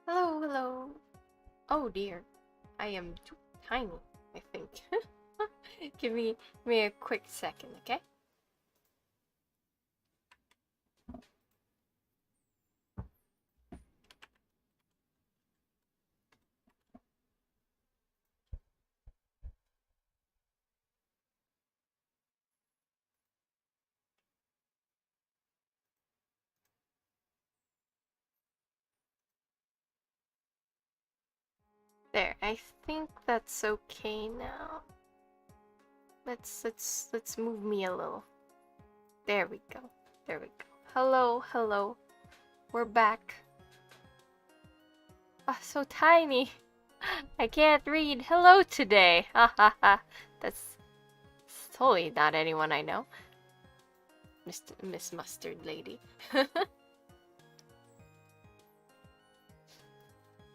Hello, hello. Oh dear, I am too tiny, I think. Give me a quick second, okay? There, I think that's okay now. Let's move me a little. There we go. There we go. Hello, hello. We're back. Oh, so tiny. I can't read hello today. Ha ha ha. That's totally not anyone I know. Miss Mustard Lady.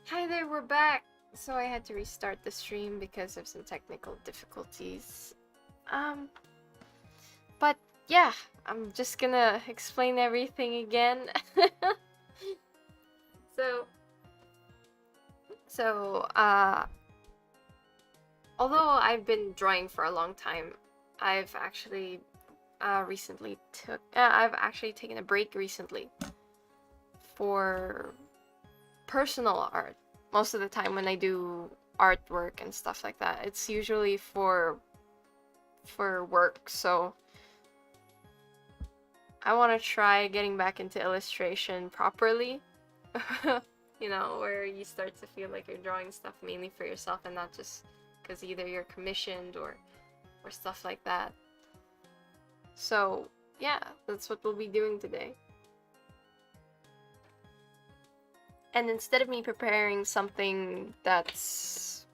Hi there, we're back! So I had to restart the stream because of some technical difficulties. But yeah, I'm just gonna explain everything again. So, although I've been drawing for a long time, I've actually I've actually taken a break recently for personal art. Most of the time when I do artwork and stuff like that, it's usually for work. So I want to try getting back into illustration properly. You know, where you start to feel like you're drawing stuff mainly for yourself and not just because either you're commissioned or stuff like that. So yeah, that's what we'll be doing today. And instead of me preparing something that's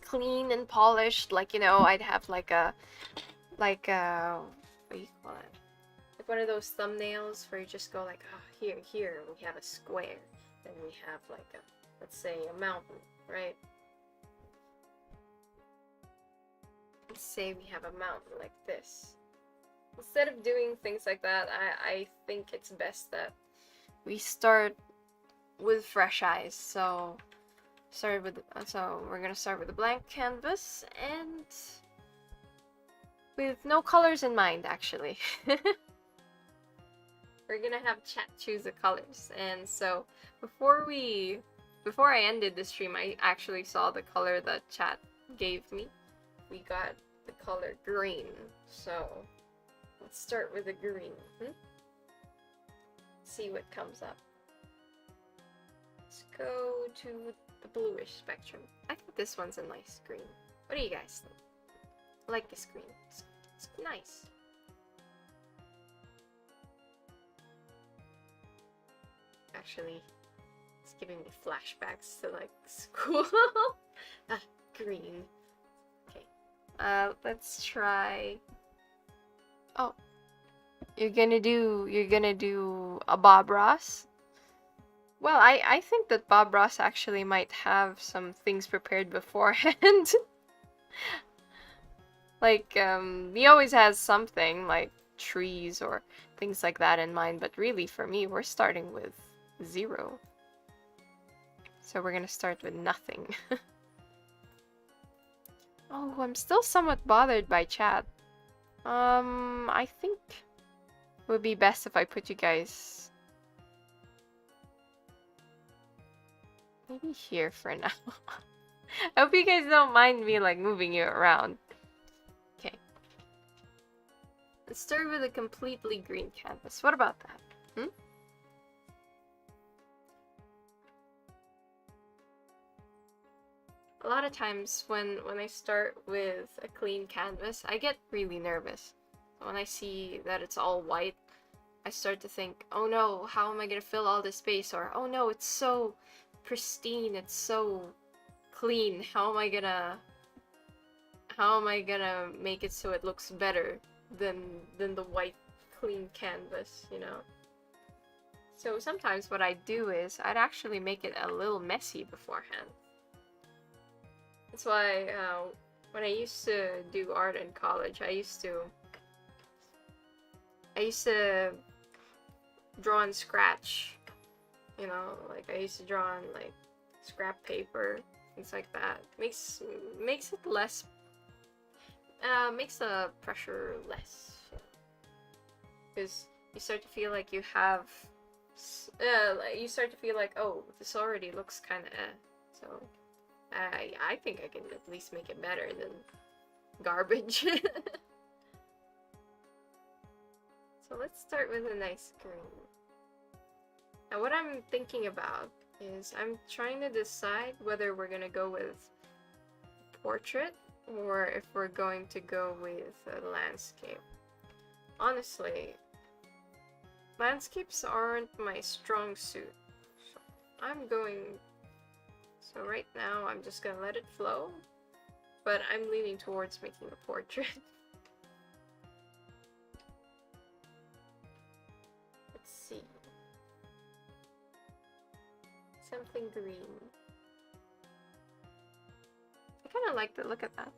clean and polished, like, you know, I'd have like a what do you call it? Like one of those thumbnails where you just go like, oh, here we have a square, then we have like a, let's say, a mountain, right? Let's say we have a mountain like this. Instead of doing things like that, I think it's best that we start with fresh eyes. So we're gonna start with a blank canvas and with no colors in mind, actually. We're gonna have chat choose the colors. And so before I ended the stream, I actually saw the color that chat gave me. We got the color green. So let's start with the green. See what comes up. Let's go to the bluish spectrum. I think this one's a nice green. What do you guys think? I like this green. It's nice. Actually, it's giving me flashbacks to like school. Green. Okay. Let's try. Oh, you're gonna do a Bob Ross? Well, I think that Bob Ross actually might have some things prepared beforehand. Like, he always has something, like trees or things like that in mind, but really, for me, we're starting with 0. So we're gonna start with nothing. Oh, I'm still somewhat bothered by chat. I think it would be best if I put you guys maybe here for now. I hope you guys don't mind me like moving you around. Okay. Let's start with a completely green canvas. What about that? A lot of times when I start with a clean canvas, I get really nervous. When I see that it's all white, I start to think, oh no, how am I gonna fill all this space? Or, oh no, it's so pristine, it's so clean. How am I gonna make it so it looks better than the white clean canvas, you know? So sometimes what I do is I'd actually make it a little messy beforehand. That's why when I used to do art in college, I used to draw and scratch you know, like I used to draw on like scrap paper, things like that. Makes it less, makes the pressure less, because you start to feel like you have, like you start to feel like, oh, this already looks kind of so I think I can at least make it better than garbage. So let's start with a nice green. Now what I'm thinking about is I'm trying to decide whether we're gonna go with portrait or if we're going to go with a landscape. Honestly, landscapes aren't my strong suit. So I'm going... So right now I'm just gonna let it flow, but I'm leaning towards making a portrait. Let's see. Something green. I kind of like the look of that.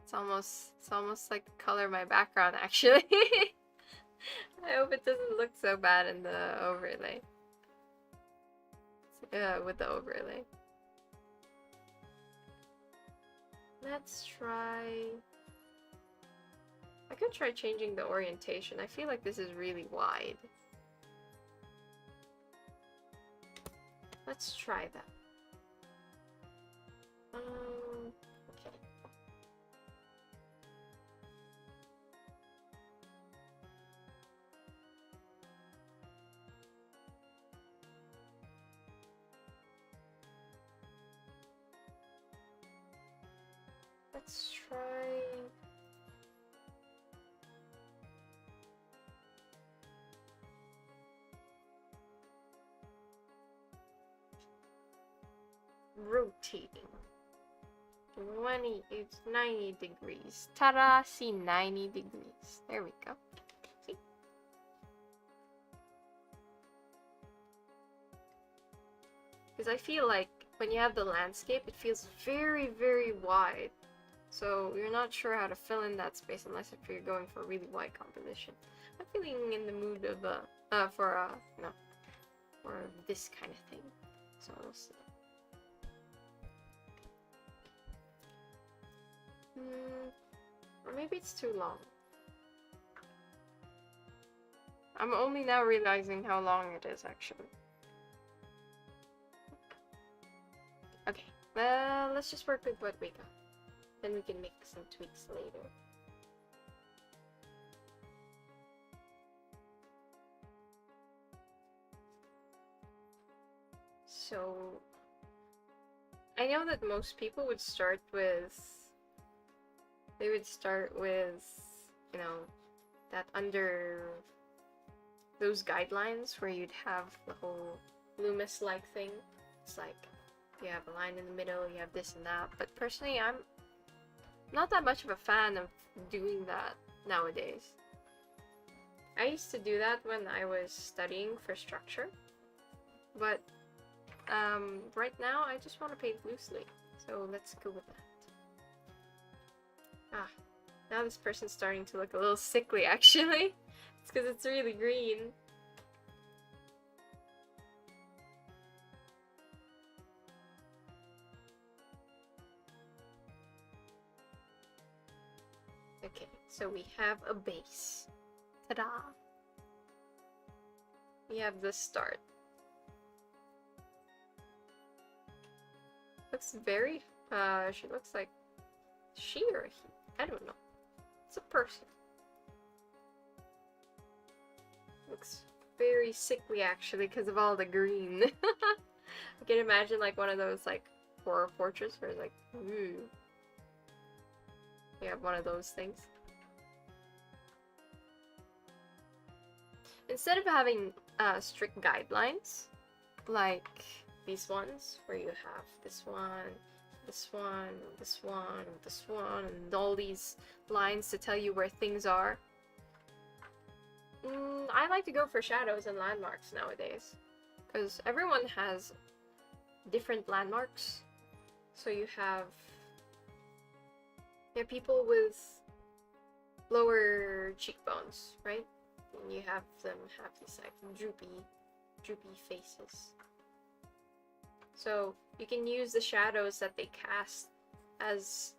It's almost like the color of my background, actually. I hope it doesn't look so bad in the overlay. With the overlay. Let's try... I could try changing the orientation. I feel like this is really wide. Let's try that. Okay. Let's try... rotating. It's 90 degrees. Ta-da! See, 90 degrees. There we go. See? Because I feel like when you have the landscape, it feels very, very wide. So you're not sure how to fill in that space unless if you're going for a really wide composition. I'm feeling in the mood of for this kind of thing. So we'll see. Or maybe it's too long. I'm only now realizing how long it is, actually. Okay, well, let's just work with what we got. Then we can make some tweaks later. So, I know that most people would start with... They would start with, you know, that under those guidelines where you'd have the whole Loomis-like thing. It's like, you have a line in the middle, you have this and that. But personally, I'm not that much of a fan of doing that nowadays. I used to do that when I was studying for structure. But, right now, I just want to paint loosely. So let's go with that. Ah, now this person's starting to look a little sickly, actually. It's because it's really green. Okay, so we have a base. Ta-da! We have the start. Looks very, she looks like she or he. I don't know. It's a person. Looks very sickly, actually, because of all the green. I can imagine like one of those like horror portraits where it's like, ooh. You have one of those things. Instead of having strict guidelines, like these ones, where you have this one, this one, this one, this one, and all these lines to tell you where things are. I like to go for shadows and landmarks nowadays, because everyone has different landmarks. So you have Yeah, people with lower cheekbones, right? And you have them have these like droopy faces. So you can use the shadows that they cast as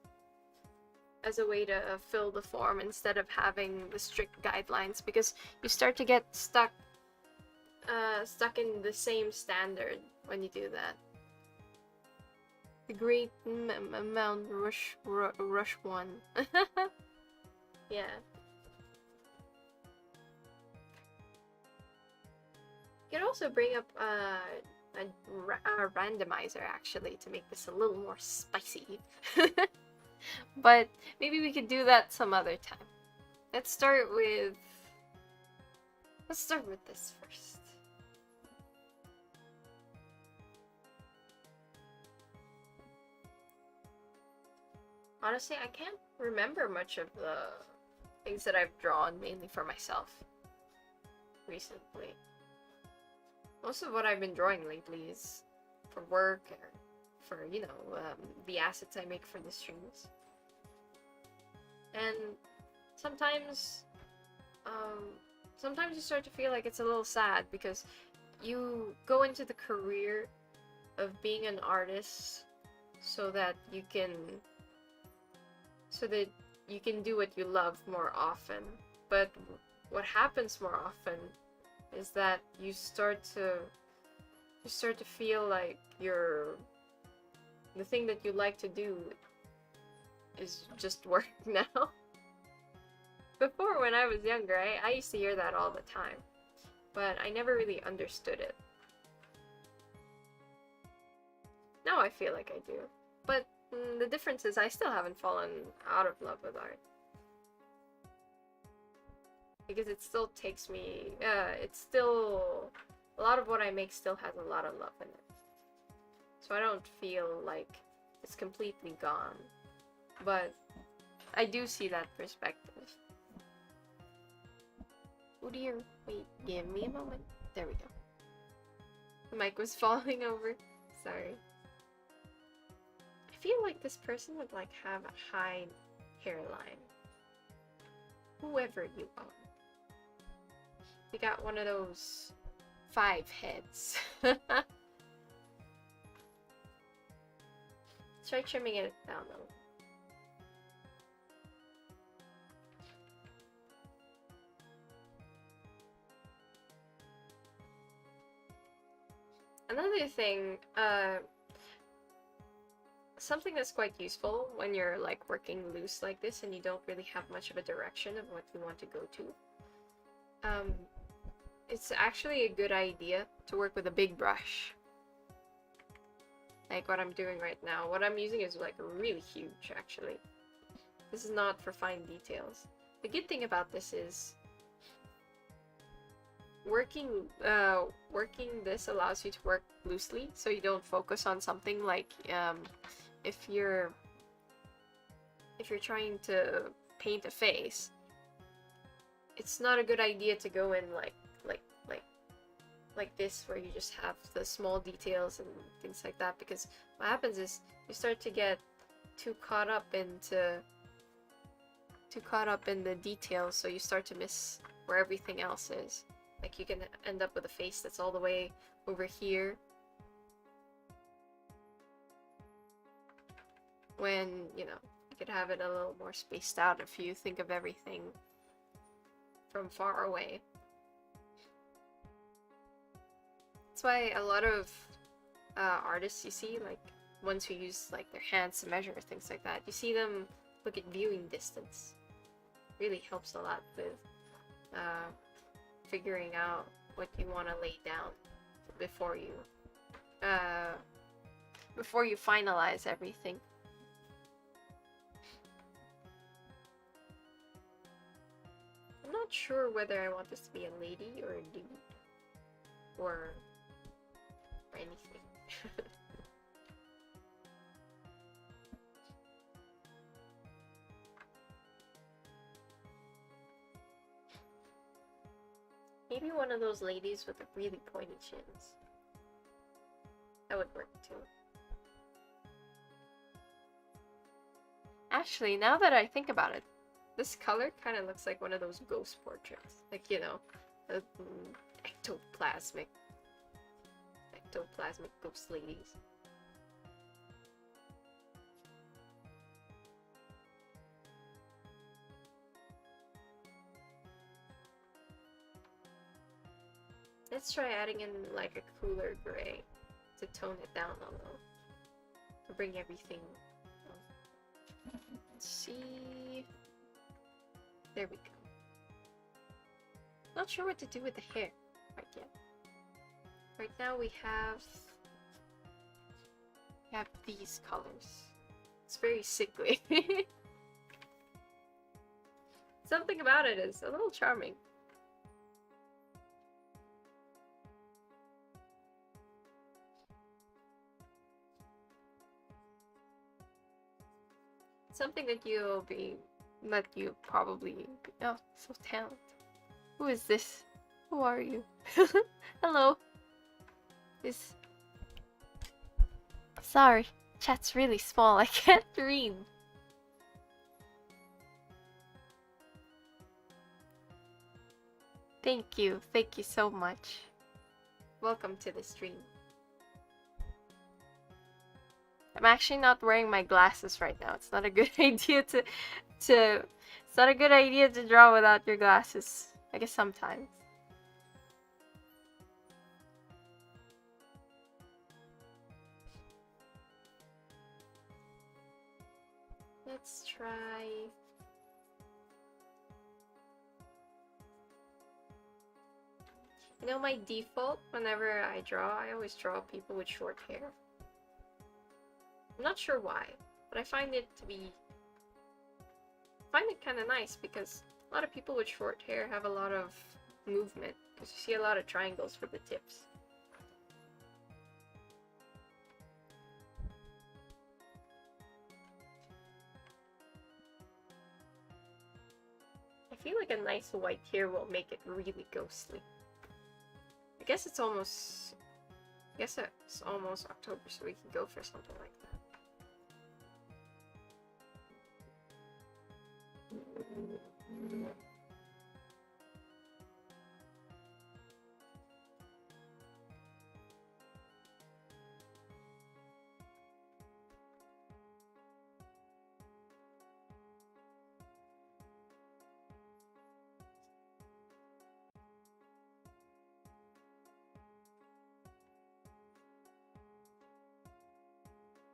a way to fill the form instead of having the strict guidelines, because you start to get stuck in the same standard when you do that. The Great Mount Rush one. Yeah. You could also bring up a randomizer actually to make this a little more spicy. But maybe we could do that some other time. Let's start with this first. Honestly, I can't remember much of the things that I've drawn mainly for myself recently. Most of what I've been drawing lately is for work or for, you know, the assets I make for the streams. And sometimes you start to feel like it's a little sad because you go into the career of being an artist so that you can do what you love more often. But what happens more often is that you start to feel like the thing that you like to do is just work now. Before, when I was younger, I used to hear that all the time, but I never really understood it. Now I feel like I do, but the difference is I still haven't fallen out of love with art. Because it still takes me, it's still, a lot of what I make still has a lot of love in it. So I don't feel like it's completely gone. But I do see that perspective. Oh dear, wait, give me a moment. There we go. The mic was falling over, sorry. I feel like this person would like have a high hairline. Whoever you are. You got one of those 5 heads. Try trimming it down though. Another thing, something that's quite useful when you're like working loose like this and you don't really have much of a direction of what you want to go to. It's actually a good idea to work with a big brush. Like what I'm doing right now. What I'm using is like really huge actually. This is not for fine details. The good thing about this is working this allows you to work loosely, so you don't focus on something like if you're trying to paint a face, it's not a good idea to go in like this where you just have the small details and things like that, because what happens is you start to get too caught up in the details, so you start to miss where everything else is. Like you can end up with a face that's all the way over here when, you know, you could have it a little more spaced out if you think of everything from far away. That's why a lot of artists you see, like ones who use like their hands to measure things like that, you see them look at viewing distance. Really helps a lot with figuring out what you want to lay down before you finalize everything. I'm not sure whether I want this to be a lady or a dude or anything. Maybe one of those ladies with the really pointy chins. That would work too. Actually, now that I think about it, this color kind of looks like one of those ghost portraits. Like, you know, the ectoplasmic ghost ladies. Let's try adding in like a cooler gray to tone it down a little. To bring everything. Let's see. There we go. Not sure what to do with the hair right yet. Right now we have these colors. It's very sickly. Something about it is a little charming. Something that you probably oh, so talented. Who is this? Who are you? Hello. Sorry, chat's really small. I can't read. Thank you so much. Welcome to the stream. I'm actually not wearing my glasses right now. It's not a good idea to it's not a good idea to draw without your glasses. I guess sometimes. Let's try. You know, my default whenever I draw, I always draw people with short hair. I'm not sure why, but I find it kind of nice because a lot of people with short hair have a lot of movement because you see a lot of triangles for the tips. I feel like a nice white hair will make it really ghostly. I guess it's almost October, so we can go for something like that.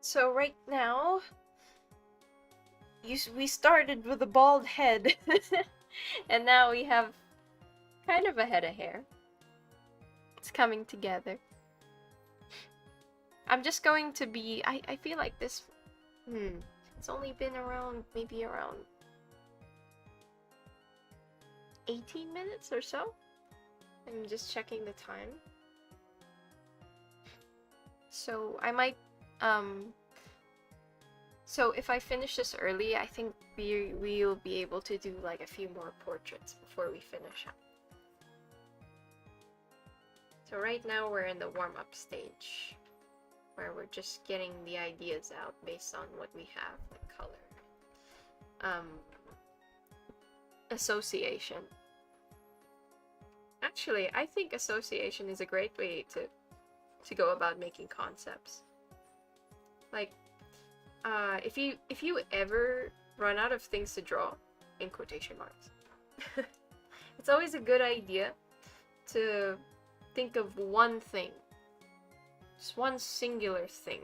So right now, we started with a bald head, and now we have kind of a head of hair. It's coming together. I'm just going to be, I feel like this, it's only been maybe around 18 minutes or so. I'm just checking the time. So I might, so if I finish this early, I think we'll be able to do like a few more portraits before we finish up. So right now we're in the warm-up stage, where we're just getting the ideas out based on what we have, like color. Association. Actually, I think association is a great way to go about making concepts. Like, if you ever run out of things to draw, in quotation marks, it's always a good idea to think of one thing, just one singular thing.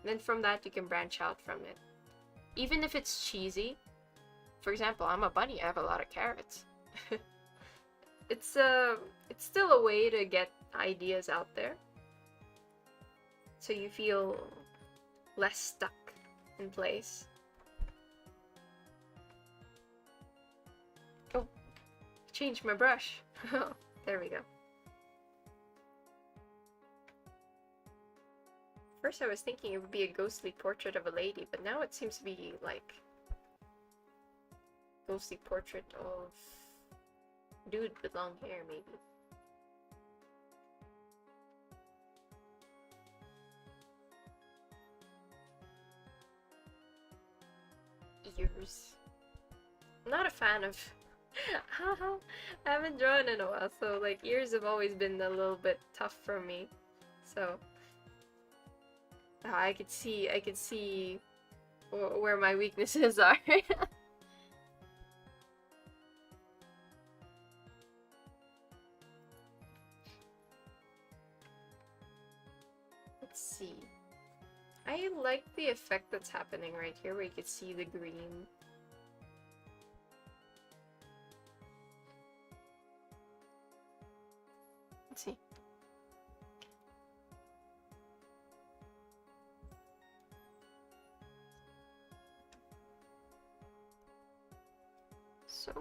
And then from that you can branch out from it. Even if it's cheesy. For example, I'm a bunny, I have a lot of carrots. It's still a way to get ideas out there, so you feel less stuck in place. Oh, changed my brush. There we go. First I was thinking it would be a ghostly portrait of a lady, but now it seems to be like ghostly portrait of dude with long hair, maybe. ears. I'm not a fan of... I haven't drawn in a while, so like ears have always been a little bit tough for me. So I could see where my weaknesses are. Let's see. I like the effect that's happening right here where you can see the green. Let's see. So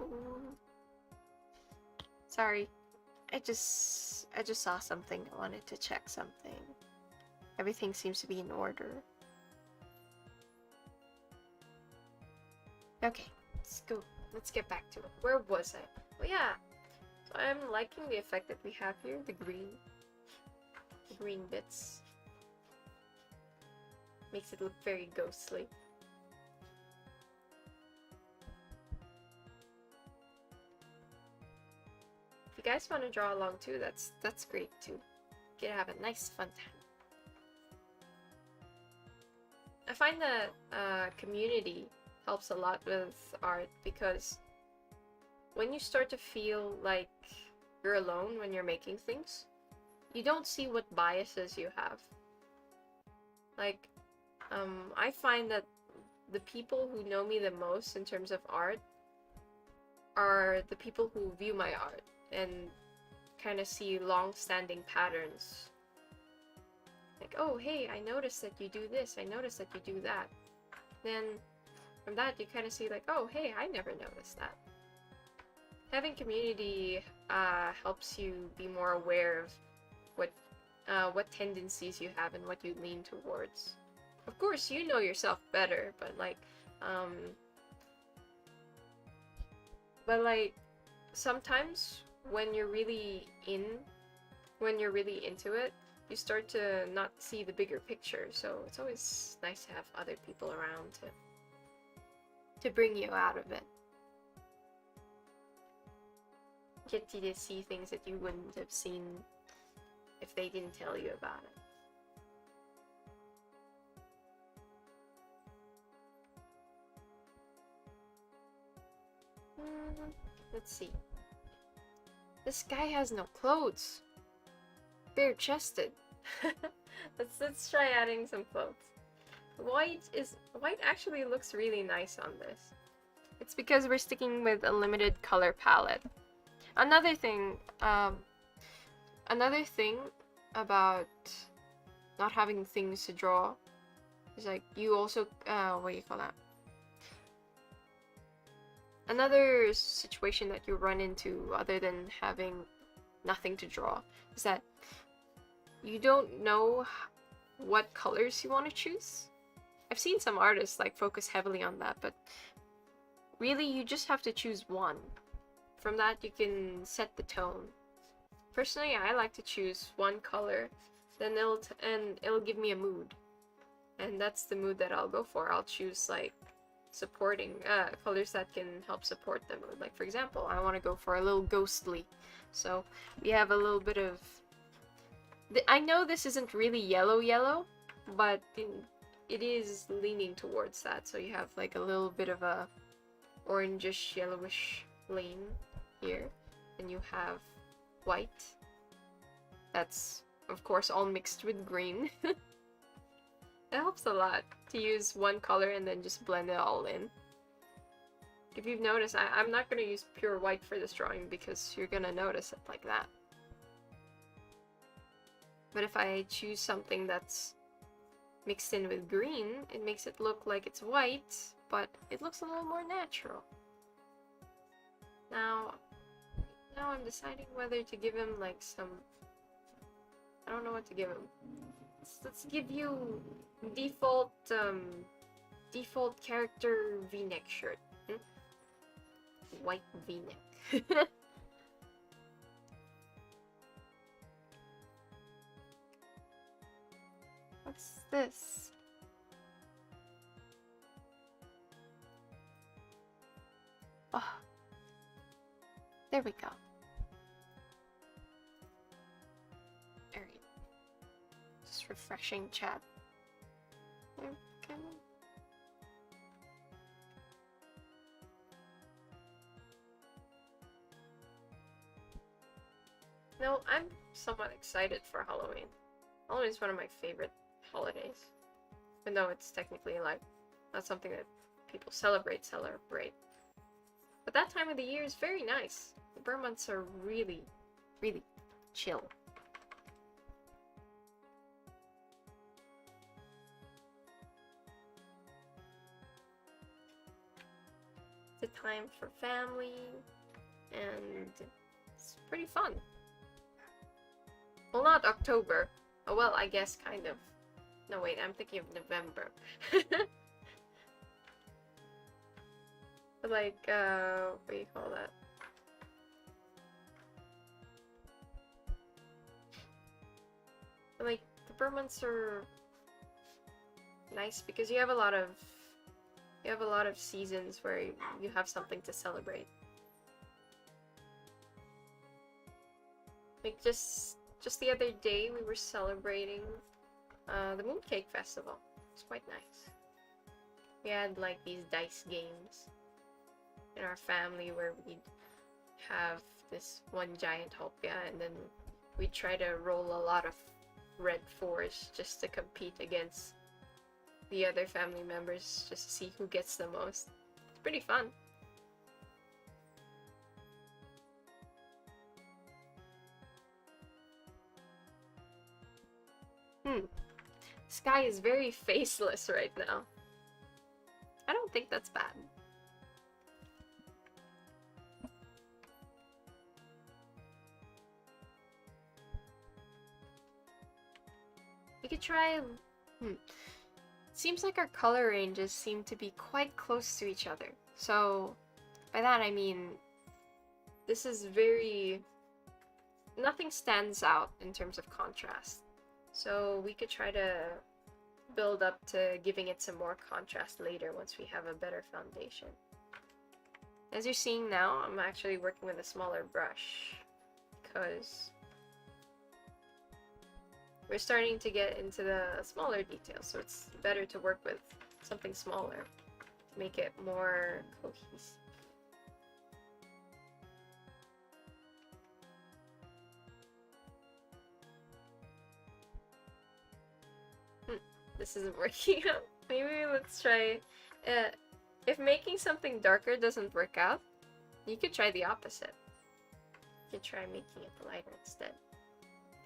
sorry. I just saw something. I wanted to check something. Everything seems to be in order. Okay, let's go. Let's get back to it. Where was I? Oh yeah. So I'm liking the effect that we have here, the green bits. Makes it look very ghostly. If you guys want to draw along too, that's great too. You can have a nice fun time. I find that community helps a lot with art because when you start to feel like you're alone when you're making things, you don't see what biases you have. Like, I find that the people who know me the most in terms of art are the people who view my art and kind of see long-standing patterns. Like, oh, hey, I noticed that you do this, I noticed that you do that. Then, from that, you kind of see like, oh, hey, I never noticed that. Having community helps you be more aware of what tendencies you have and what you lean towards. Of course, you know yourself better, but like, sometimes when you're really into it, you start to not see the bigger picture. So it's always nice to have other people around to bring you out of it. Get you to see things that you wouldn't have seen if they didn't tell you about it. Let's see. This guy has no clothes. Bare-chested. Let's try adding some clothes. White actually looks really nice on this. It's because we're sticking with a limited color palette. Another thing about not having things to draw is like you also what do you call that? Another situation that you run into other than having nothing to draw is that you don't know what colors you want to choose. I've seen some artists like focus heavily on that, but really you just have to choose one. From that you can set the tone. Personally, I like to choose one color, then it'll give me a mood. And that's the mood that I'll go for. I'll choose like supporting colors that can help support the mood. Like for example, I want to go for a little ghostly. So we have a little bit of... I know this isn't really yellow, but it is leaning towards that. So you have like a little bit of a orangish, yellowish lean here. And you have white. That's, of course, all mixed with green. It helps a lot to use one color and then just blend it all in. If you've noticed, I'm not going to use pure white for this drawing because you're going to notice it like that. But if I choose something that's mixed in with green, it makes it look like it's white, but it looks a little more natural. Now I'm deciding whether to give him like some... I don't know what to give him. Let's give you default character V-neck shirt. White V-neck. What's this? Oh, there we go. Very just refreshing chat. Okay. No, I'm somewhat excited for Halloween. Halloween is one of my favorite holidays. Even though it's technically like not something that people celebrate. But that time of the year is very nice. The burn months are really, really chill. It's a time for family, and it's pretty fun. Well, not October. Oh, well, I guess kind of. No, wait, I'm thinking of November. Like, what do you call that? Like, the burn months are nice because you have a lot of seasons where you have something to celebrate. Like just the other day we were celebrating the Mooncake Festival. It's quite nice. We had like these dice games in our family where we'd have this one giant hopia and then we'd try to roll a lot of red fours just to compete against the other family members just to see who gets the most. It's pretty fun. Sky is very faceless right now. I don't think that's bad. We could try... Seems like our color ranges seem to be quite close to each other. So, by that I mean, this is very... Nothing stands out in terms of contrast. So we could try to build up to giving it some more contrast later once we have a better foundation. As you're seeing now, I'm actually working with a smaller brush because we're starting to get into the smaller details, so it's better to work with something smaller to make it more cohesive. This isn't working out. Maybe let's try... if making something darker doesn't work out, you could try the opposite. You could try making it lighter instead.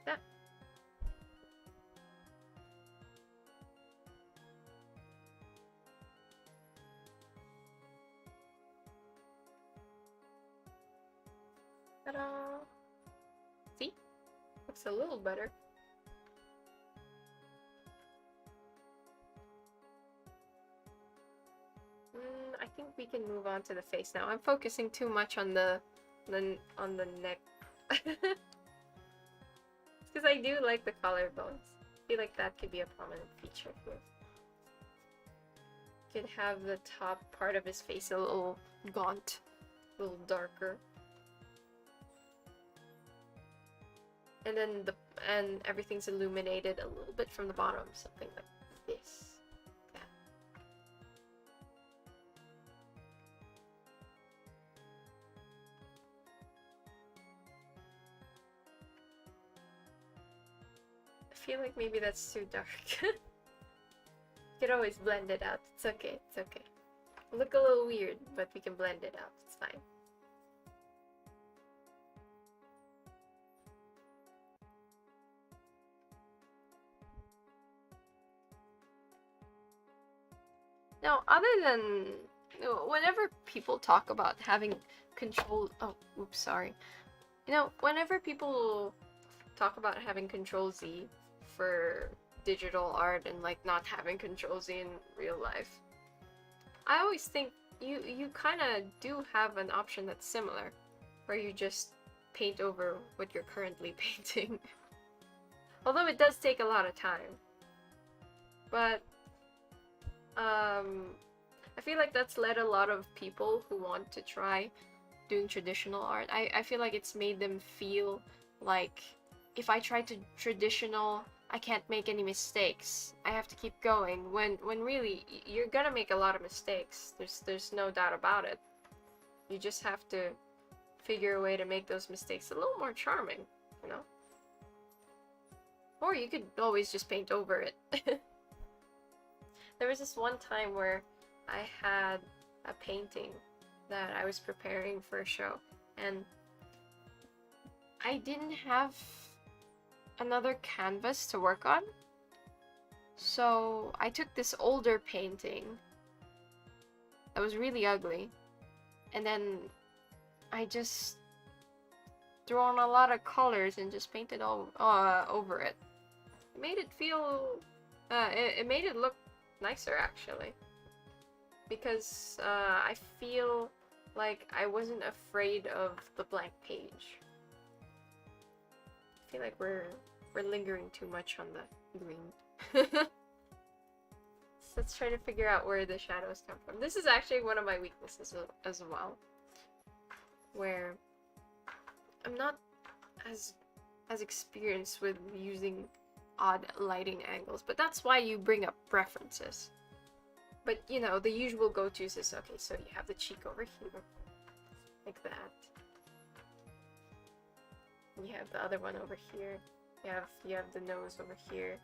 Yeah. Ta-da! See? Looks a little better. I think we can move on to the face now. I'm focusing too much on the neck. Because I do like the collarbones. I feel like that could be a prominent feature here. Could have the top part of his face a little gaunt, a little darker. And then everything's illuminated a little bit from the bottom, something like this. I feel like maybe that's too dark. You could always blend it out. It's okay, it's okay. Look a little weird, but we can blend it out. It's fine. Now, other than... whenever people talk about having control... Oh, oops, sorry. You know, whenever people talk about having Control Z for digital art and like not having Control Z in real life, I always think you kind of do have an option that's similar, where you just paint over what you're currently painting. Although it does take a lot of time. But I feel like that's led a lot of people who want to try doing traditional art. I feel like it's made them feel like if I try to traditional, I can't make any mistakes. I have to keep going. When really you're gonna make a lot of mistakes. There's no doubt about it. You just have to figure a way to make those mistakes a little more charming, you know? Or you could always just paint over it. There was this one time where I had a painting that I was preparing for a show, and I didn't have another canvas to work on. So I took this older painting that was really ugly, and then I just threw on a lot of colors and just painted all over it. It made it feel, it made it look nicer actually, because I feel like I wasn't afraid of the blank page. I feel like we're lingering too much on the green. So let's try to figure out where the shadows come from. This is actually one of my weaknesses as well, where I'm not as experienced with using odd lighting angles, but that's why you bring up references. But you know, the usual go-tos is, okay, so you have the cheek over here, like that. You have the other one over here. You have the nose over here.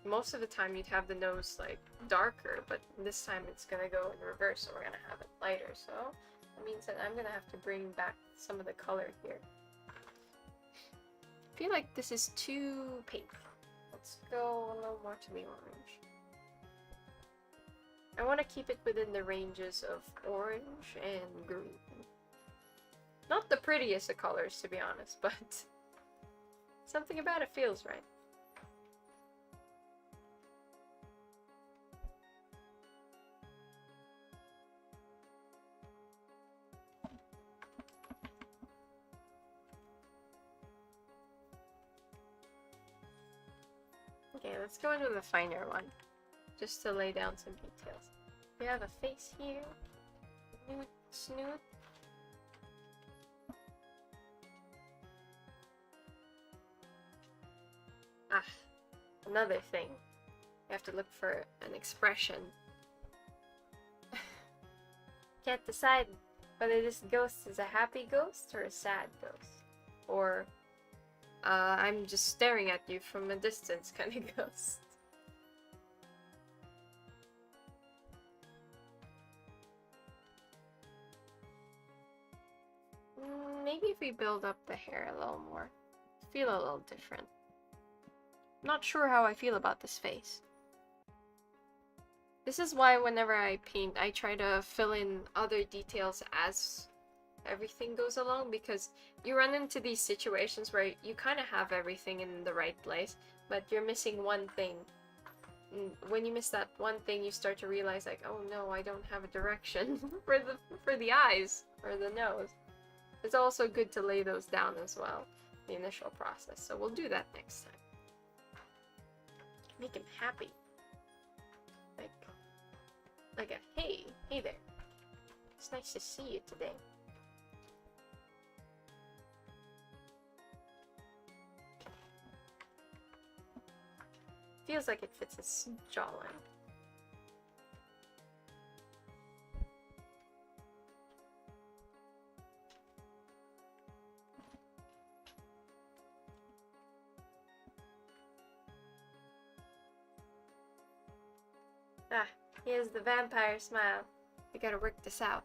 Most of the time you'd have the nose like darker, but this time it's gonna go in reverse, so we're gonna have it lighter. So that means that I'm gonna have to bring back some of the color here. I feel like this is too pink. Let's go a little more to the orange. I want to keep it within the ranges of orange and green. Not the prettiest of colors, to be honest, but something about it feels right. Okay, let's go into the finer one, just to lay down some details. We have a face here, newt, snoot. Ah, another thing. You have to look for an expression. Can't decide whether this ghost is a happy ghost or a sad ghost. Or I'm just staring at you from a distance kind of ghost. Maybe if we build up the hair a little more, feel a little different. Not sure how I feel about this face. This is why whenever I paint, I try to fill in other details as everything goes along, because you run into these situations where you kind of have everything in the right place, but you're missing one thing. And when you miss that one thing, you start to realize like, oh no, I don't have a direction for the eyes or the nose. It's also good to lay those down as well, the initial process. So we'll do that next time. Make him happy. Like a hey there. It's nice to see you today. Feels like it fits his jawline. Ah, here's the vampire smile. We gotta work this out.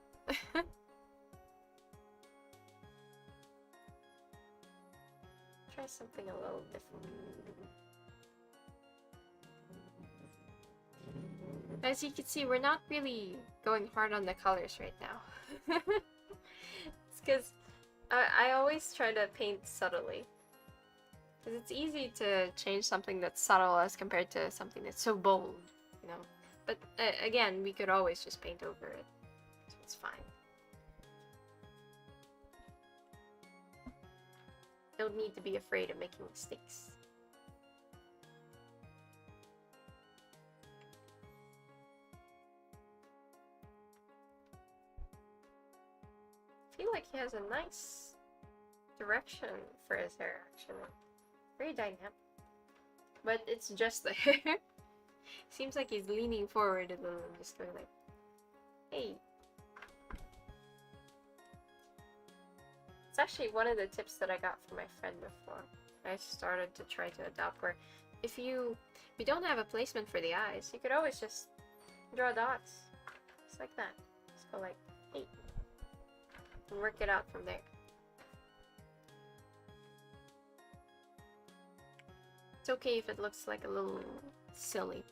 Try something a little different. As you can see, we're not really going hard on the colors right now. It's because I always try to paint subtly. Because it's easy to change something that's subtle as compared to something that's so bold, you know? But again, we could always just paint over it, so it's fine. Don't need to be afraid of making mistakes. feel like he has a nice direction for his hair, actually. Very dynamic. But it's just the hair. Seems like he's leaning forward a little and just going like, hey. It's actually one of the tips that I got from my friend before. I started to try to adopt where if you don't have a placement for the eyes, you could always just draw dots. Just like that. Just go like, hey. And work it out from there. It's okay if it looks like a little silly.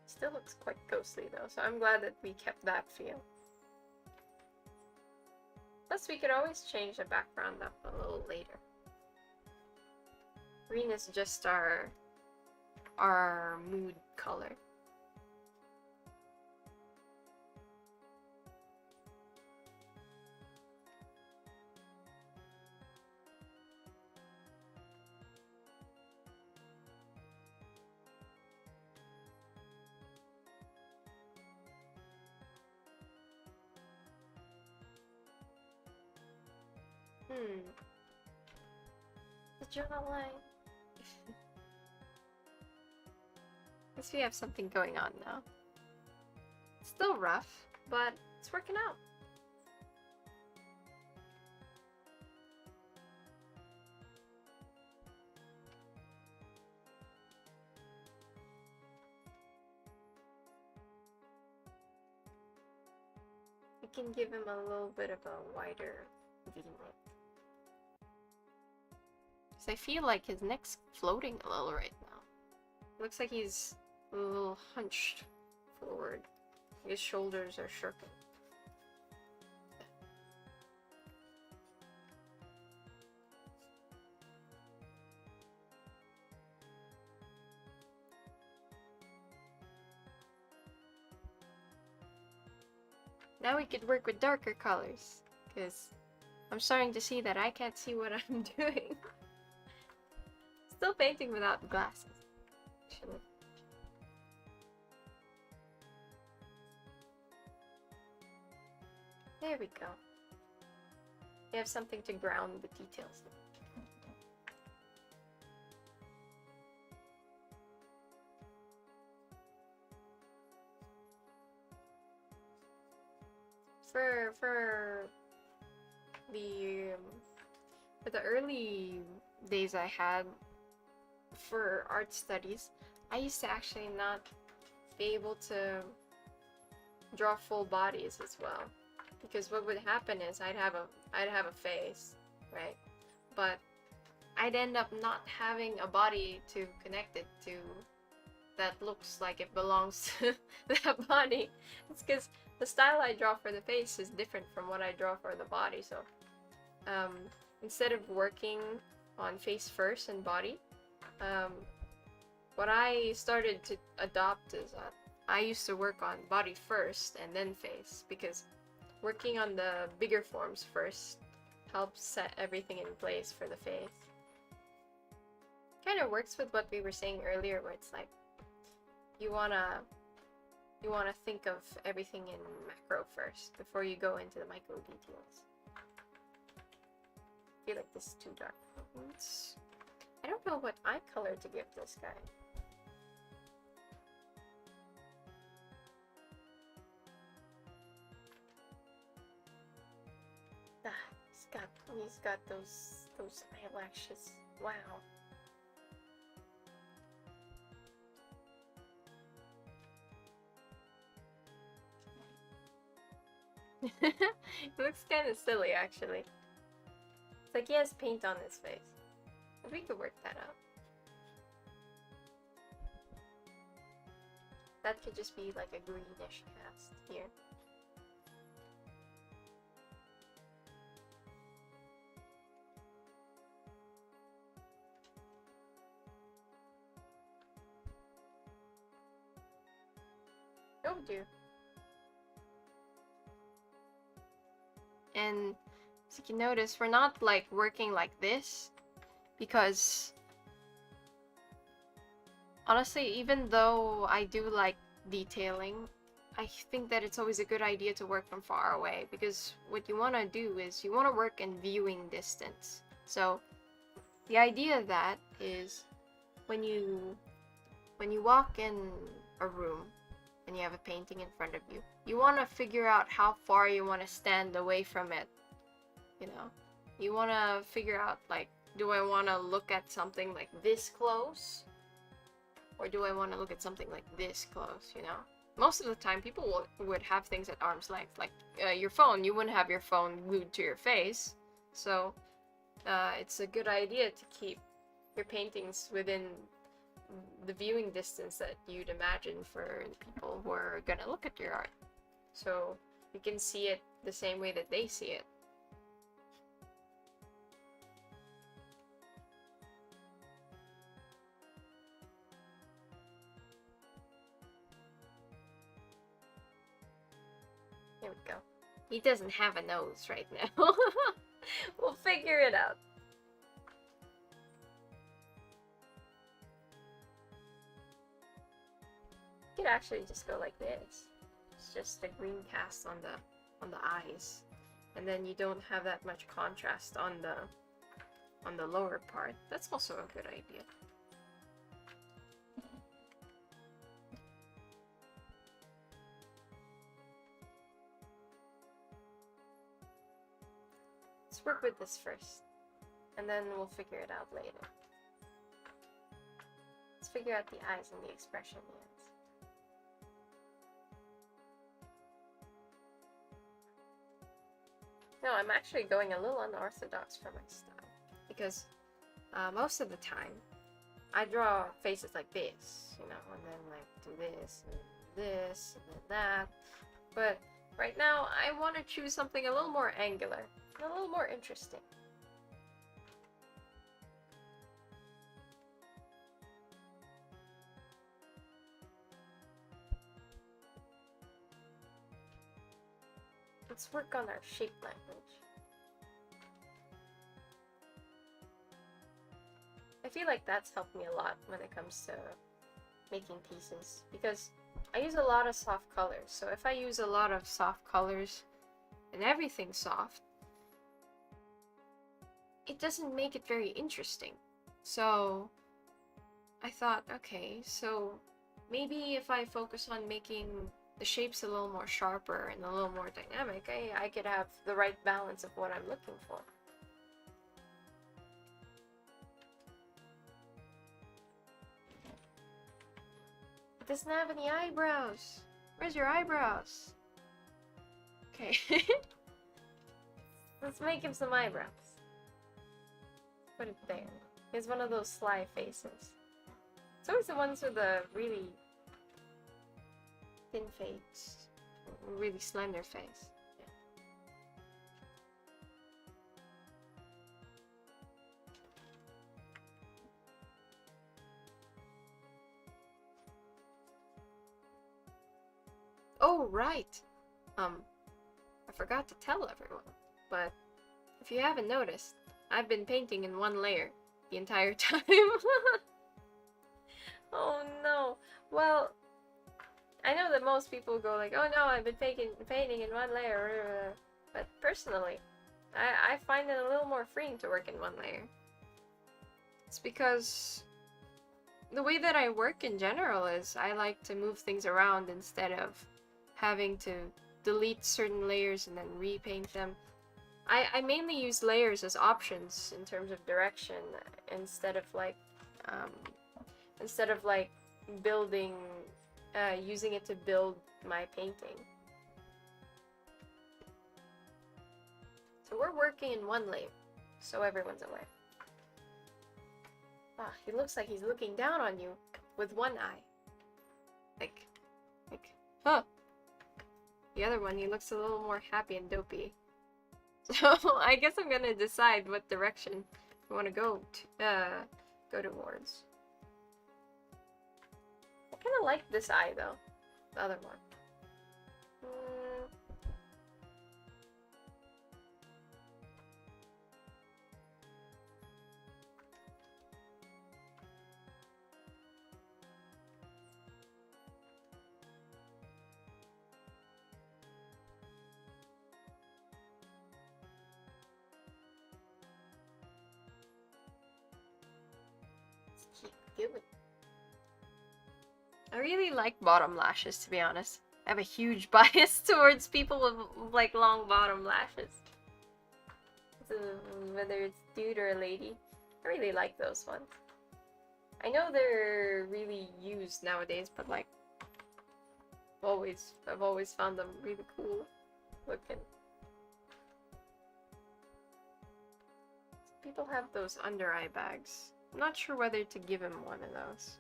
Still looks quite ghostly though, so I'm glad that we kept that feel. Plus we could always change the background up a little later. Green is just our mood color. The journal line. Guess we have something going on now. It's still rough, but it's working out. We can give him a little bit of a wider V-neck. Because I feel like his neck's floating a little right now. Looks like he's a little hunched forward. His shoulders are shirking. Now we could work with darker colors, because I'm starting to see that I can't see what I'm doing. Still painting without glasses, actually. There we go. We have something to ground the details in. For the early days I had for art studies, I used to actually not be able to draw full bodies as well, because what would happen is I'd have a face, right? But I'd end up not having a body to connect it to that looks like it belongs to that body. It's because the style I draw for the face is different from what I draw for the body, so instead of working on face first and body, what I started to adopt is I used to work on body first and then face, because working on the bigger forms first helps set everything in place for the face. Kind of works with what we were saying earlier, where it's like you wanna think of everything in macro first before you go into the micro details. I feel like this is too dark. I don't know what eye color to give this guy. He's got those eyelashes. Wow. It looks kind of silly, actually. It's like he has paint on his face. But we could work that out. That could just be like a greenish cast here. Oh dear. And As you can notice, we're not like working like this because honestly, even though I do like detailing, I think that it's always a good idea to work from far away, because what you want to do is you want to work in viewing distance. So the idea of that is when you walk in a room and you have a painting in front of you, you want to figure out how far you want to stand away from it. You know, you want to figure out, like, do I want to look at something like this close, or do I want to look at something like this close? You know, most of the time people would have things at arm's length, like your phone. You wouldn't have your phone glued to your face, so it's a good idea to keep your paintings within the viewing distance that you'd imagine for people who are gonna look at your art, so you can see it the same way that they see it. Here we go. He doesn't have a nose right now. We'll figure it out. You could actually just go like this. It's just the green cast on the eyes, and then you don't have that much contrast on the lower part. That's also a good idea. Let's work with this first, and then we'll figure it out later. Let's figure out the eyes and the expression hands. No, I'm actually going a little unorthodox for my style, because most of the time I draw faces like this, you know, and then like do this and this and then that. But right now I want to choose something a little more angular, a little more interesting. Let's work on our shape language. I feel like that's helped me a lot when it comes to making pieces, because I use a lot of soft colors. So if I use a lot of soft colors and everything's soft, it doesn't make it very interesting. So I thought, okay, so maybe if I focus on making the shapes a little more sharper and a little more dynamic, I could have the right balance of what I'm looking for. It doesn't have any eyebrows. Where's your eyebrows? Okay. Let's make him some eyebrows. Put it there. He has one of those sly faces. It's always the ones with the really thin face, really slender face. Yeah. Oh, right! I forgot to tell everyone, but if you haven't noticed, I've been painting in one layer the entire time. Oh no. Well, I know that most people go like, oh no, I've been painting in one layer, but personally, I find it a little more freeing to work in one layer. It's because the way that I work in general is I like to move things around instead of having to delete certain layers and then repaint them. I mainly use layers as options in terms of direction instead of like building, using it to build my painting. So we're working in one layer, so everyone's aware. Ah, he looks like he's looking down on you with one eye. Like, huh. The other one, he looks a little more happy and dopey. So I guess I'm gonna decide what direction I want to go towards. I kind of like this eye though, the other one. Good. I really like bottom lashes, to be honest. I have a huge bias towards people with like long bottom lashes. So, whether it's dude or a lady, I really like those ones. I know they're really used nowadays, but like, I've always found them really cool looking. People have those under eye bags. I'm not sure whether to give him one of those.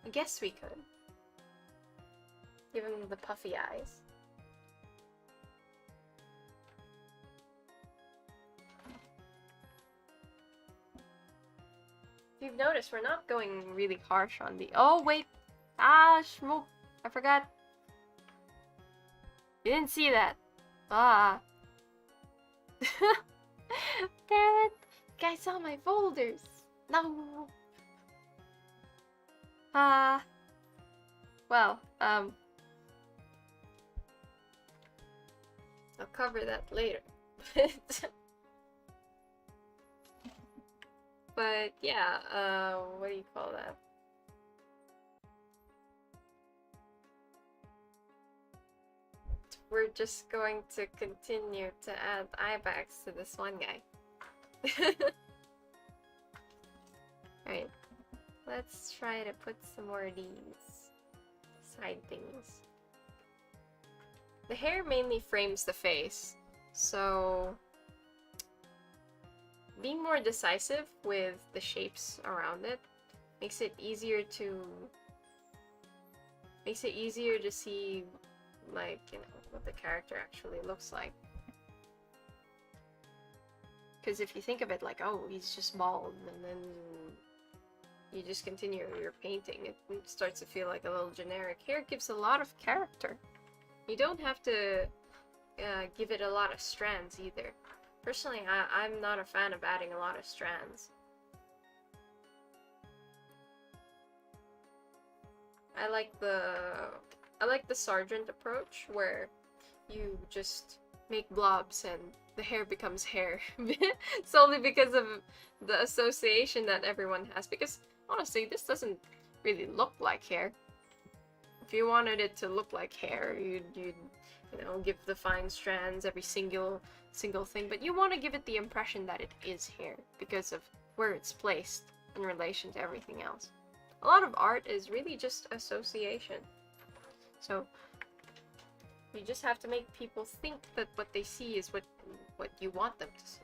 I guess we could. Give him the puffy eyes. If you've noticed, we're not going really harsh on the... Oh, wait! Ah, Shmoop! I forgot. You didn't see that. Ah. Damn it! You guys saw my folders. No! Ah. Well, I'll cover that later. But yeah, what do you call that? We're just going to continue to add eye bags to this one guy. Alright, let's try to put some more of these side things. The hair mainly frames the face, so being more decisive with the shapes around it makes it easier to see, like, you know, what the character actually looks like. Because if you think of it like, oh, he's just bald, and then you just continue your painting, it starts to feel like a little generic. Hair gives a lot of character. You don't have to give it a lot of strands either. Personally, I'm not a fan of adding a lot of strands. I like the sergeant approach, where you just make blobs and the hair becomes hair. Solely because of the association that everyone has. Because honestly, this doesn't really look like hair. If you wanted it to look like hair, you'd you know, give the fine strands every single thing, but you want to give it the impression that it is hair because of where it's placed in relation to everything else. A lot of art is really just association. So you just have to make people think that what they see is what you want them to see.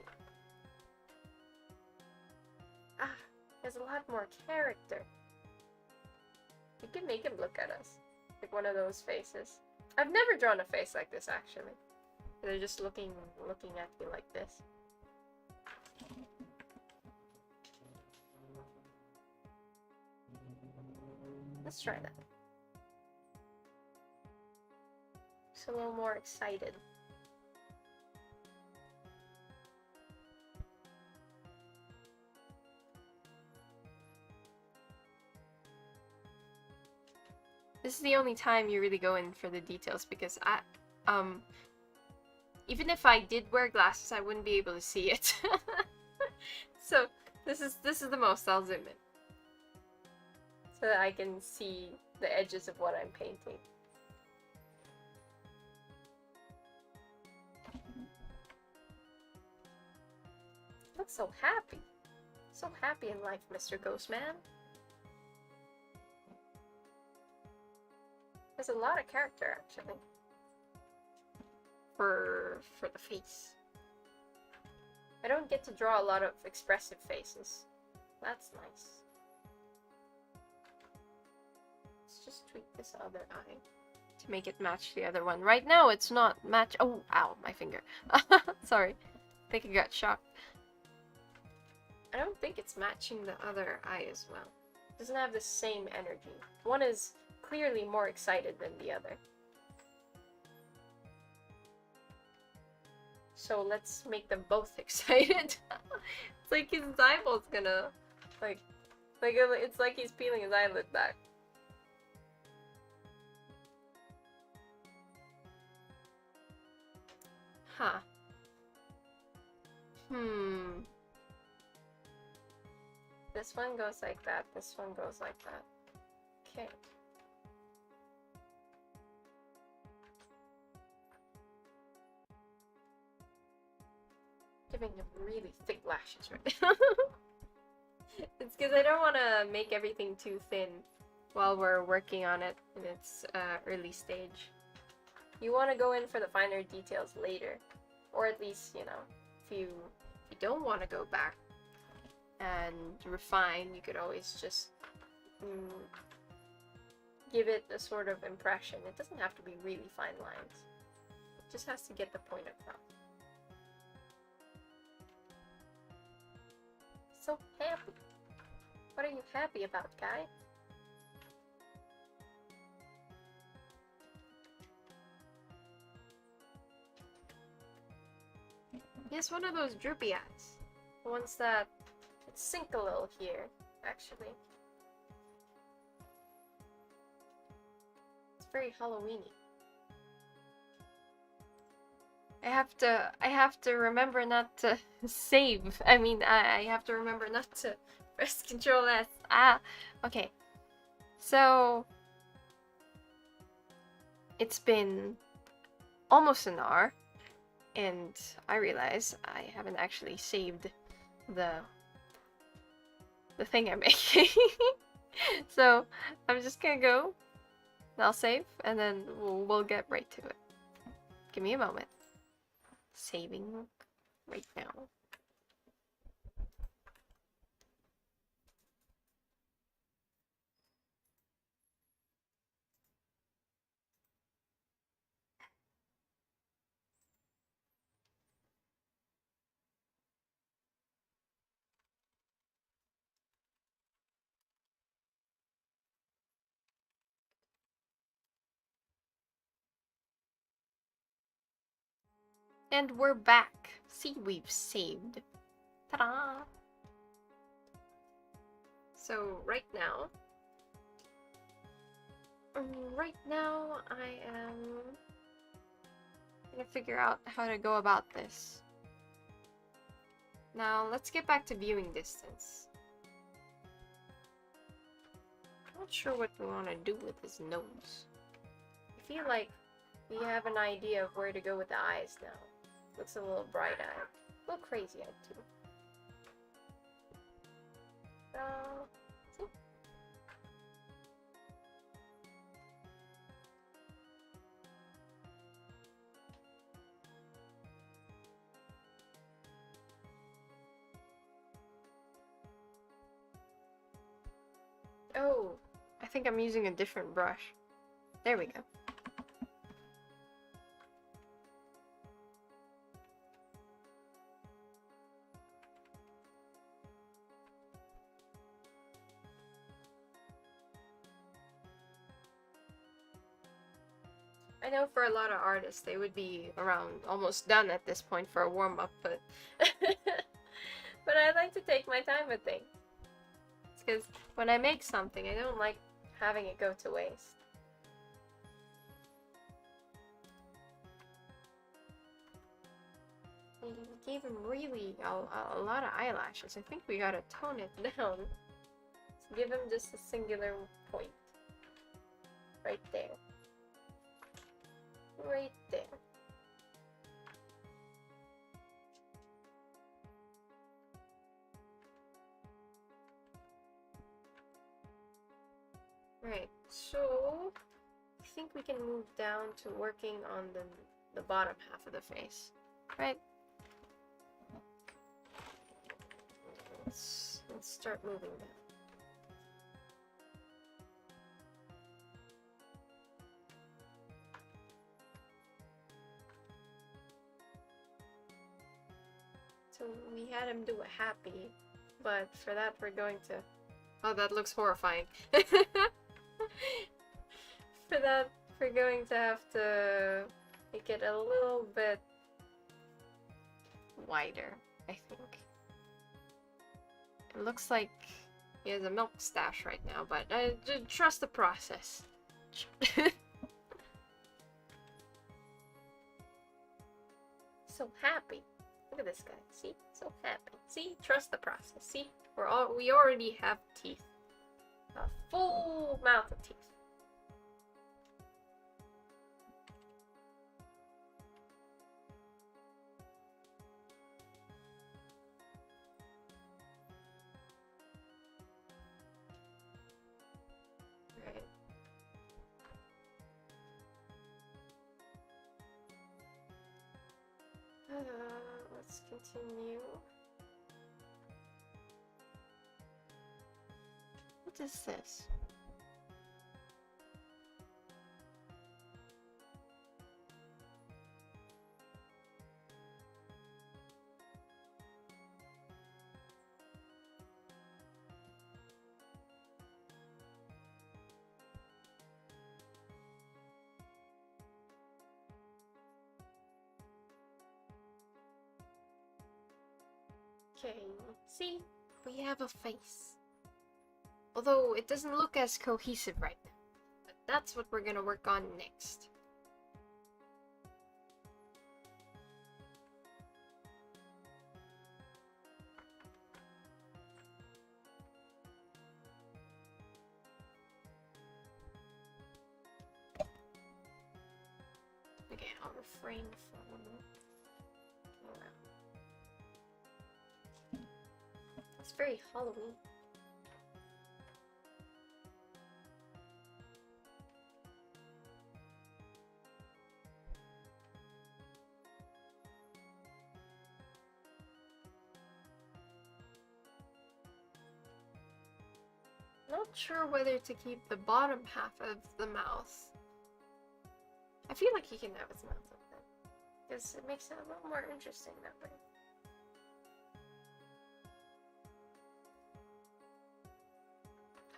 Ah, there's a lot more character. You can make him look at us. Like one of those faces. I've never drawn a face like this, actually. They're just looking at you like this. Let's try that. Just a little more excited. This is the only time you really go in for the details, because even if I did wear glasses, I wouldn't be able to see it. So this is the most I'll zoom in, so that I can see the edges of what I'm painting. Look so happy. So happy in life, Mr. Ghostman. There's a lot of character, actually, for the face. I don't get to draw a lot of expressive faces. That's nice. Let's just tweak this other eye to make it match the other one. Right now, it's not match. Oh, ow, my finger. Sorry. I think I got shocked. I don't think it's matching the other eye as well. It doesn't have the same energy. One is clearly more excited than the other. So let's make them both excited. It's like his eyeball's gonna, like it's like he's peeling his eyelid back. Huh. This one goes like that. This one goes like that. Okay. Giving him really thick lashes right now. It's because I don't want to make everything too thin while we're working on it in its early stage. You want to go in for the finer details later. Or at least, you know, if you don't want to go back and refine, you could always just give it a sort of impression. It doesn't have to be really fine lines. It just has to get the point across. So happy. What are you happy about, guy? He has one of those droopy eyes. The ones that sink a little here, actually. It's very Halloweeny. I have to remember not to save. I mean, I have to remember not to press Control S. Okay. So it's been almost an hour, and I realize I haven't actually saved the thing I'm making. So I'm just gonna go, and I'll save, and then we'll get right to it. Give me a moment. Saving right now. And we're back. See, we've saved. Ta-da! So right now I am gonna figure out how to go about this. Now let's get back to viewing distance. I'm not sure what we want to do with his nose. I feel like we have an idea of where to go with the eyes now. Looks a little bright-eyed. A little crazy-eyed, too. See? Oh, I think I'm using a different brush. There we go. I know for a lot of artists, they would be around almost done at this point for a warm-up, but but I like to take my time with things. It's because when I make something, I don't like having it go to waste. We gave him really a lot of eyelashes. I think we gotta tone it down. So give him just a singular point. Right there. Right there. Right, so I think we can move down to working on the bottom half of the face. Right? Let's start moving down. So we had him do a happy, but for that we're going to... Oh, that looks horrifying. For that, we're going to have to make it a little bit wider, I think. It looks like he has a milk stash right now, but trust the process. So happy. Look at this guy. See? So happy. See? Trust the process. See? We already have teeth. A full mouth of teeth. Right. Let's continue. What is this? Okay, see? We have a face. Although it doesn't look as cohesive right now. But that's what we're gonna work on next. Okay, I'll refrain from... It's very Halloween. Not sure whether to keep the bottom half of the mouth. I feel like he can have his mouth open, because it makes it a little more interesting that way.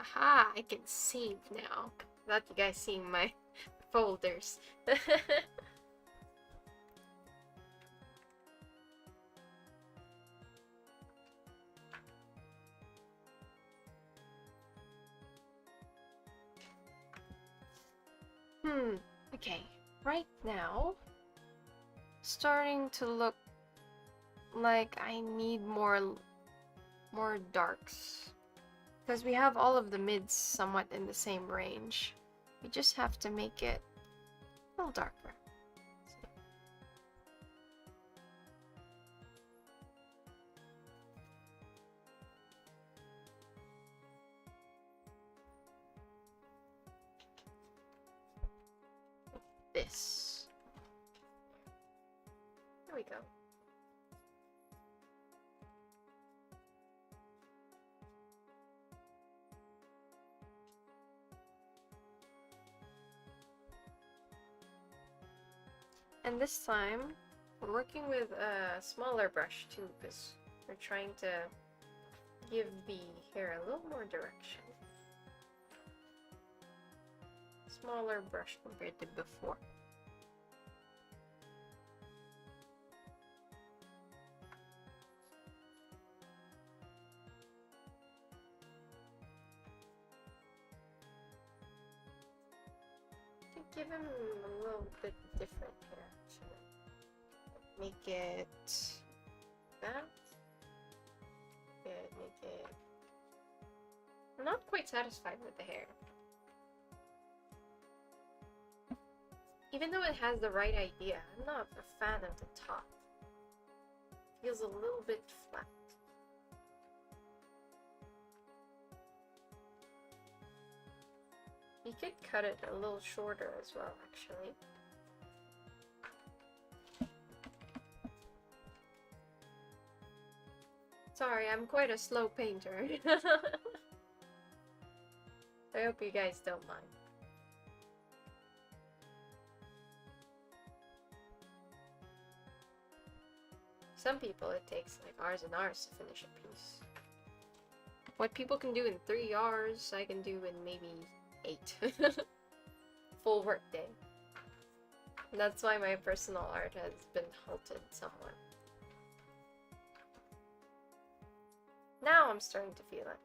Aha! I can save now. Without you guys seeing my folders. Okay. Right now, starting to look like I need more darks. Because we have all of the mids somewhat in the same range. We just have to make it a little darker. This. There we go. And this time, we're working with a smaller brush too, because we're trying to give the hair a little more direction. Smaller brush compared to before. Give him a little bit different here, actually. Make it that. Good, make it... I'm not quite satisfied with the hair. Even though it has the right idea, I'm not a fan of the top. Feels a little bit flat. You could cut it a little shorter as well, actually. Sorry, I'm quite a slow painter. I hope you guys don't mind. Some people it takes like hours and hours to finish a piece. What people can do in 3 hours, I can do in maybe 8. Full work day. And that's why my personal art has been halted somewhat. Now I'm starting to feel it.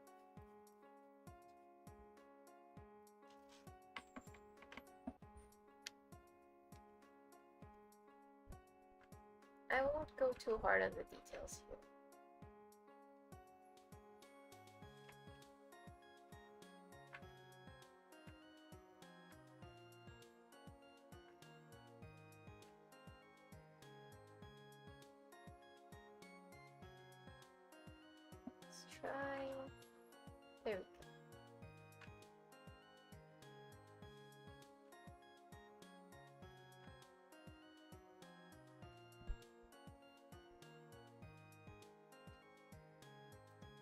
I won't go too too hard on the details here. Let's try. There we go.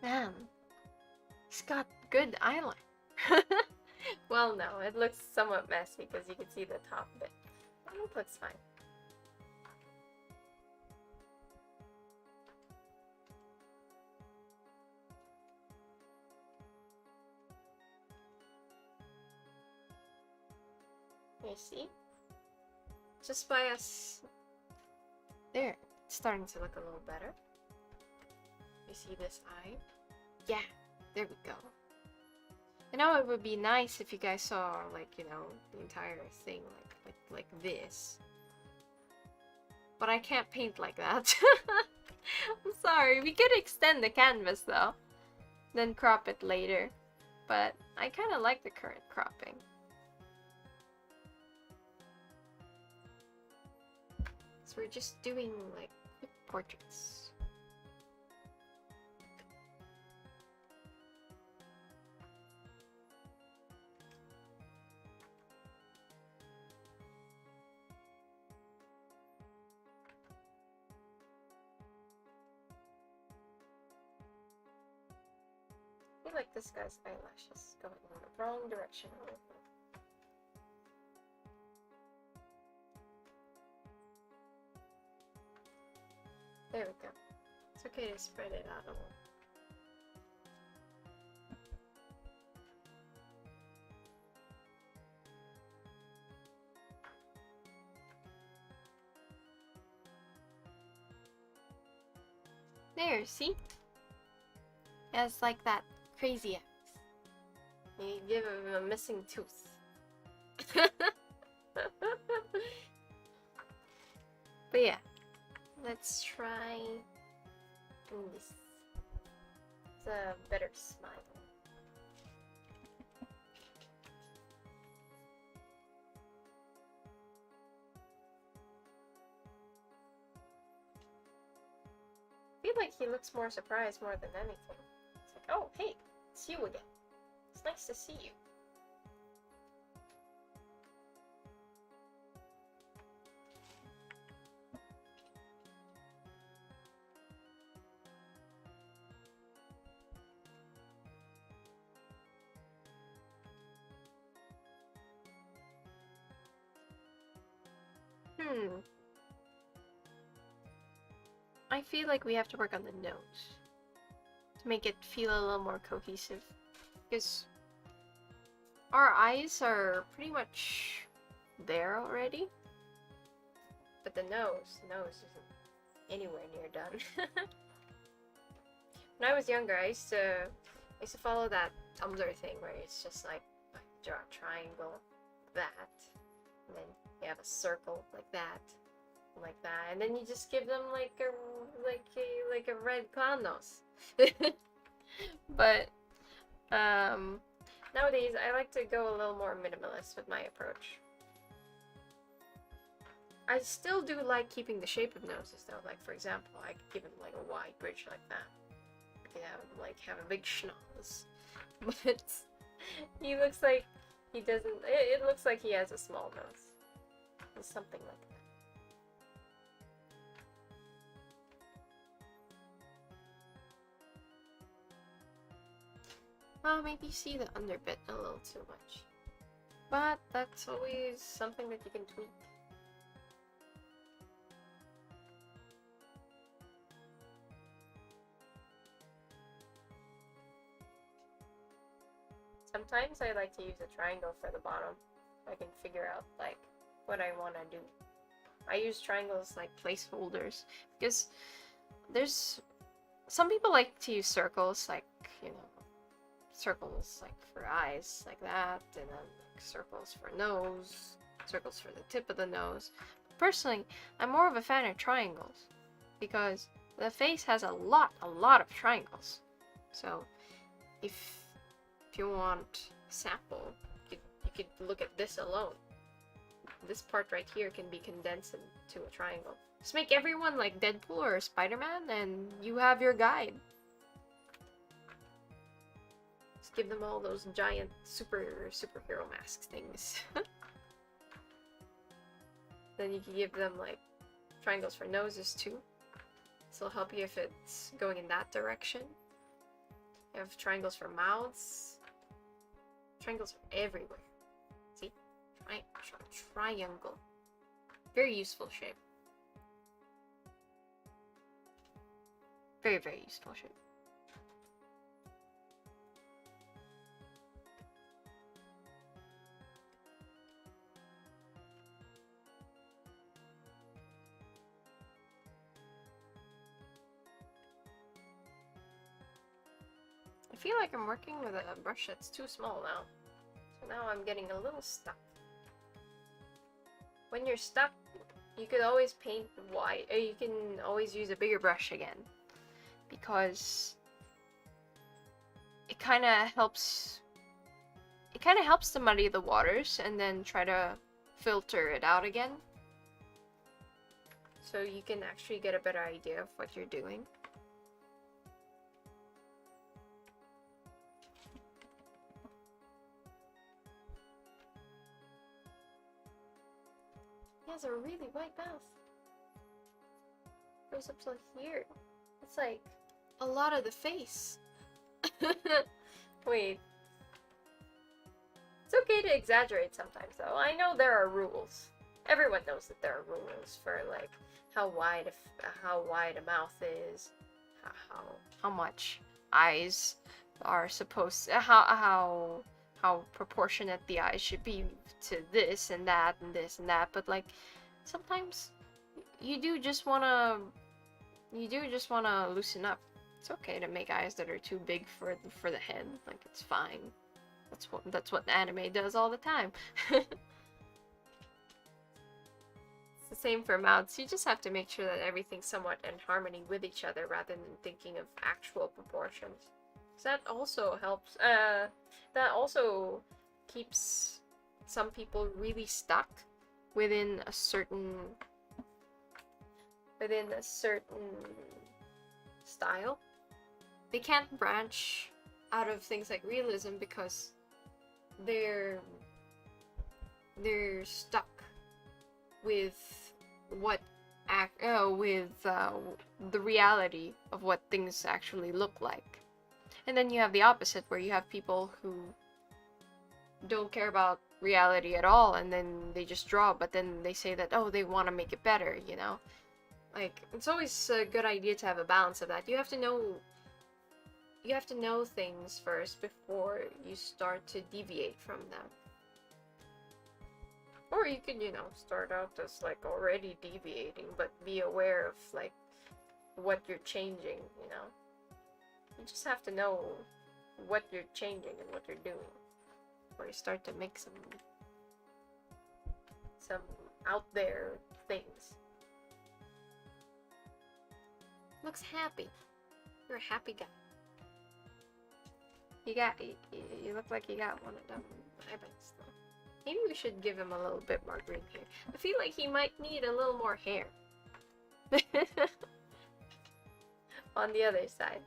Man, he's got good eyeliner. Well, no, it looks somewhat messy because you can see the top bit. It looks fine. You see? Just by us. There, it's starting to look a little better. You see this eye? Yeah, there we go. I know it would be nice if you guys saw, like, you know, the entire thing like this. But I can't paint like that. I'm sorry. We could extend the canvas though, then crop it later. But I kind of like the current cropping. So we're just doing like quick portraits. I feel like this guy's eyelashes going in the wrong direction a little bit. There we go. It's okay to spread it out a little. There, see? It's like that crazy axe. You give him a missing tooth. But yeah, let's try doing this. It's a better smile. I feel like he looks more surprised more than anything. It's like, oh, hey, it's you again. It's nice to see you. I feel like we have to work on the nose to make it feel a little more cohesive, because our eyes are pretty much there already, but the nose isn't anywhere near done. When I was younger, I used to follow that Tumblr thing where it's just like draw a triangle, that, and then you have a circle like that, and then you just give them like a red clown nose. But nowadays I like to go a little more minimalist with my approach. I still do like keeping the shape of noses though. Like for example, I could give him like a wide bridge like that. I could have a big schnoz. But he looks like he doesn't. It looks like he has a small nose. It's something like that. Well, maybe see the underbit a little too much. But that's always something that you can tweak. Sometimes I like to use a triangle for the bottom. I can figure out like what I want to do. I use triangles like placeholders because there's some people like to use circles, like, you know, circles like for eyes like that, and then like circles for nose, circles for the tip of the nose. But personally, I'm more of a fan of triangles because the face has a lot of triangles. So if you want a sample, you could look at this alone. This part right here can be condensed into a triangle. Just make everyone like Deadpool or Spider-Man and you have your guide. Just give them all those giant superhero mask things. Then you can give them like triangles for noses too. This will help you if it's going in that direction. You have triangles for mouths. Triangles are everywhere. See? Triangle. Very useful shape. Very, very useful shape. I feel like I'm working with a brush that's too small now. So now I'm getting a little stuck. When you're stuck, you could always paint wide. You can always use a bigger brush again. Because it kind of helps to muddy the waters and then try to filter it out again. So you can actually get a better idea of what you're doing. He has a really white mouth. Goes up to here. It's like a lot of the face. Wait. It's okay to exaggerate sometimes though. I know there are rules. Everyone knows that there are rules for like how wide a mouth is, how much eyes are supposed to, how proportionate the eyes should be to this and that and this and that, but like sometimes you do just wanna loosen up. It's okay to make eyes that are too big for the head. Like, it's fine. That's what anime does all the time. It's the same for mouths. You just have to make sure that everything's somewhat in harmony with each other rather than thinking of actual proportions. That also helps. That also keeps some people really stuck within a certain style. They can't branch out of things like realism because they're stuck with the reality of what things actually look like. And then you have the opposite, where you have people who don't care about reality at all, and then they just draw, but then they say that, oh, they want to make it better, you know? Like, it's always a good idea to have a balance of that. You have to know things first before you start to deviate from them. Or you can, you know, start out as like already deviating, but be aware of like what you're changing, you know? You just have to know what you're changing and what you're doing before you start to make some out there things. Looks happy. You're a happy guy. You look like you got one of them eyebrows though. Maybe we should give him a little bit more green hair. I feel like he might need a little more hair. On the other side.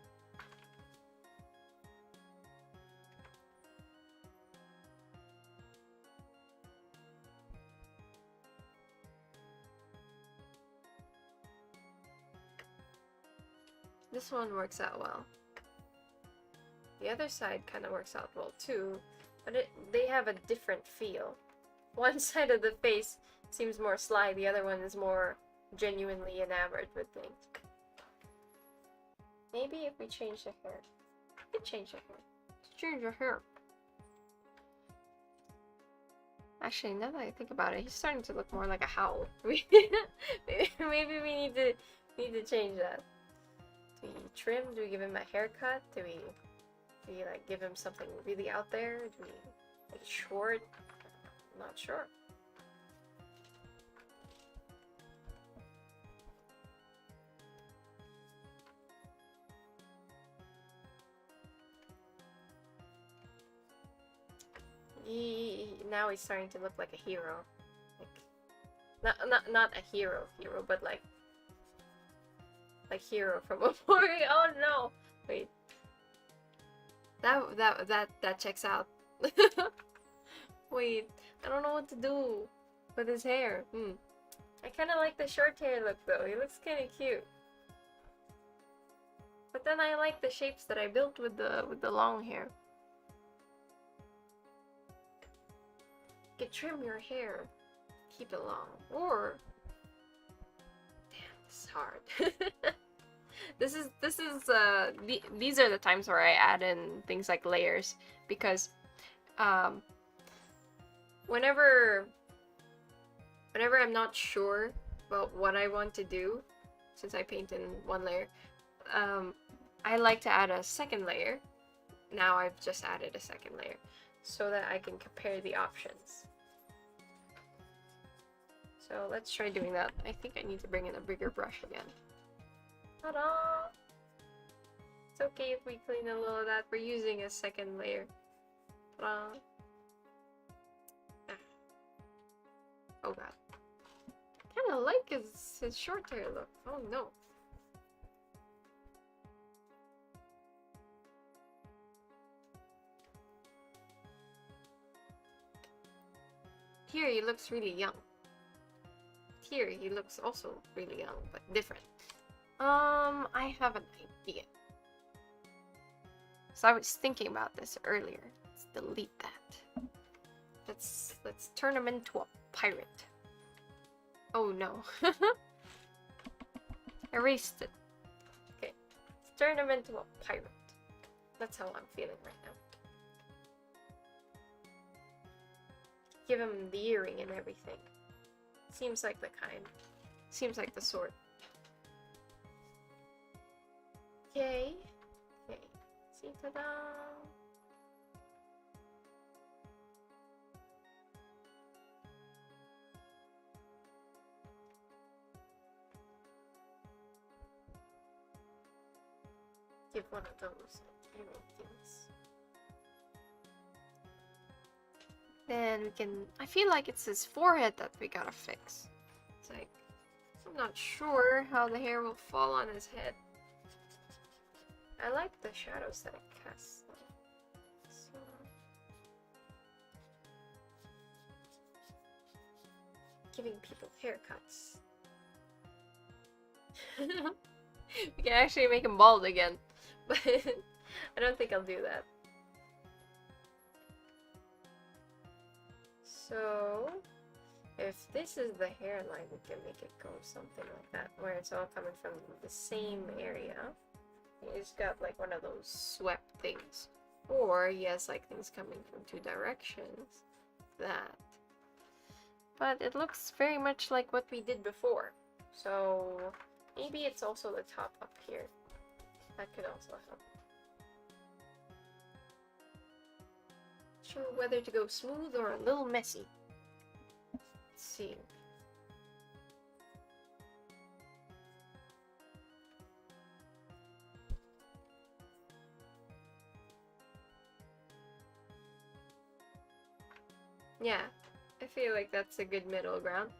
This one works out well. The other side kind of works out well too, but they have a different feel. One side of the face seems more sly, the other one is more genuinely enamored with things. Maybe if we change the hair. We could change the hair. Let's change your hair. Actually, now that I think about it, he's starting to look more like a howl. Maybe we need to change that. Do we trim? Do we give him a haircut? Do we like give him something really out there? Do we make it short? I'm not sure. Now he's starting to look like a hero. Like, not a hero, but like hero from a movie. Oh no! Wait. That checks out. Wait, I don't know what to do with his hair. I kind of like the short hair look though. He looks kind of cute. But then I like the shapes that I built with the long hair. You can trim your hair, keep it long, or damn, this is hard. These are the times where I add in things like layers, because whenever I'm not sure about what I want to do, since I paint in one layer, I like to add a second layer. Now I've just added a second layer so that I can compare the options. So let's try doing that. I think I need to bring in a bigger brush again. Ta-da! It's okay if we clean a little of that. We're using a second layer. Ta-da! Oh god. I kinda like his short hair look. Oh no. Here he looks really young. Here he looks also really young, but different. I have an idea. So I was thinking about this earlier. Let's delete that. Let's turn him into a pirate. Oh no. Erased it. Okay. Let's turn him into a pirate. That's how I'm feeling right now. Give him the earring and everything. Seems like the kind. Seems like the sort. Okay. Okay. See, ta-da! Give one of those earring things. Then we can... I feel like it's his forehead that we gotta fix. It's like... I'm not sure how the hair will fall on his head. I like the shadows that it casts. So... Giving people haircuts. We can actually make him bald again. But I don't think I'll do that. So, if this is the hairline, we can make it go something like that, where it's all coming from the same area. He's got like one of those swept things. Or he has like things coming from two directions. That. But it looks very much like what we did before. So, maybe it's also the top up here. That could also help. Sure whether to go smooth or a little messy. Let's see. Yeah, I feel like that's a good middle ground.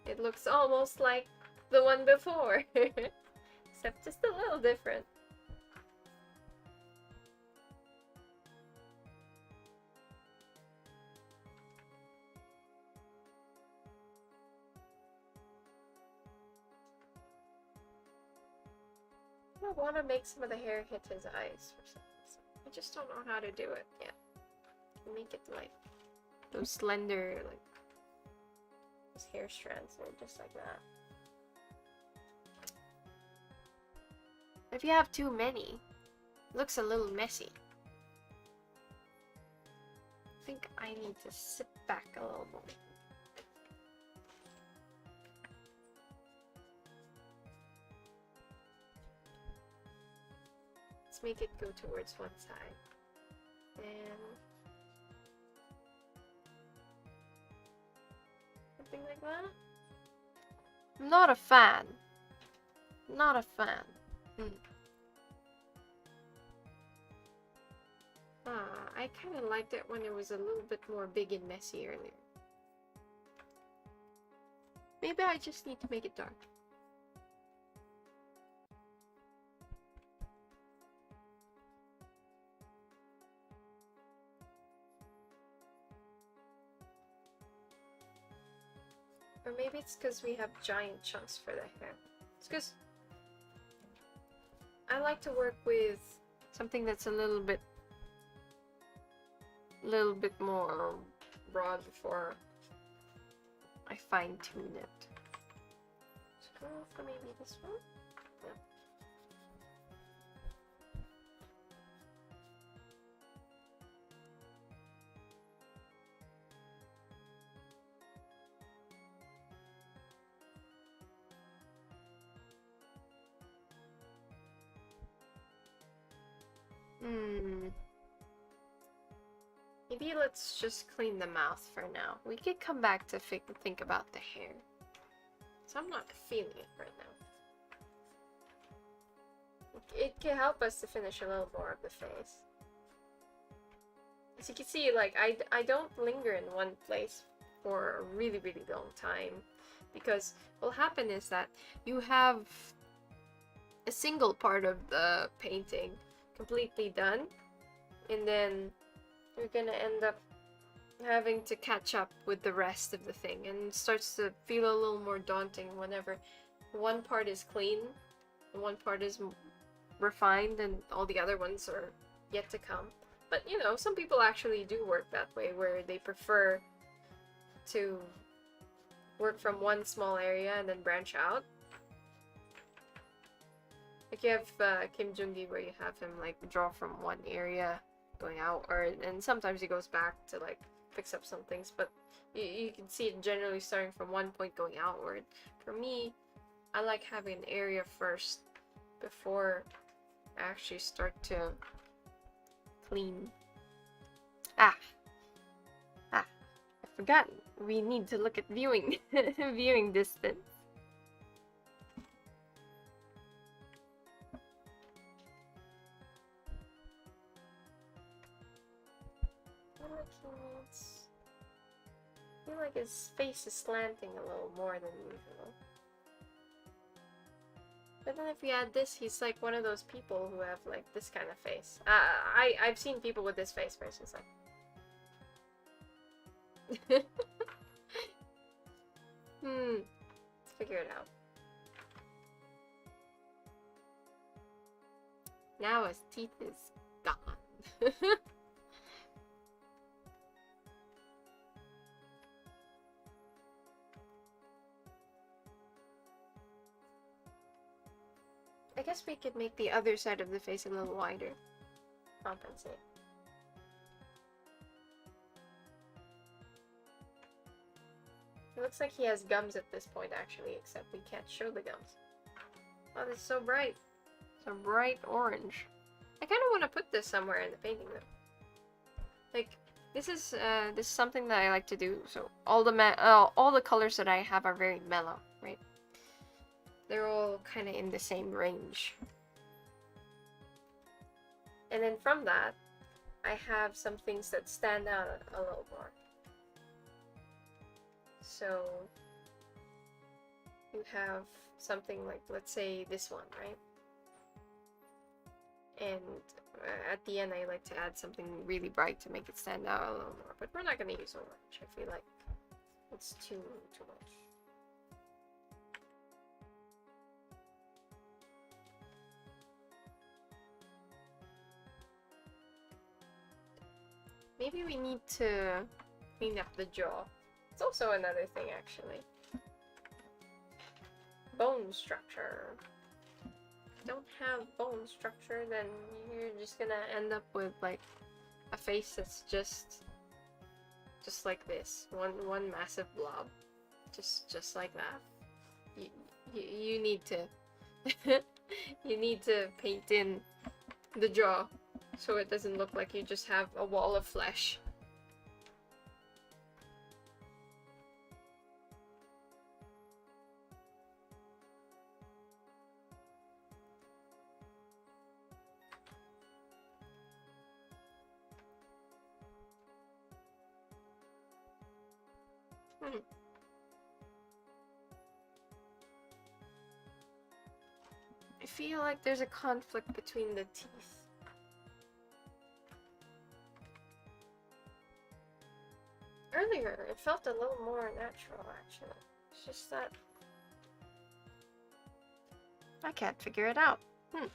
It looks almost like the one before, except just a little different. I want to make some of the hair hit his eyes for some reason. I just don't know how to do it yet. Make it like those slender, like those hair strands are just like that. If you have too many, it looks a little messy. I think I need to sit back a little more. Let's make it go towards one side. And something like that. I'm not a fan. Not a fan. I kind of liked it when it was a little bit more big and messy earlier. Maybe I just need to make it dark. Or maybe it's because we have giant chunks for the hair. It's because I like to work with something that's a little bit more broad before I fine tune it. So for maybe this one. Yeah. Maybe let's just clean the mouth for now. We could come back to think about the hair. So I'm not feeling it right now. It can help us to finish a little more of the face. As you can see, like, I don't linger in one place for a really, really long time. Because what will happen is that you have a single part of the painting completely done, and then you're gonna end up having to catch up with the rest of the thing, and it starts to feel a little more daunting whenever one part is clean, and one part is refined, and all the other ones are yet to come. But you know, some people actually do work that way, where they prefer to work from one small area and then branch out. Like you have Kim Jung-gi, where you have him like draw from one area going out, and sometimes he goes back to like fix up some things, but you can see it generally starting from one point going outward. For me, I like having an area first before I actually start to clean. I forgot. We need to look at viewing viewing distance. I feel like his face is slanting a little more than usual. But then if we add this, he's like one of those people who have like this kind of face. I've seen people with this face where it's just like... Let's figure it out. Now his teeth is gone. I guess we could make the other side of the face a little wider. Compensate. It looks like he has gums at this point, actually, except we can't show the gums. Oh, this is so bright. It's a bright orange. I kind of want to put this somewhere in the painting, though. Like, this is something that I like to do. So all the colors that I have are very mellow, right? They're all kind of in the same range. And then from that, I have some things that stand out a little more. So you have something like, let's say this one, right? And at the end, I like to add something really bright to make it stand out a little more. But we're not going to use orange. I feel like it's too much. Maybe we need to clean up the jaw. It's also another thing, actually. Bone structure. If you don't have bone structure, then you're just gonna end up with like a face that's just like this, one massive blob, just like that. You need to you need to paint in the jaw so it doesn't look like you just have a wall of flesh. Hmm. I feel like there's a conflict between the teeth. Earlier, it felt a little more natural, actually. It's just that I can't figure it out. Hmm.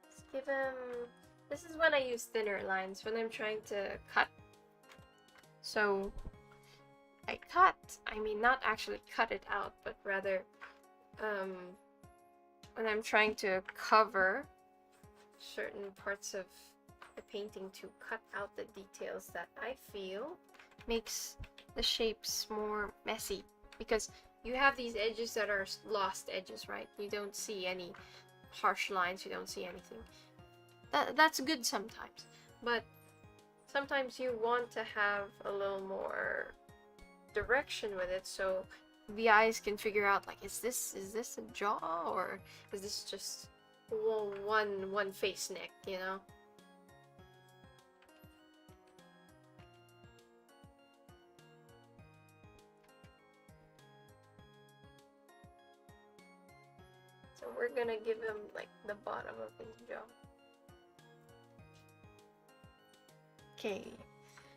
Let's give him... This is when I use thinner lines, when I'm trying to cut. So, I mean not actually cut it out, but rather when I'm trying to cover certain parts of the painting to cut out the details that I feel makes the shapes more messy, because you have these edges that are lost edges, right? You don't see any harsh lines, you don't see anything. That's good sometimes, but sometimes you want to have a little more direction with it, so the eyes can figure out, like, is this a jaw, or is this just one face neck, you know? So we're gonna give him like the bottom of his jaw. Okay,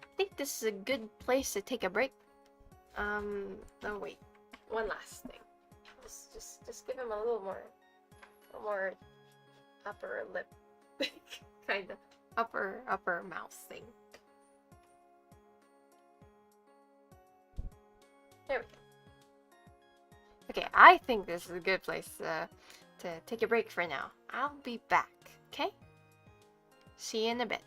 I think this is a good place to take a break. Oh wait, one last thing. Just give him a little more upper lip, kind of upper mouth thing. There we go. Okay, I think this is a good place to take a break for now. I'll be back. Okay. See you in a bit.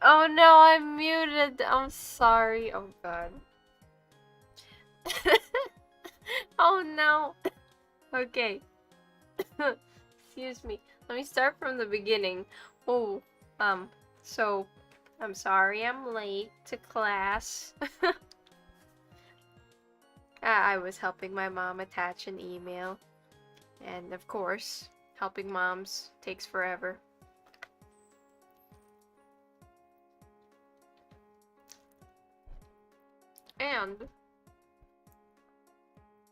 Oh no, I'm muted. I'm sorry. Oh god. Oh no. Okay. Excuse me. Let me start from the beginning. Oh, so I'm sorry I'm late to class. I was helping my mom attach an email. And of course, helping moms takes forever. And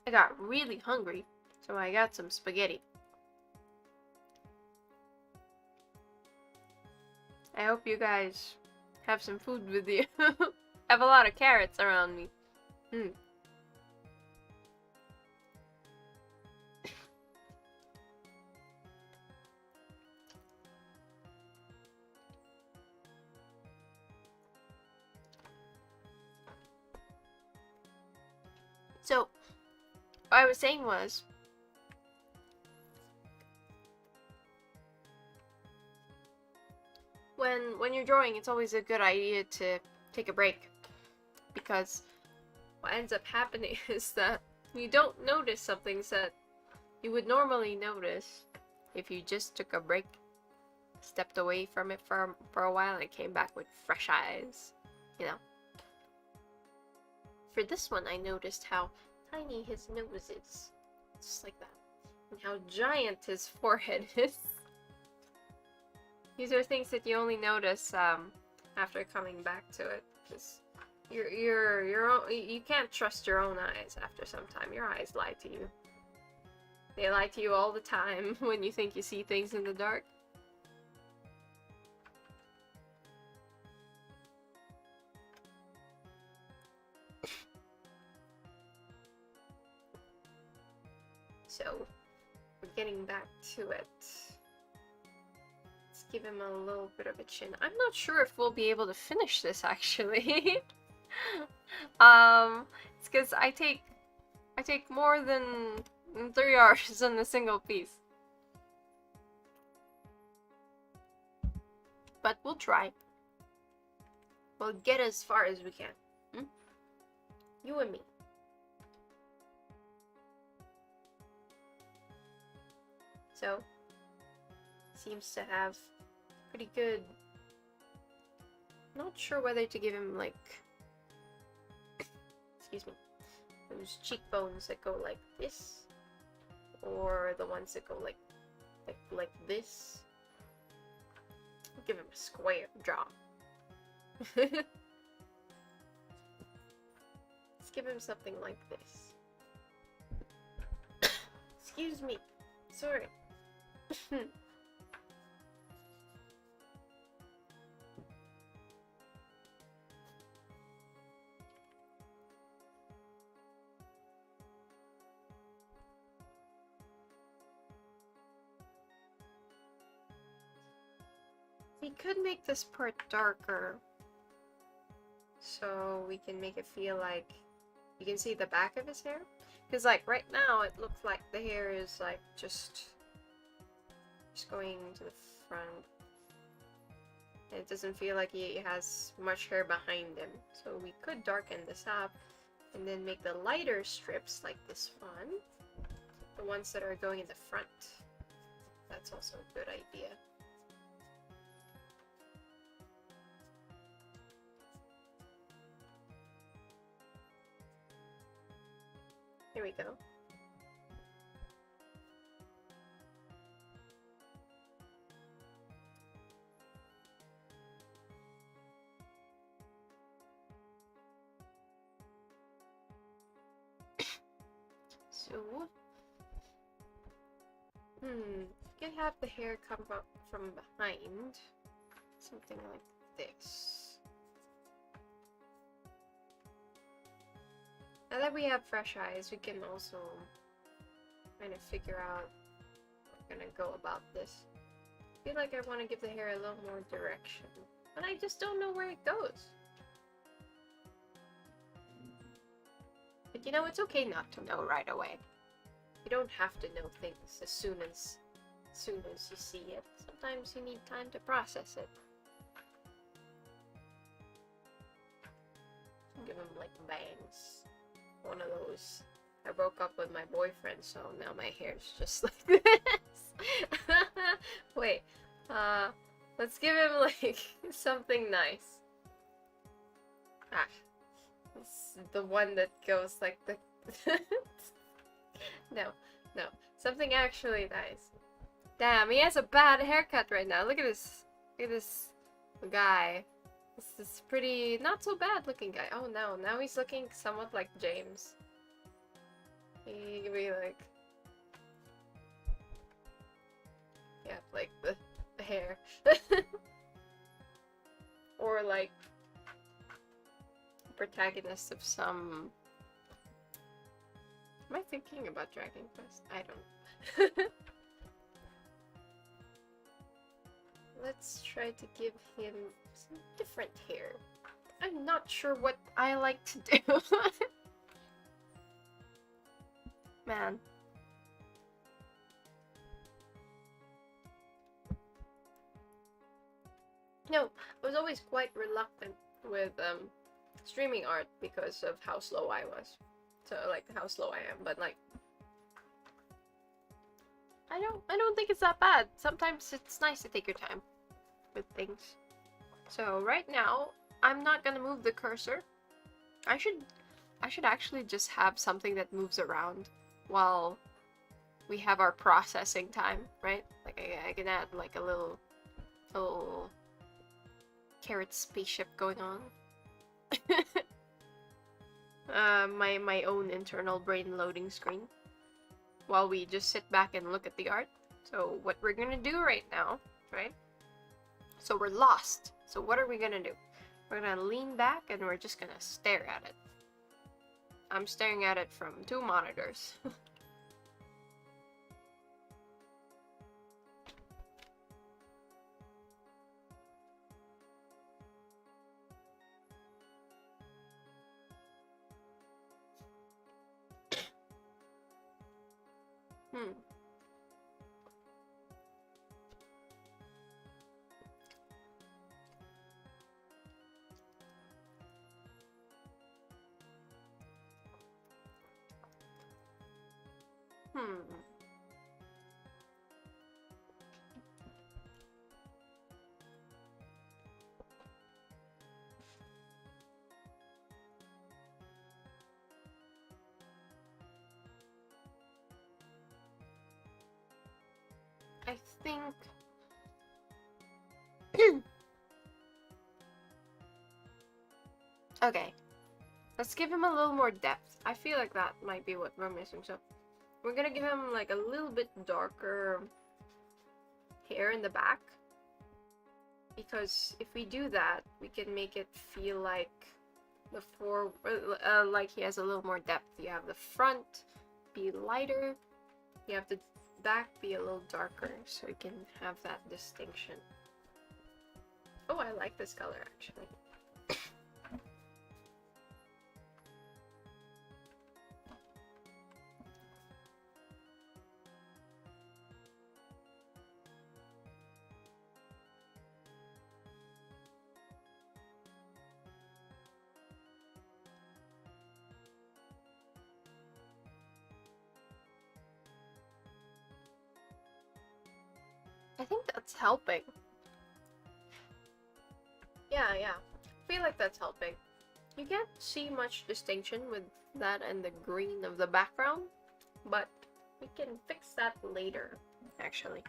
I got really hungry, so I got some spaghetti. I hope you guys have some food with you. I have a lot of carrots around me. So, what I was saying was, when you're drawing, it's always a good idea to take a break, because what ends up happening is that you don't notice some things that you would normally notice if you just took a break, stepped away from it for a while, and came back with fresh eyes, you know. For this one, I noticed how tiny his nose is, just like that, and how giant his forehead is. These are things that you only notice after coming back to it, because you can't trust your own eyes after some time. Your eyes lie to you. They lie to you all the time when you think you see things in the dark. So, we're getting back to it. Let's give him a little bit of a chin. I'm not sure if we'll be able to finish this, actually. It's because I take more than 3 hours on a single piece. But we'll try. We'll get as far as we can. You and me. So, seems to have pretty good. Not sure whether to give him, like, excuse me, those cheekbones that go like this, or the ones that go like this. I'll give him a square jaw. Let's give him something like this. Excuse me. Sorry. We could make this part darker, so we can make it feel like you can see the back of his hair. Because, like, right now it looks like the hair is like just going to the front. And it doesn't feel like he has much hair behind him. So we could darken this up and then make the lighter strips like this one, the ones that are going in the front. That's also a good idea. Here we go. So, you can have the hair come up from behind, something like this. Now that we have fresh eyes, we can also kind of figure out how we're gonna go about this. I feel like I want to give the hair a little more direction, but I just don't know where it goes. But you know, it's okay not to know right away. You don't have to know things as soon as you see it. Sometimes you need time to process it. give him like bangs. One of those. I broke up with my boyfriend, so now my hair's just like this. Wait, let's give him like something nice. Ah, it's the one that goes like the. No, no, something actually nice. Damn, he has a bad haircut right now. Look at this. Look at this guy. This is pretty not so bad looking guy. Oh no, now he's looking somewhat like James. He could be like, yeah, like the hair. Or like protagonist of some. Am I thinking about Dragon Quest? I don't. Let's try to give him some different hair. I'm not sure what I like to do. Man. No, I was always quite reluctant with streaming art because of how slow I was. So like how slow I am, but like I don't think it's that bad. Sometimes it's nice to take your time with things. So right now, I'm not gonna move the cursor. I should actually just have something that moves around while we have our processing time, right? Like I can add like a little carrot spaceship going on. My own internal brain loading screen while we just sit back and look at the art. So what we're gonna do right now, right? So we're lost. So what are we gonna do? We're gonna lean back and we're just gonna stare at it. I'm staring at it from 2 monitors. I think okay, let's give him a little more depth. I feel like that might be what we're missing. So we're gonna give him like a little bit darker hair in the back, because if we do that, we can make it feel like like he has a little more depth. You have the front be lighter, you have the back be a little darker, so you can have that distinction. Oh, I like this color actually. I think that's helping. Yeah, I feel like that's helping. You can't see much distinction with that and the green of the background, but we can fix that later, actually.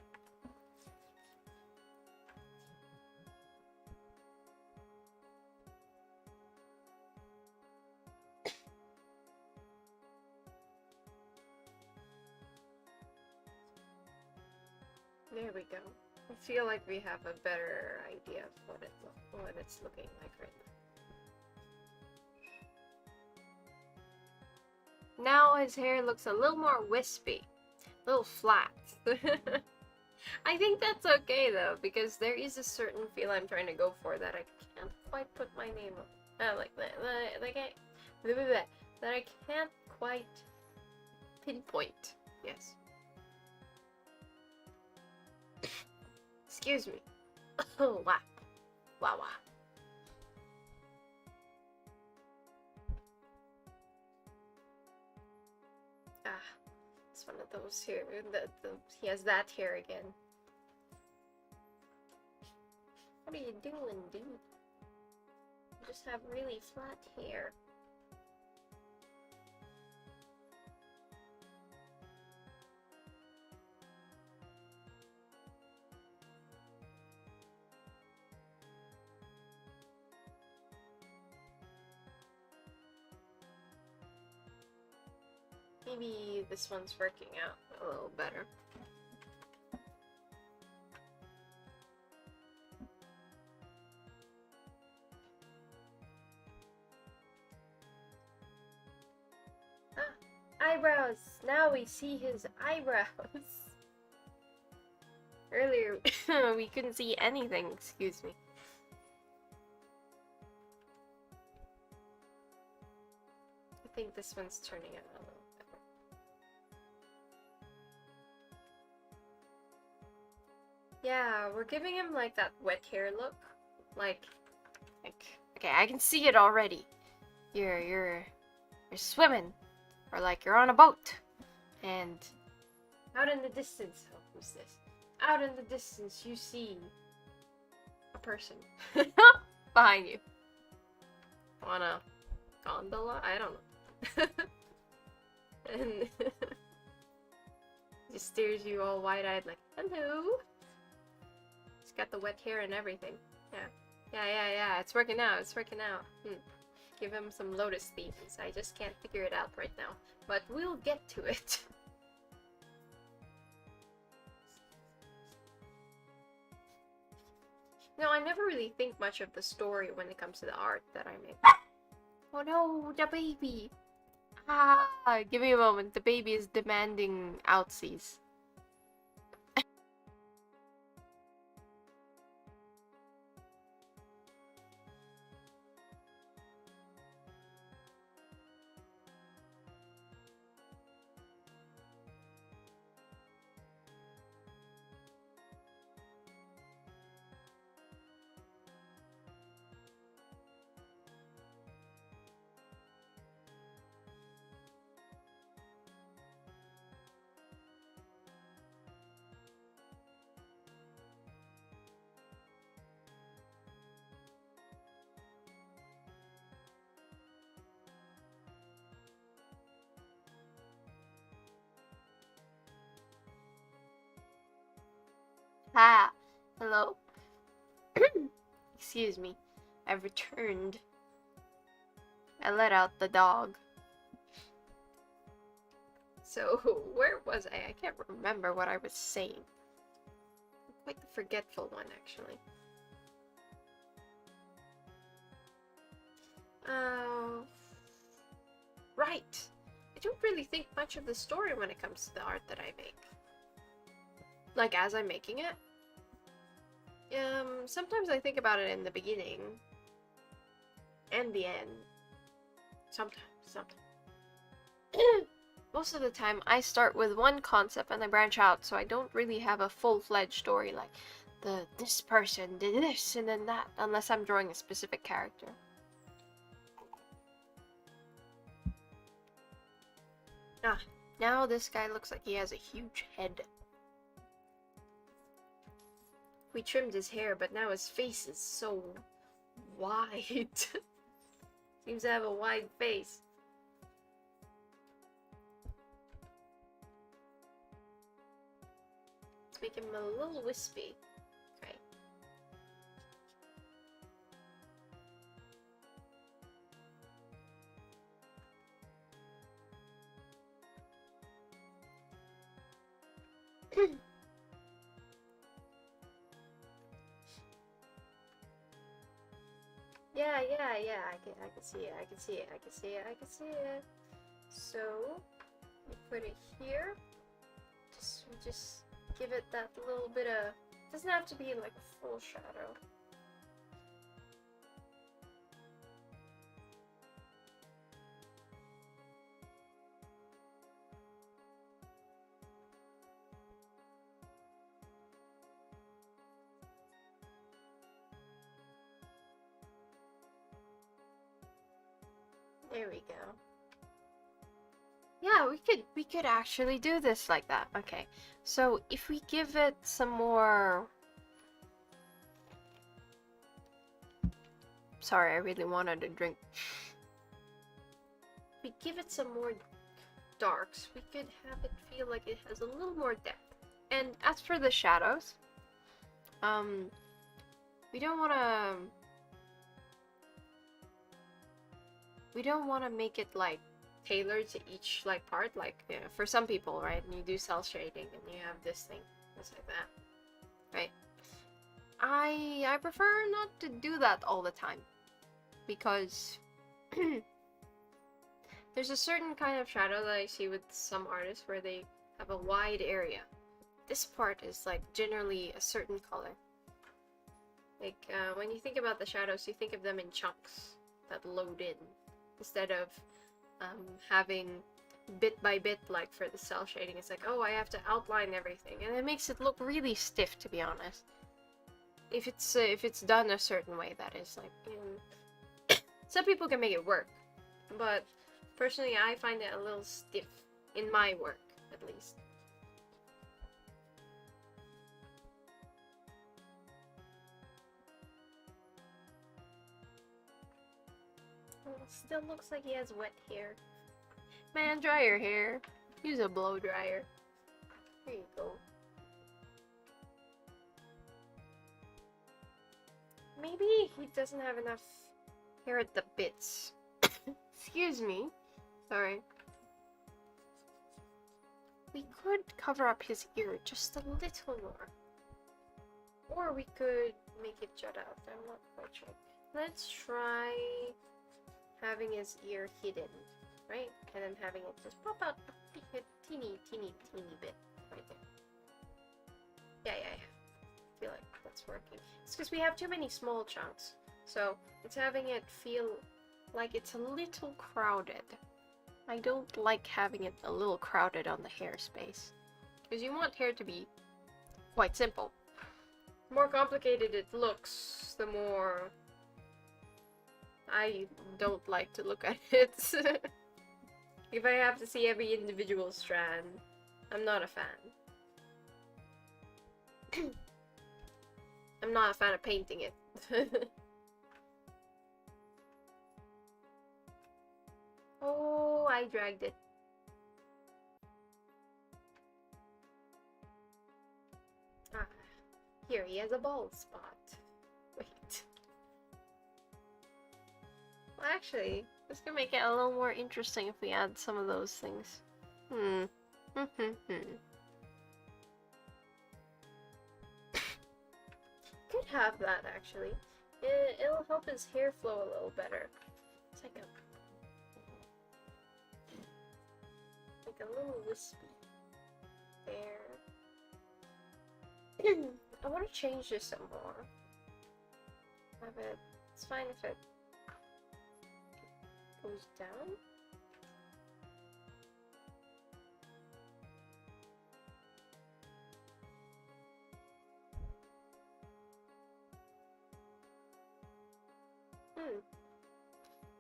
There we go. I feel like we have a better idea of what it's looking like right now. Now his hair looks a little more wispy, a little flat. I think that's okay though, because there is a certain feel I'm trying to go for that I can't quite put my name on. That I can't quite pinpoint. Yes. Excuse me. Oh, wow. Wow, wow. one of those here. He has that hair again. What are you doing, dude? You just have really flat hair. Maybe this one's working out a little better. Eyebrows! Now we see his eyebrows! Earlier, we couldn't see anything, excuse me. I think this one's turning out a little better. Yeah, we're giving him like that wet hair look. Like, okay, I can see it already. You're swimming. Or like you're on a boat, and out in the distance, oh, who's this? Out in the distance, you see a person behind you on a gondola. I don't know, and just stares you all wide-eyed, like hello. He's got the wet hair and everything. Yeah. It's working out. It's working out. Give him some lotus themes. I just can't figure it out right now. But we'll get to it. No, I never really think much of the story when it comes to the art that I make. Oh no, the baby! Ah, give me a moment. The baby is demanding outsies. Ah, hello? Excuse me. I've returned. I let out the dog. So, where was I? I can't remember what I was saying. I'm quite the forgetful one, actually. Right. I don't really think much of the story when it comes to the art that I make. Like, as I'm making it. Sometimes I think about it in the beginning. And the end. Sometimes. Most of the time, I start with one concept and I branch out, so I don't really have a full-fledged story like, this person did this and then that, unless I'm drawing a specific character. Ah, now this guy looks like he has a huge head. We trimmed his hair, but now his face is so wide. Seems to have a wide face. Let's make him a little wispy. Okay. Yeah, I can see it. So, we put it here. Just give it that little bit of, doesn't have to be like a full shadow. There we go. Yeah, Yeah, we could actually do this like that. Okay. So if we give it some more... Sorry, I really wanted a drink. If we give it some more darks, we could have it feel like it has a little more depth. And as for the shadows, we don't want to make it like tailored to each like part. Like for some people, right? And you do cell shading and you have this thing, just like that, right? I prefer not to do that all the time because there's a certain kind of shadow that I see with some artists where they have a wide area. This part is like generally a certain color. Like when you think about the shadows, you think of them in chunks that load in instead of having bit by bit. Like for the cell shading, it's like, oh, I have to outline everything, and it makes it look really stiff, to be honest. If it's done a certain way, that is, like, you know, some people can make it work, but personally I find it a little stiff in my work, at least. Well, still looks like he has wet hair. Man, dry your hair. Use a blow dryer. There you go. Maybe he doesn't have enough hair at the bits. Excuse me. Sorry. We could cover up his ear just a little more. Or we could make it jut out. I'm not quite sure. Let's try having his ear hidden, right? And then having it just pop out a teeny bit right there. Yeah. I feel like that's working. It's because we have too many small chunks. So it's having it feel like it's a little crowded. I don't like having it a little crowded on the hair space. Because you want hair to be quite simple. The more complicated it looks, the more I don't like to look at it. If I have to see every individual strand, I'm not a fan. I'm not a fan of painting it. Oh, I dragged it. Ah, here he has a bald spot. Wait. Well, actually, this can make it a little more interesting if we add some of those things. Could have that, actually. It'll help his hair flow a little better. It's like a little wispy. There. I want to change this some more. Have it. It's fine if it goes down.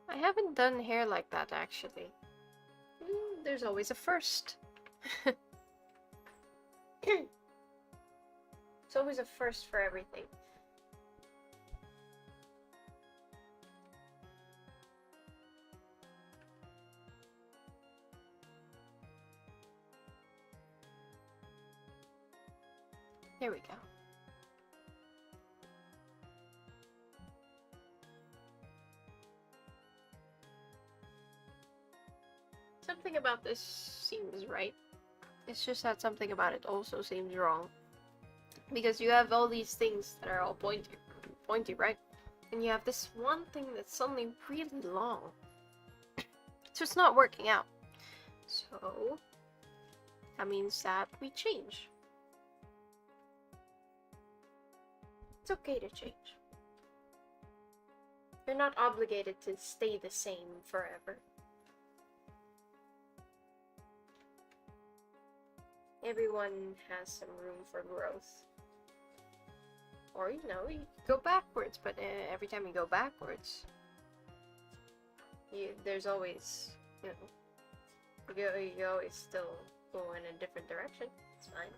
I haven't done hair like that, actually. There's always a first. It's always a first for everything. There we go. Something about this seems right. It's just that something about it also seems wrong. Because you have all these things that are all pointy, right? And you have this one thing that's suddenly really long. So it's not working out. So that means that we change. It's okay to change. You're not obligated to stay the same forever. Everyone has some room for growth. Or, you know, you go backwards, but every time you go backwards, there's always, you know, You can always still go in a different direction. It's fine.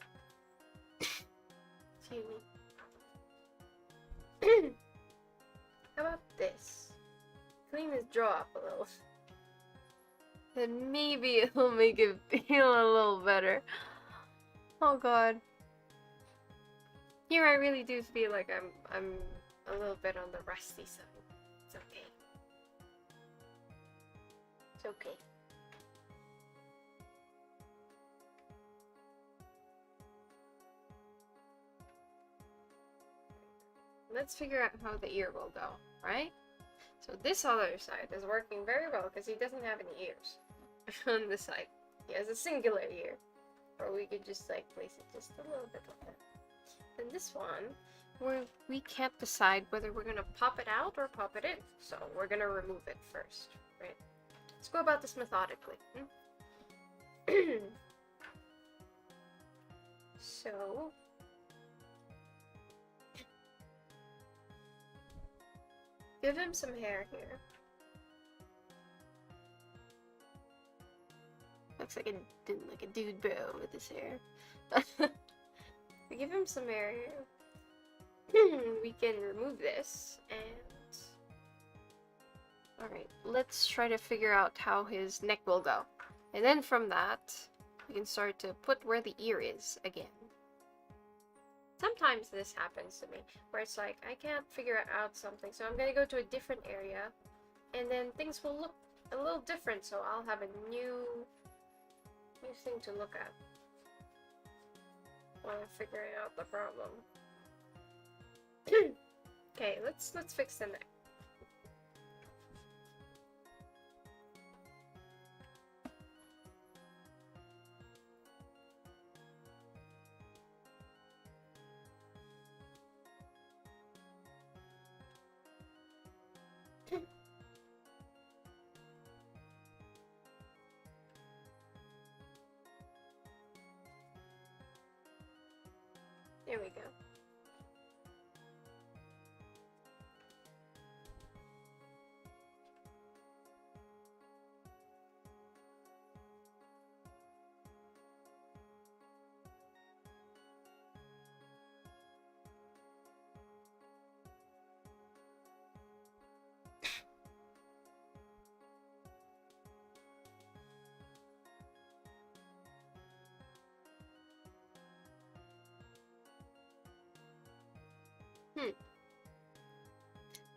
Excuse me. How about this? Clean his jaw up a little. Then maybe it'll make it feel a little better. Oh god. Here I really do feel like I'm a little bit on the rusty side. It's okay. It's okay. Let's figure out how the ear will go, right? So this other side is working very well because he doesn't have any ears on this side. He has a singular ear. Or we could just like place it just a little bit like that. And this one, we can't decide whether we're gonna pop it out or pop it in. So we're gonna remove it first, right? Let's go about this methodically. So give him some hair here. Looks like a dude bro with his hair. We give him some hair here. We can remove this and alright, let's try to figure out how his neck will go. And then from that, we can start to put where the ear is again. Sometimes this happens to me, where it's like, I can't figure out something, so I'm gonna go to a different area, and then things will look a little different, so I'll have a new thing to look at while I'm figuring out the problem. Okay, let's fix the neck. There we go.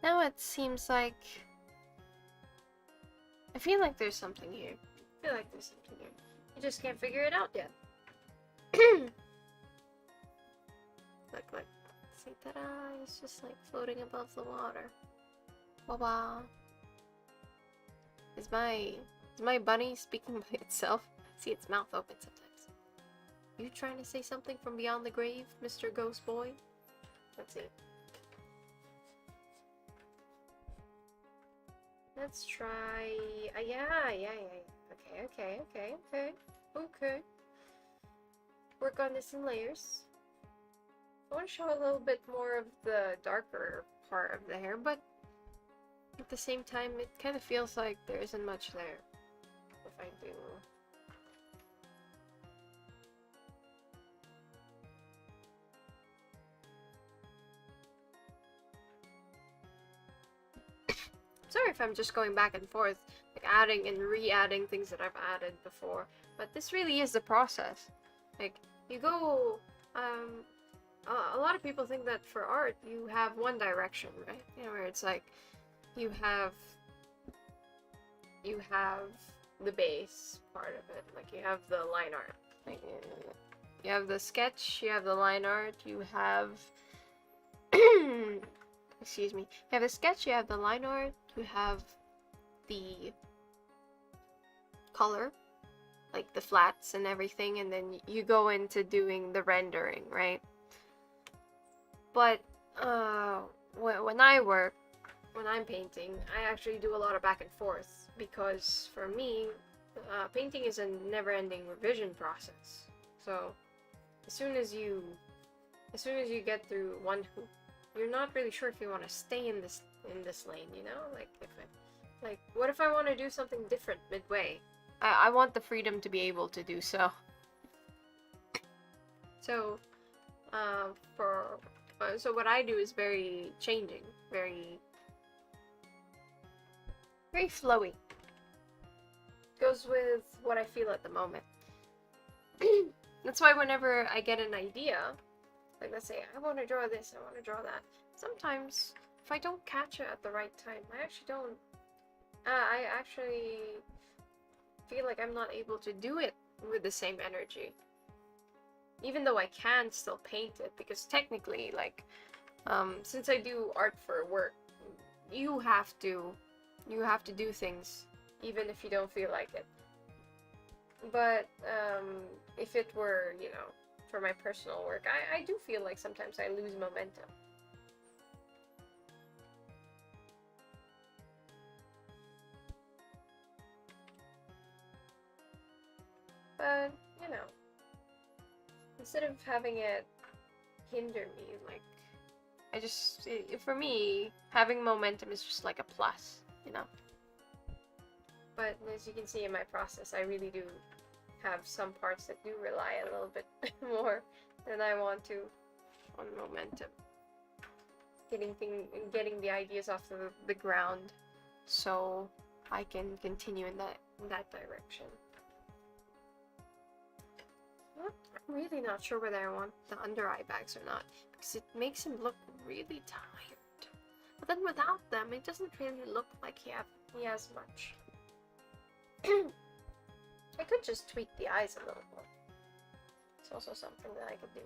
Now it seems like... I feel like there's something here. I feel like there's something here. I just can't figure it out yet. Look. See, ta-da! It's just like floating above the water. Wow. Is my bunny speaking by itself? See its mouth open sometimes. You trying to say something from beyond the grave, Mr. Ghost Boy? Let's see. Let's try... yeah. Okay. Work on this in layers. I want to show a little bit more of the darker part of the hair, but at the same time, it kind of feels like there isn't much there. If I do... Sorry if I'm just going back and forth, like adding and re-adding things that I've added before, but this really is the process. Like, you go, a lot of people think that for art, you have one direction, right? You know, where it's like, you have the base part of it, like you have the line art. Like, you have the sketch, you have the line art, you have... excuse me. You have the sketch, you have the line art, you have the color, like the flats and everything, and then you go into doing the rendering, right? But when I'm painting, I actually do a lot of back and forth, because for me, painting is a never-ending revision process. So as soon as you get through one hoop, you're not really sure if you want to stay in this lane, you know? Like, what if I want to do something different midway? I want the freedom to be able to do so. So, so what I do is very changing, very flowy. Goes with what I feel at the moment. That's why whenever I get an idea, like let's say I want to draw this, I want to draw that, sometimes if I don't catch it at the right time, I actually feel like I'm not able to do it with the same energy. Even though I can still paint it, because technically, like, since I do art for work, you have to do things even if you don't feel like it. But if it were, you know, for my personal work, I do feel like sometimes I lose momentum. But, you know, instead of having it hinder me, like, for me, having momentum is just like a plus, you know? But as you can see in my process, I really do have some parts that do rely a little bit more than I want to on momentum. Getting the ideas off the ground so I can continue in that direction. I'm really not sure whether I want the under eye bags or not, because it makes him look really tired. But then without them, it doesn't really look like he has much. I could just tweak the eyes a little more. It's also something that I could do.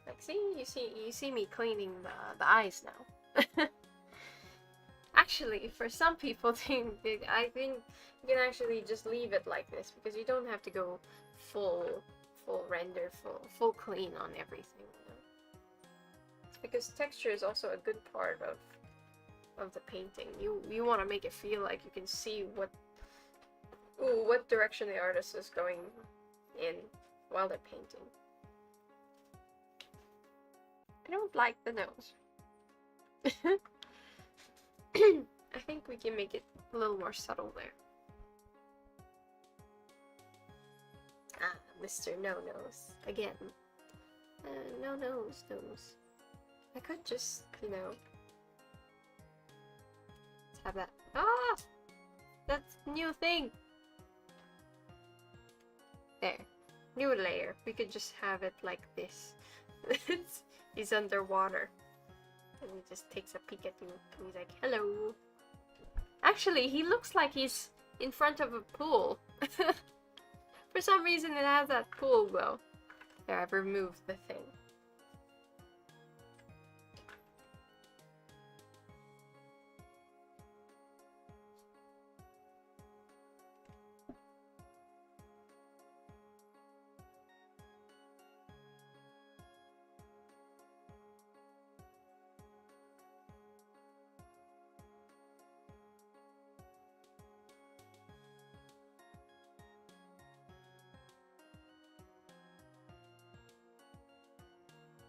Like, see, you see me cleaning the eyes now. Actually, for some people, I think you can actually just leave it like this, because you don't have to go full render, full clean on everything. You know? Because texture is also a good part of the painting. You want to make it feel like you can see what direction the artist is going in while they're painting. I don't like the nose. I think we can make it a little more subtle there. Ah, Mr. No-Nose. Again. No nose. I could just, you know... Let's have that. Ah! That's a new thing! There. New layer. We could just have it like this. He's underwater. And he just takes a peek at you. And he's like, hello. Actually, he looks like he's in front of a pool. For some reason it has that pool glow. There, I've removed the thing.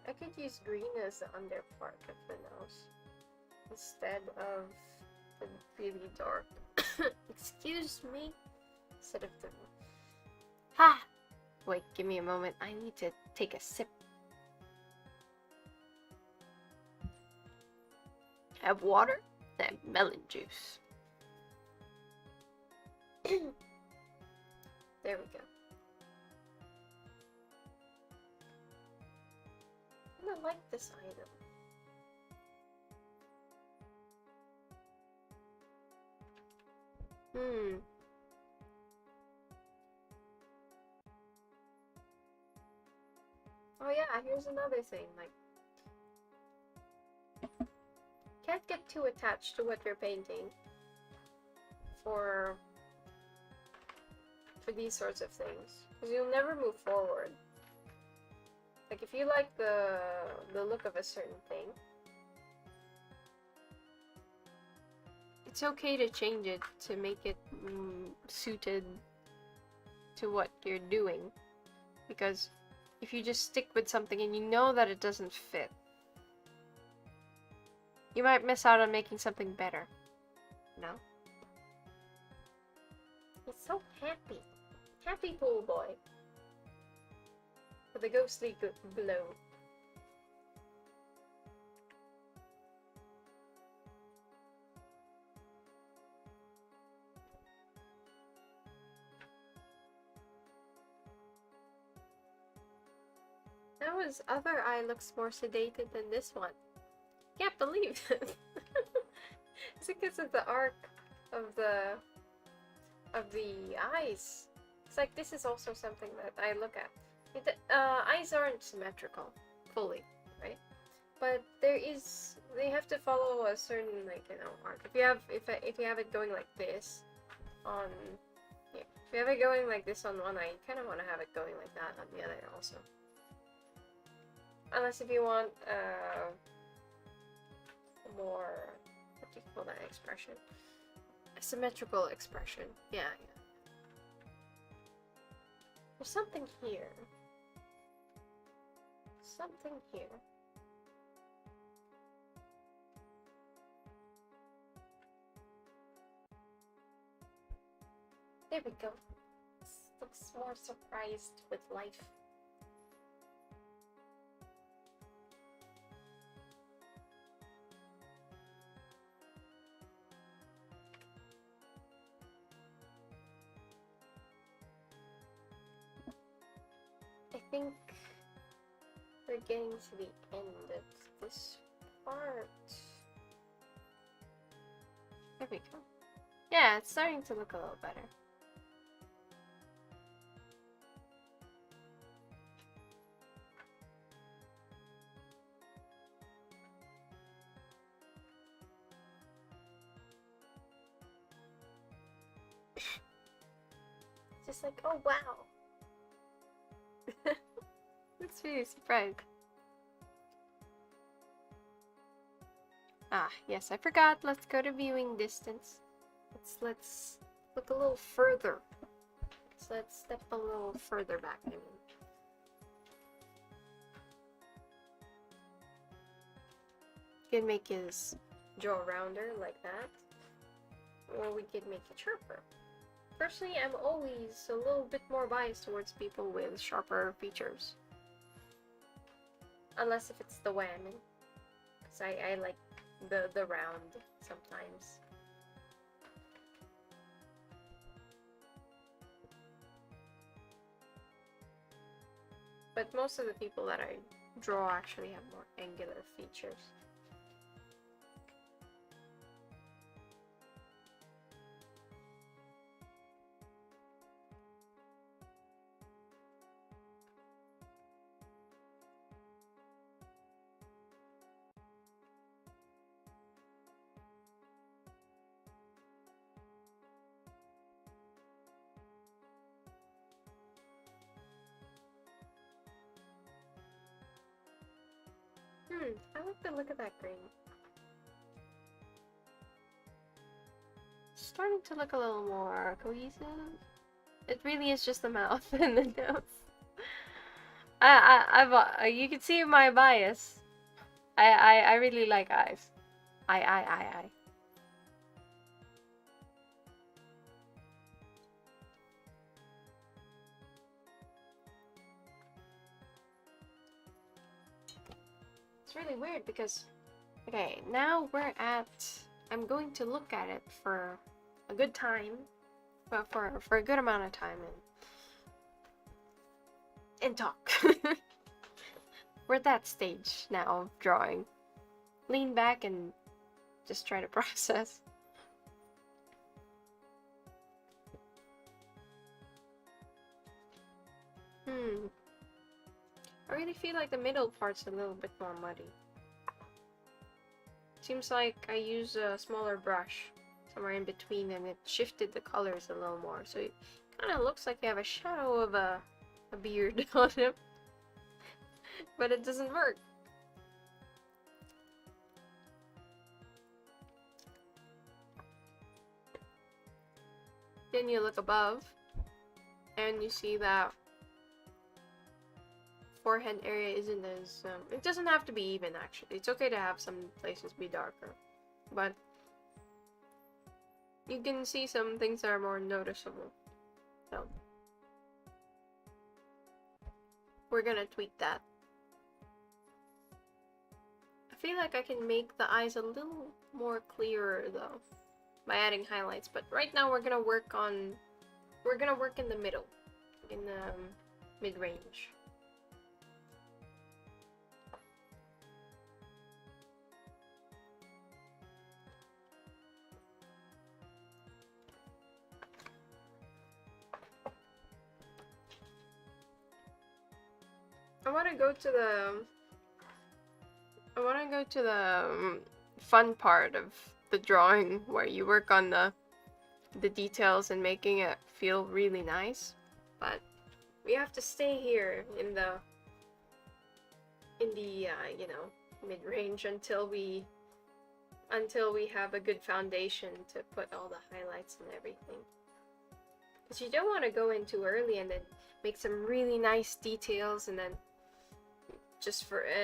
I could use green as the under part of the nose instead of the really dark. Excuse me. Instead of the... Ha! Wait, give me a moment. I need to take a sip. Have water and melon juice. There we go. I like this item. Oh yeah, here's another thing, like, can't get too attached to what you're painting for these sorts of things, because you'll never move forward. Like, if you like the look of a certain thing, it's okay to change it to make it suited to what you're doing. Because if you just stick with something and you know that it doesn't fit, you might miss out on making something better. No? He's so happy. Happy pool boy. With a ghostly glow. Now his other eye looks more sedated than this one. Can't believe it. Is it because of the arc of the eyes? It's like this is also something that I look at. Eyes aren't symmetrical fully, right? But they have to follow a certain, like, you know, arc. If you have it going like this on, yeah, if you have it going like this on one eye, you kind of want to have it going like that on the other also. Unless if you want more, what do you call that expression? A symmetrical expression. Yeah, yeah. There's something here. Something here. There we go. This looks more surprised with life. I think we're getting to the end of this part. There we go. Yeah, it's starting to look a little better. Just like, oh wow. That's really surprised. Ah, yes, I forgot. Let's go to viewing distance. Let's look a little further. So let's step a little further back, I mean. You could make his jaw rounder like that. Or we could make it sharper. Personally, I'm always a little bit more biased towards people with sharper features. Unless if it's the way I'm in. Because I like the round sometimes. But most of the people that I draw actually have more angular features. I like the look of that green. Starting to look a little more cohesive. It really is just the mouth and the nose. You can see my bias. I really like eyes. I. It's really weird because, okay, now we're at, I'm going to look at it for a good time, but for a good amount of time and talk. We're at that stage now of drawing. Lean back and just try to process. I really feel like the middle part's a little bit more muddy. Seems like I used a smaller brush somewhere in between and it shifted the colors a little more. So it kind of looks like you have a shadow of a beard on him. But it doesn't work. Then you look above and you see that forehead area isn't as it doesn't have to be even, actually. It's okay to have some places be darker, but you can see some things that are more noticeable. So we're gonna tweak that. I feel like I can make the eyes a little more clearer though by adding highlights, but right now we're gonna work in the middle, in the mid-range. I want to go to the fun part of the drawing where you work on the details and making it feel really nice. But we have to stay here in the you know, mid-range until we have a good foundation to put all the highlights and everything. Because you don't want to go in too early and then make some really nice details and then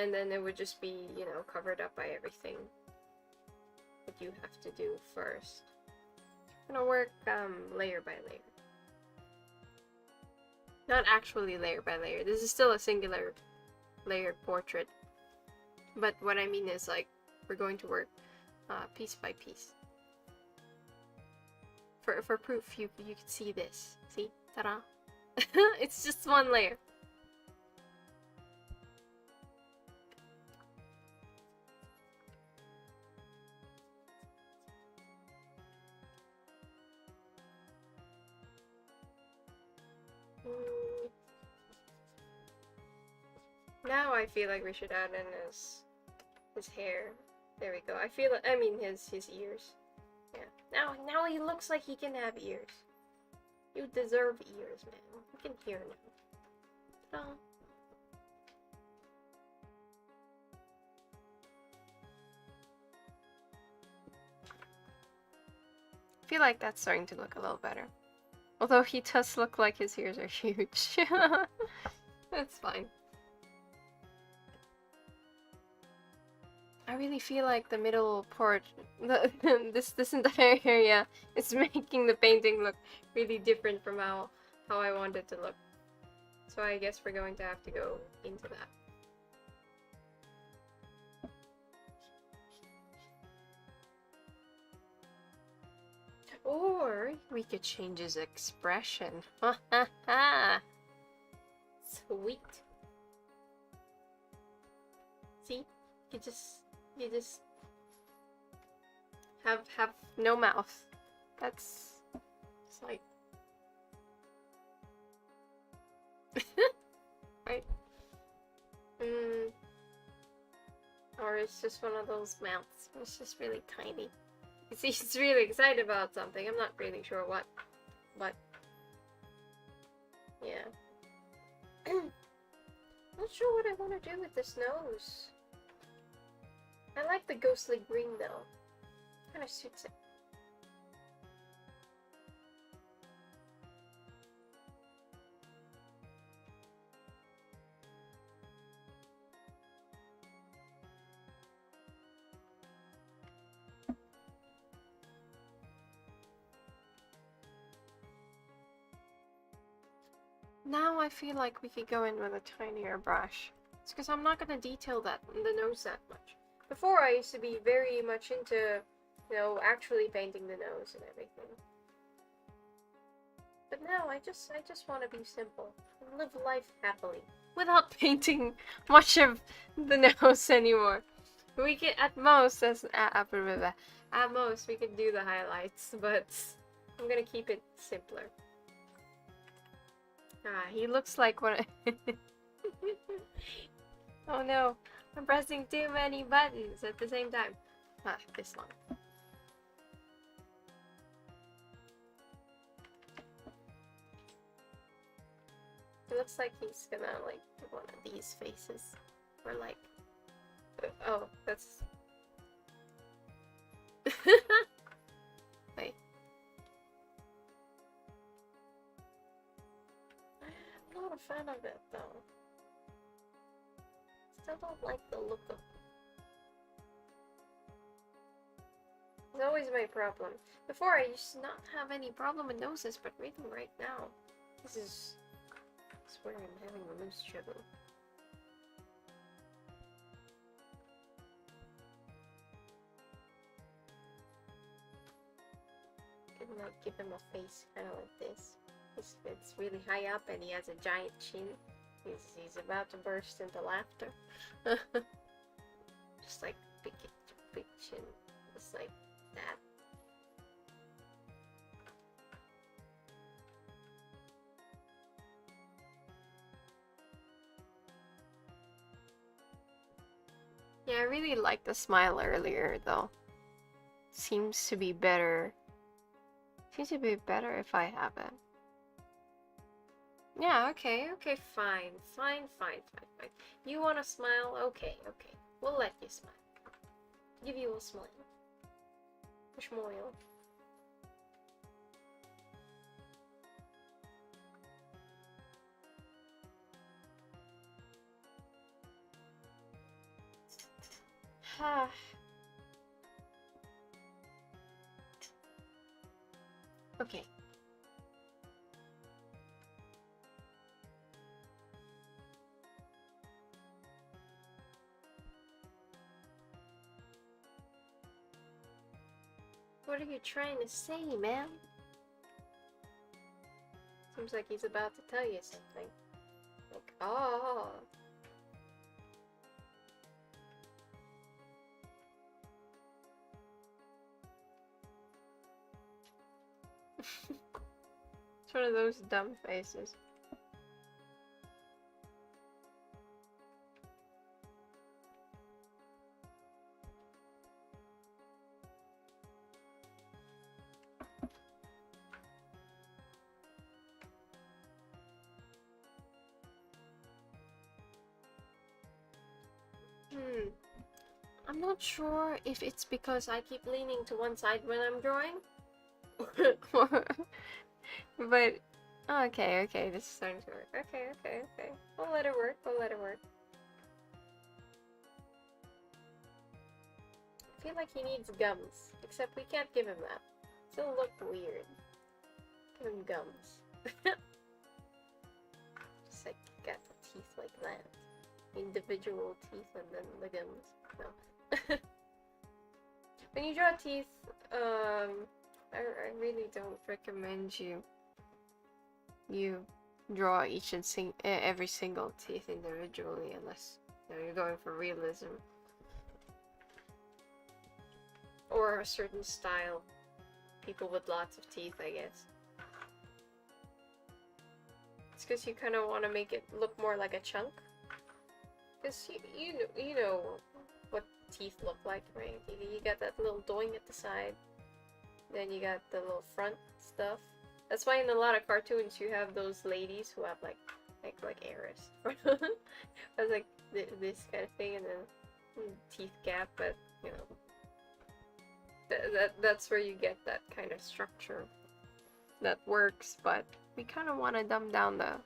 and then it would just be, you know, covered up by everything that you have to do first. I'm gonna work layer by layer. Not actually layer by layer. This is still a singular layered portrait. But what I mean is, like, we're going to work piece by piece. For proof, you can see this. See? Ta-da! It's just one layer. Now I feel like we should add in his hair. There we go. I mean his ears. Yeah. Now he looks like he can have ears. You deserve ears, man. You can hear now. Oh. I feel like that's starting to look a little better. Although he does look like his ears are huge. That's fine. I really feel like the middle part, this entire area is making the painting look really different from how I want it to look. So I guess we're going to have to go into that. Or we could change his expression. Ha ha ha! Sweet. See? You just have no mouth. That's it's like right? Or it's just one of those mouths. It's just really tiny. You see, he's really excited about something. I'm not really sure what, but yeah. Not sure what I want to do with this nose. I like the ghostly green though. Kind of suits it. Now I feel like we could go in with a tinier brush. It's because I'm not going to detail the nose that much. Before I used to be very much into, you know, actually painting the nose and everything. But now I just want to be simple and live life happily without painting much of the nose anymore. We can at most we can do the highlights, but I'm gonna keep it simpler. Ah, he looks like one. Oh no, I'm pressing too many buttons at the same time. Ah, this one. It looks like he's gonna like do one of these faces. Or like, oh, that's. Wait. I'm not a fan of it though. Still don't like the look of. It's always my problem. Before, I used to not have any problem with noses, but really right now, this is where I'm having the most trouble. Could like give him a face kind of like this. It's really high up and he has a giant chin. He's about to burst into laughter. Just like big chin. Just like that. Yeah, I really liked the smile earlier though. Seems to be better. Seems to be better if I have it. Yeah, okay, fine. You want to smile? Okay. We'll let you smile. Give you a smile. A smile. Okay. What are you trying to say, man? Seems like he's about to tell you something. Like, oh. It's one of those dumb faces. I'm not sure if it's because I keep leaning to one side when I'm drawing. But okay, this is starting to work. Okay. We'll let it work. I feel like he needs gums, except we can't give him that. It'll look weird. Give him gums. Just like got the teeth like that. Individual teeth and then the gums. No. When you draw teeth, I really don't recommend you draw each and every single teeth individually unless you're going for realism or a certain style. People with lots of teeth, I guess. It's because you kind of want to make it look more like a chunk. Because you know what teeth look like, right? You got that little doing at the side. Then you got the little front stuff. That's why in a lot of cartoons you have those ladies who have like Eris. That's like this kind of thing, and then teeth gap. But you know, that's where you get that kind of structure that works. But we kind of want to dumb down the.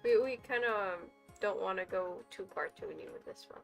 We kind of don't want to go too cartoony with this one.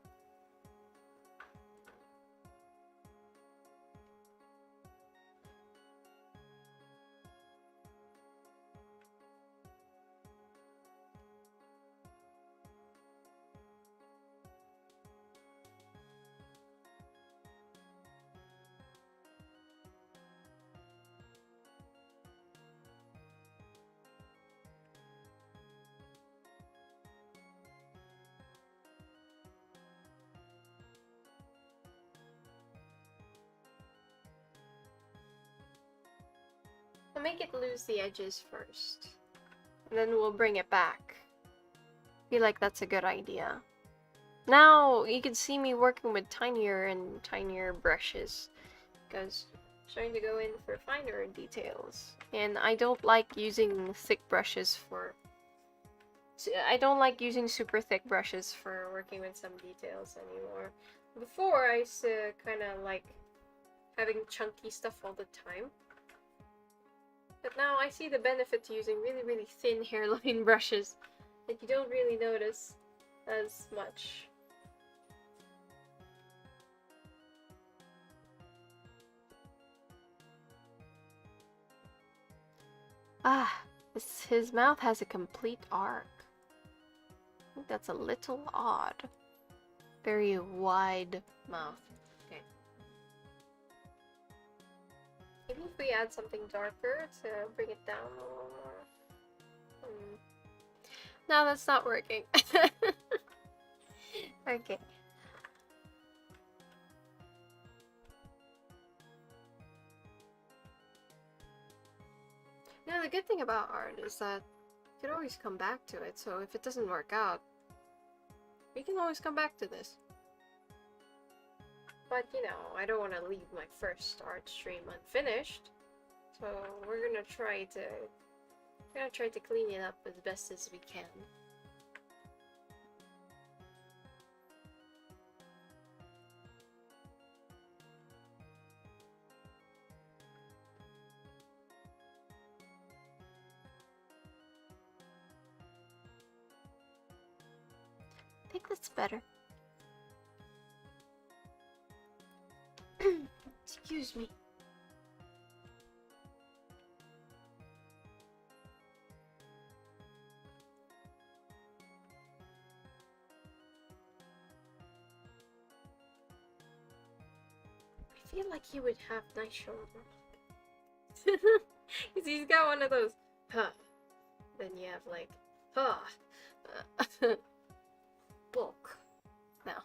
We'll make it lose the edges first, and then we'll bring it back. I feel like that's a good idea. Now you can see me working with tinier and tinier brushes because I'm starting to go in for finer details. And I don't like using thick brushes for... I don't like using super thick brushes for working with some details anymore. Before, I used to kind of like having chunky stuff all the time. But now I see the benefit to using really thin hairline brushes that you don't really notice as much. Ah, his mouth has a complete arc. I think that's a little odd. Very wide mouth. Okay. Maybe if we add something darker to bring it down a little more. No, that's not working. Okay. You know, the good thing about art is that you can always come back to it, so if it doesn't work out, we can always come back to this. But, you know, I don't want to leave my first art stream unfinished, so we're gonna try to clean it up as best as we can. I think that's better. Excuse me. I feel like he would have nice shoulders. Because he's got one of those, huh. Then you have like, huh. Bulk. No.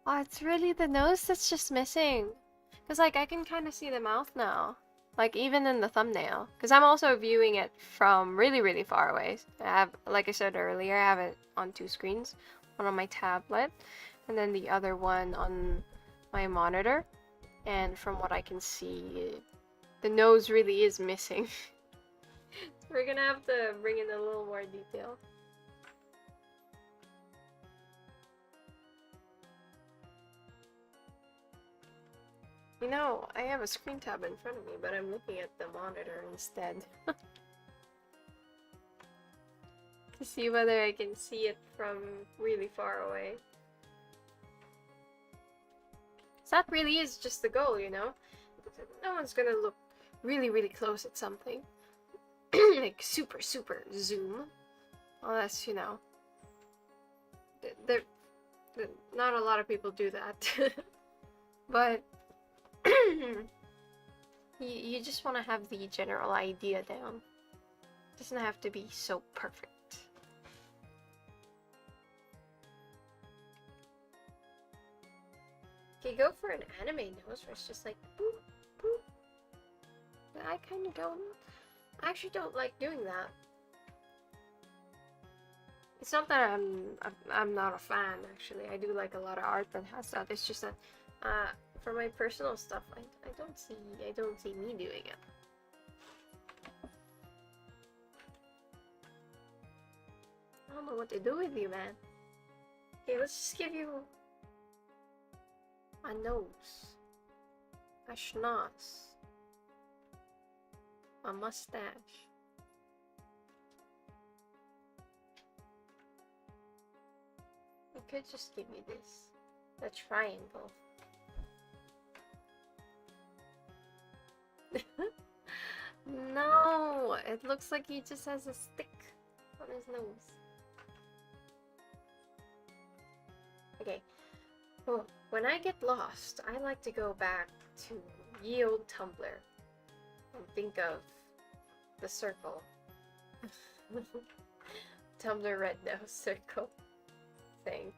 Oh, it's really the nose that's just missing. Because, like, I can kind of see the mouth now. Like, even in the thumbnail. Because I'm also viewing it from really, really far away. I have, like I said earlier, I have it on 2 screens. One on my tablet, and then the other one on my monitor. And from what I can see, the nose really is missing. So we're gonna have to bring in a little more detail. You know, I have a screen tab in front of me, but I'm looking at the monitor instead. To see whether I can see it from really far away. So that really is just the goal, you know? No one's gonna look really, really close at something. Like super, super zoom. Unless, you know, not a lot of people do that. But you just want to have the general idea down. It doesn't have to be so perfect. Okay, go for an anime nose where it's just like boop, boop. But I kind of don't. I actually don't like doing that. It's not that I'm not a fan, actually. I do like a lot of art that has that. It's just that for my personal stuff, I don't see me doing it. I don't know what to do with you, man. Okay, let's just give you a nose, a schnoz, a mustache. You could just give me this, the triangle. No, it looks like he just has a stick on his nose. Okay. Oh, when I get lost, I like to go back to ye old Tumblr and think of the circle. Tumblr red nose circle thing.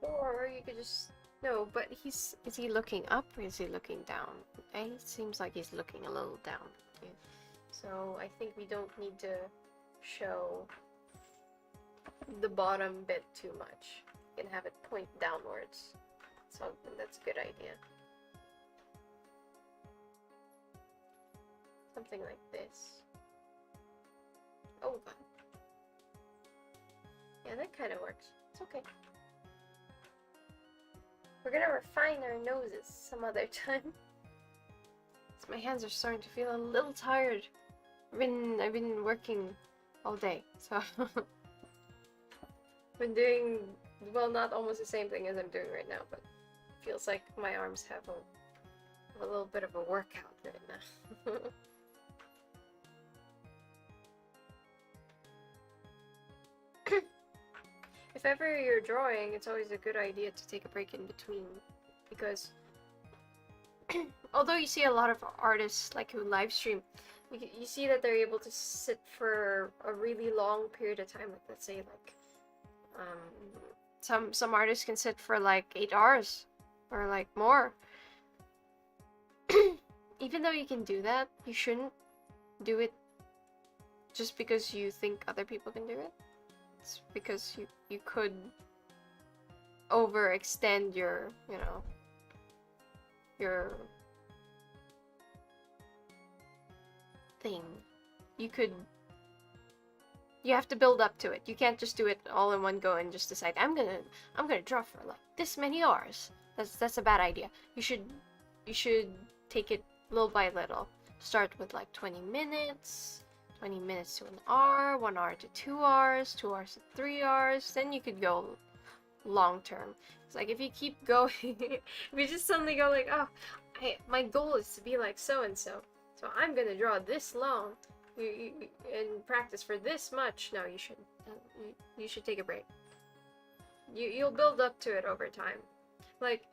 Or you could just... No, but is he looking up or is he looking down? It seems like he's looking a little down. Okay. So I think we don't need to show the bottom bit too much. You can have it point downwards. So that's a good idea. Something like this. Oh, God. Yeah, that kind of works. It's okay. We're gonna refine our noses some other time. My hands are starting to feel a little tired. I've been working all day, so I've been doing, well, not almost the same thing as I'm doing right now, but it feels like my arms have a little bit of a workout right now. If ever you're drawing, it's always a good idea to take a break in between, because although you see a lot of artists like who live stream, you see that they're able to sit for a really long period of time. Like, let's say like some artists can sit for like 8 hours or like more. Even though you can do that, you shouldn't do it just because you think other people can do it. It's because you could overextend your, you know, your thing. You have to build up to it. You can't just do it all in one go and just decide I'm gonna draw for like this many hours. That's a bad idea. You should take it little by little. Start with like 20 minutes, 20 minutes to an hour, 1 hour to 2 hours, 2 hours to 3 hours. Then you could go long term. It's like if you keep going, if you just suddenly go like, oh, my goal is to be like so and so, so I'm gonna draw this long, and practice for this much. No, you shouldn't. You should take a break. You'll build up to it over time. Like,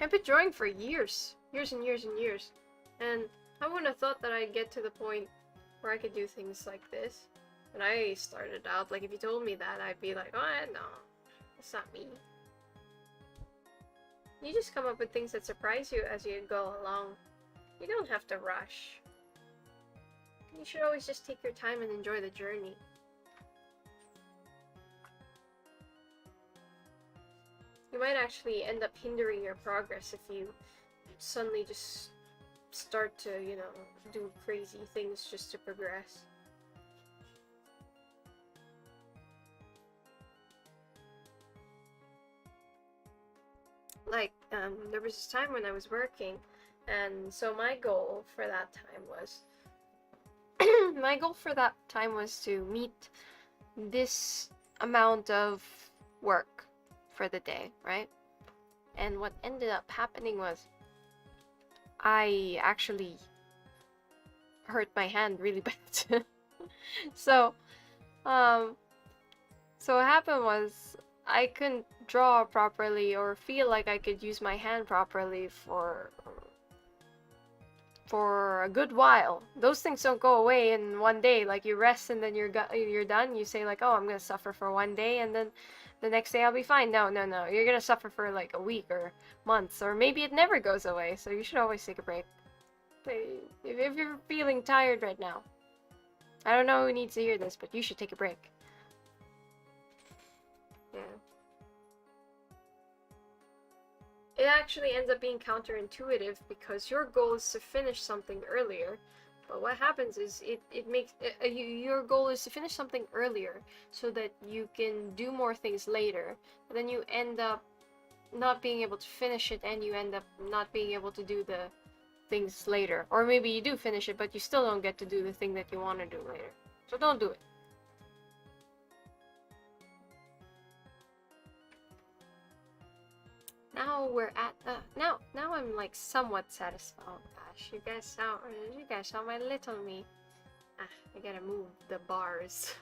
I've been drawing for years and years and years, and I wouldn't have thought that I'd get to the point where I could do things like this. When I started out, like if you told me that, I'd be like, oh no, that's not me. You just come up with things that surprise you as you go along. You don't have to rush. You should always just take your time and enjoy the journey. You might actually end up hindering your progress if you suddenly just start to, you know, do crazy things just to progress. Like, there was this time when I was working, and so my goal for that time was to meet this amount of work for the day, right? And what ended up happening was I actually hurt my hand really bad. So what happened was I couldn't draw properly or feel like I could use my hand properly for a good while. Those things don't go away in one day. Like, you rest and then you're done. You say like, oh, I'm gonna suffer for one day and then the next day I'll be fine. No. You're gonna suffer for like a week or months, or maybe it never goes away. So you should always take a break. If you're feeling tired right now, I don't know who needs to hear this, but you should take a break. Yeah. It actually ends up being counterintuitive because your goal is to finish something earlier, but what happens is it makes your goal is to finish something earlier so that you can do more things later, but then you end up not being able to finish it, and you end up not being able to do the things later. Or maybe you do finish it, but you still don't get to do the thing that you want to do later. So don't do it. Now we're at now I'm like somewhat satisfied. Oh gosh, you guys saw my little me. I gotta move the bars.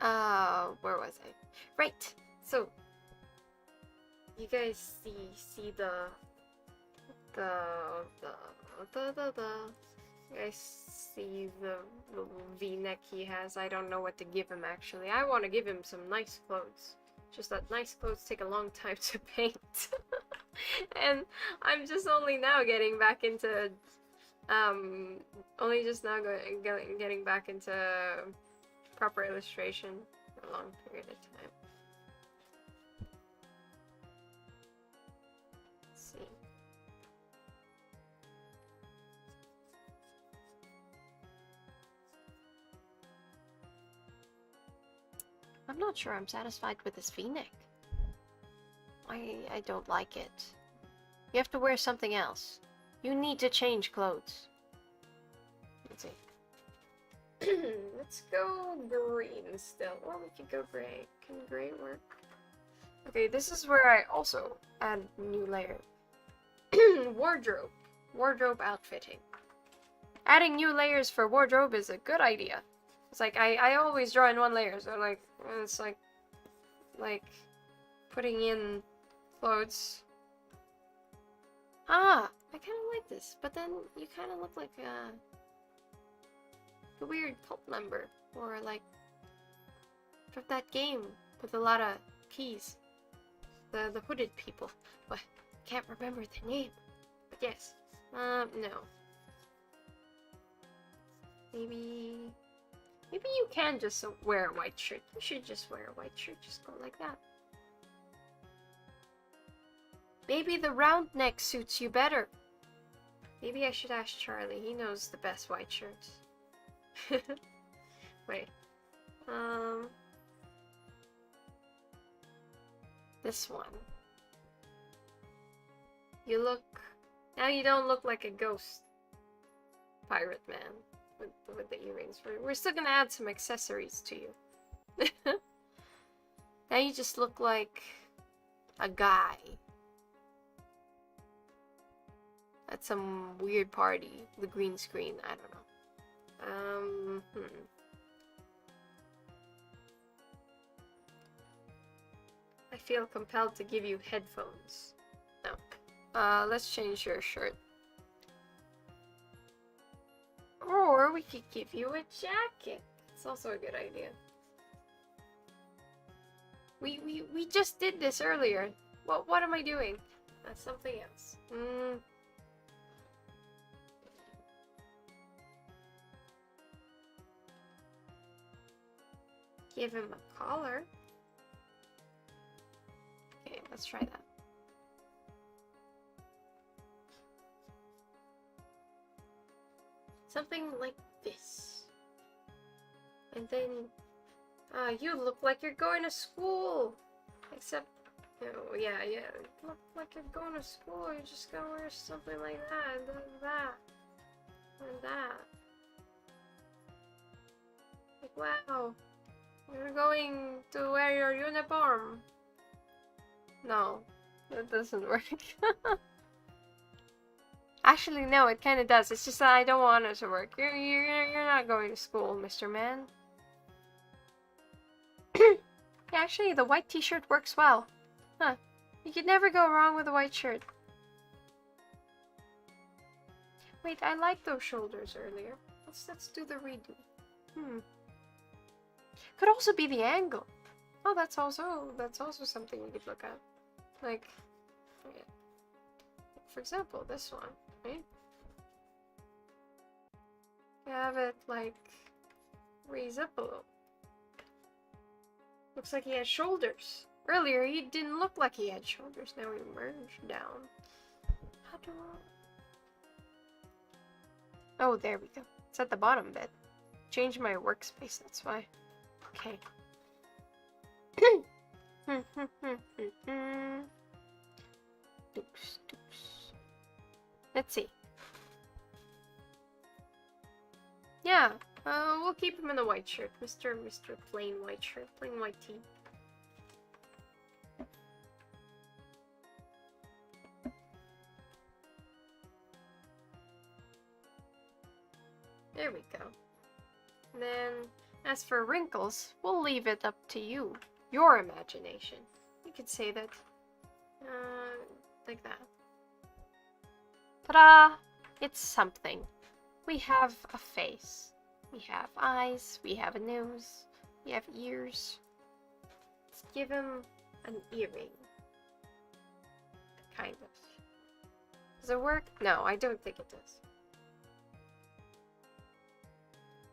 Where was I? Right. So you guys see the you guys see the little V-neck he has. I don't know what to give him actually. I want to give him some nice clothes. Just that nice clothes take a long time to paint. And I'm just only now getting back into getting back into proper illustration for a long period of time. Let's see. I'm not sure I'm satisfied with this V-neck. I don't like it. You have to wear something else. You need to change clothes. Let's see. Let's go green still. Or we could go gray. Can gray work? Okay, this is where I also add new layer. Wardrobe. Wardrobe outfitting. Adding new layers for wardrobe is a good idea. It's like, I always draw in one layer, so like, it's like putting in clothes. Ah, I kind of like this, but then you kind of look like a weird cult member, or like from that game with a lot of keys. The hooded people. But I can't remember the name. But yes. No. Maybe you can just wear a white shirt. You should just wear a white shirt. Just go like that. Maybe the round neck suits you better. Maybe I should ask Charlie. He knows the best white shirts. Wait. This one. Now you don't look like a ghost pirate man with the earrings. We're still gonna add some accessories to you. Now you just look like a guy at some weird party. The green screen, I don't know. I feel compelled to give you headphones. No. Let's change your shirt. Or we could give you a jacket. It's also a good idea. We just did this earlier. What am I doing? That's something else. Give him a collar. Okay, let's try that. Something like this. And then, you look like you're going to school. Except, oh, yeah, you look like you're going to school. You're just gonna wear something like that, and that, and that. Like, wow, you're going to wear your uniform. No, that doesn't work. Actually, no, it kind of does. It's just that I don't want it to work. You're not going to school, Mr. Man. Yeah, actually, the white t-shirt works well. Huh. You could never go wrong with a white shirt. Wait, I liked those shoulders earlier. Let's do the redo. Could also be the angle. Oh, that's also something we could look at. Like, yeah. For example, this one, right? You have it like raise up a little. Looks like he has shoulders. Earlier, he didn't look like he had shoulders. Now he merged down. How do I... Oh, there we go. It's at the bottom bit. Change my workspace, that's why. Okay. Let's see. Yeah, we'll keep him in the white shirt. Mr. Plain white shirt. Plain white tee. There we go. And then, as for wrinkles, we'll leave it up to you. Your imagination. You could say that, like that. Ta-da! It's something. We have a face. We have eyes. We have a nose. We have ears. Let's give him an earring. Kind of. Does it work? No, I don't think it does.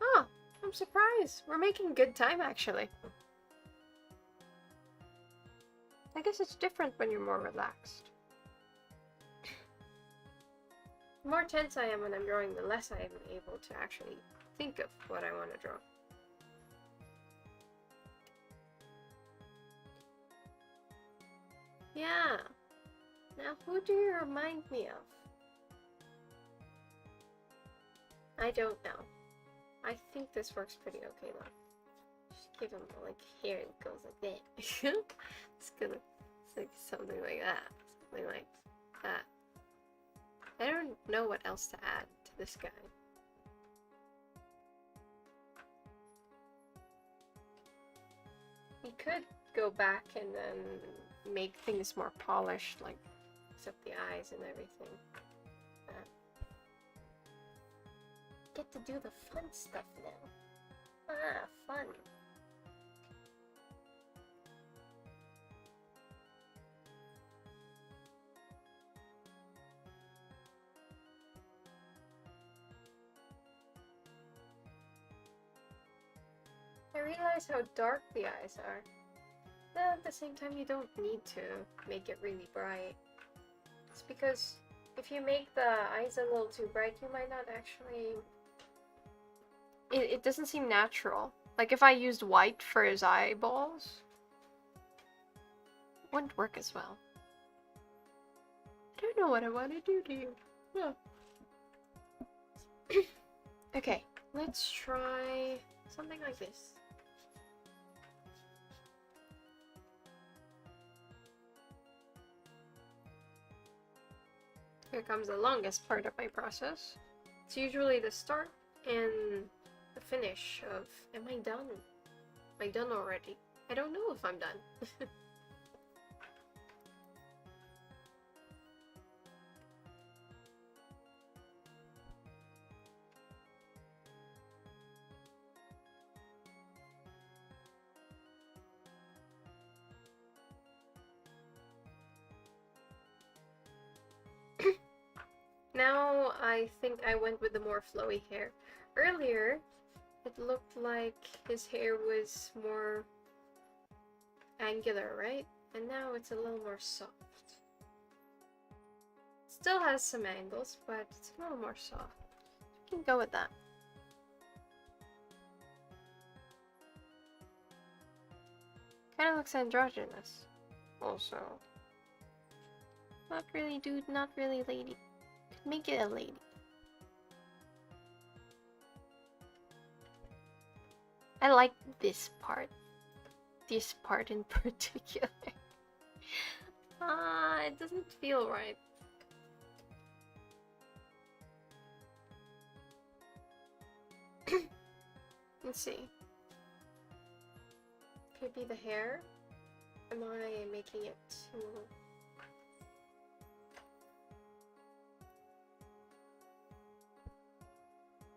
Oh, I'm surprised. We're making good time, actually. I guess it's different when you're more relaxed. The more tense I am when I'm drawing, the less I am able to actually think of what I want to draw. Yeah. Now, who do you remind me of? I don't know. I think this works pretty okay though. Just give him like hair that goes like that. It's gonna, it's like something like that. Something like that. I don't know what else to add to this guy. We could go back and then make things more polished, like except the eyes and everything. Get to do the fun stuff now. Ah, fun. I realize how dark the eyes are. But at the same time, you don't need to make it really bright. It's because if you make the eyes a little too bright, you might not actually... It doesn't seem natural. Like if I used white for his eyeballs, it wouldn't work as well. I don't know what I want to do to you. Yeah. Okay, let's try something like this. Here comes the longest part of my process. It's usually the start and the finish of, am I done? Am I done already? I don't know if I'm done. Now I think I went with the more flowy hair. Earlier, it looked like his hair was more angular, right? And now it's a little more soft. Still has some angles, but it's a little more soft. You can go with that. Kind of looks androgynous, also. Not really dude, not really lady. Could make it a lady. I like this part. This part in particular. It doesn't feel right. Let's see. Could be the hair. Am I making it too...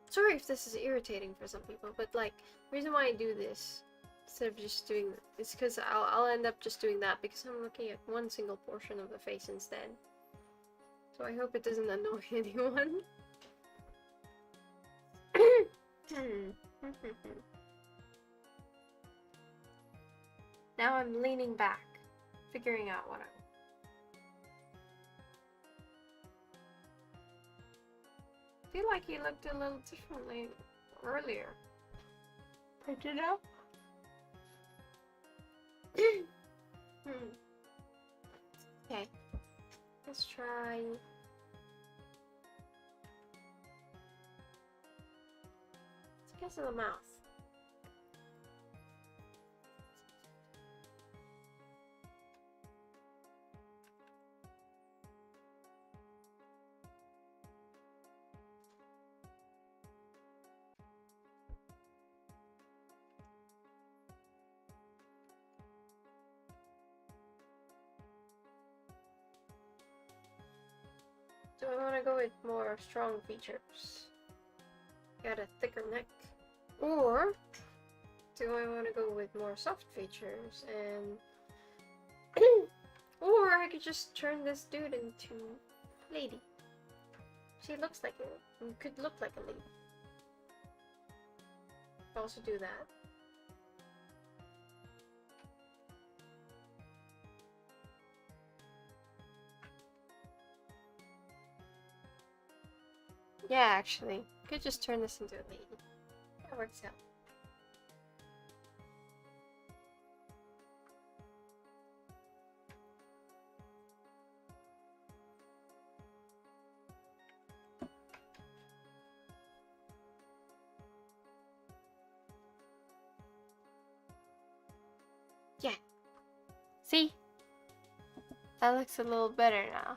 Sorry if this is irritating for some people, but like, the reason why I do this instead of just doing it's because I'll end up just doing that because I'm looking at one single portion of the face instead. So I hope it doesn't annoy anyone. Now I'm leaning back, figuring out what I feel like he looked a little differently earlier. Print it out. Okay, let's try. Let's get to the mouth. Do I want to go with more strong features? Got a thicker neck. Or do I want to go with more soft features and... Or I could just turn this dude into lady. She looks like a... could look like a lady. Also do that. Yeah, actually. Could just turn this into a lady. That works out. See? That looks a little better now.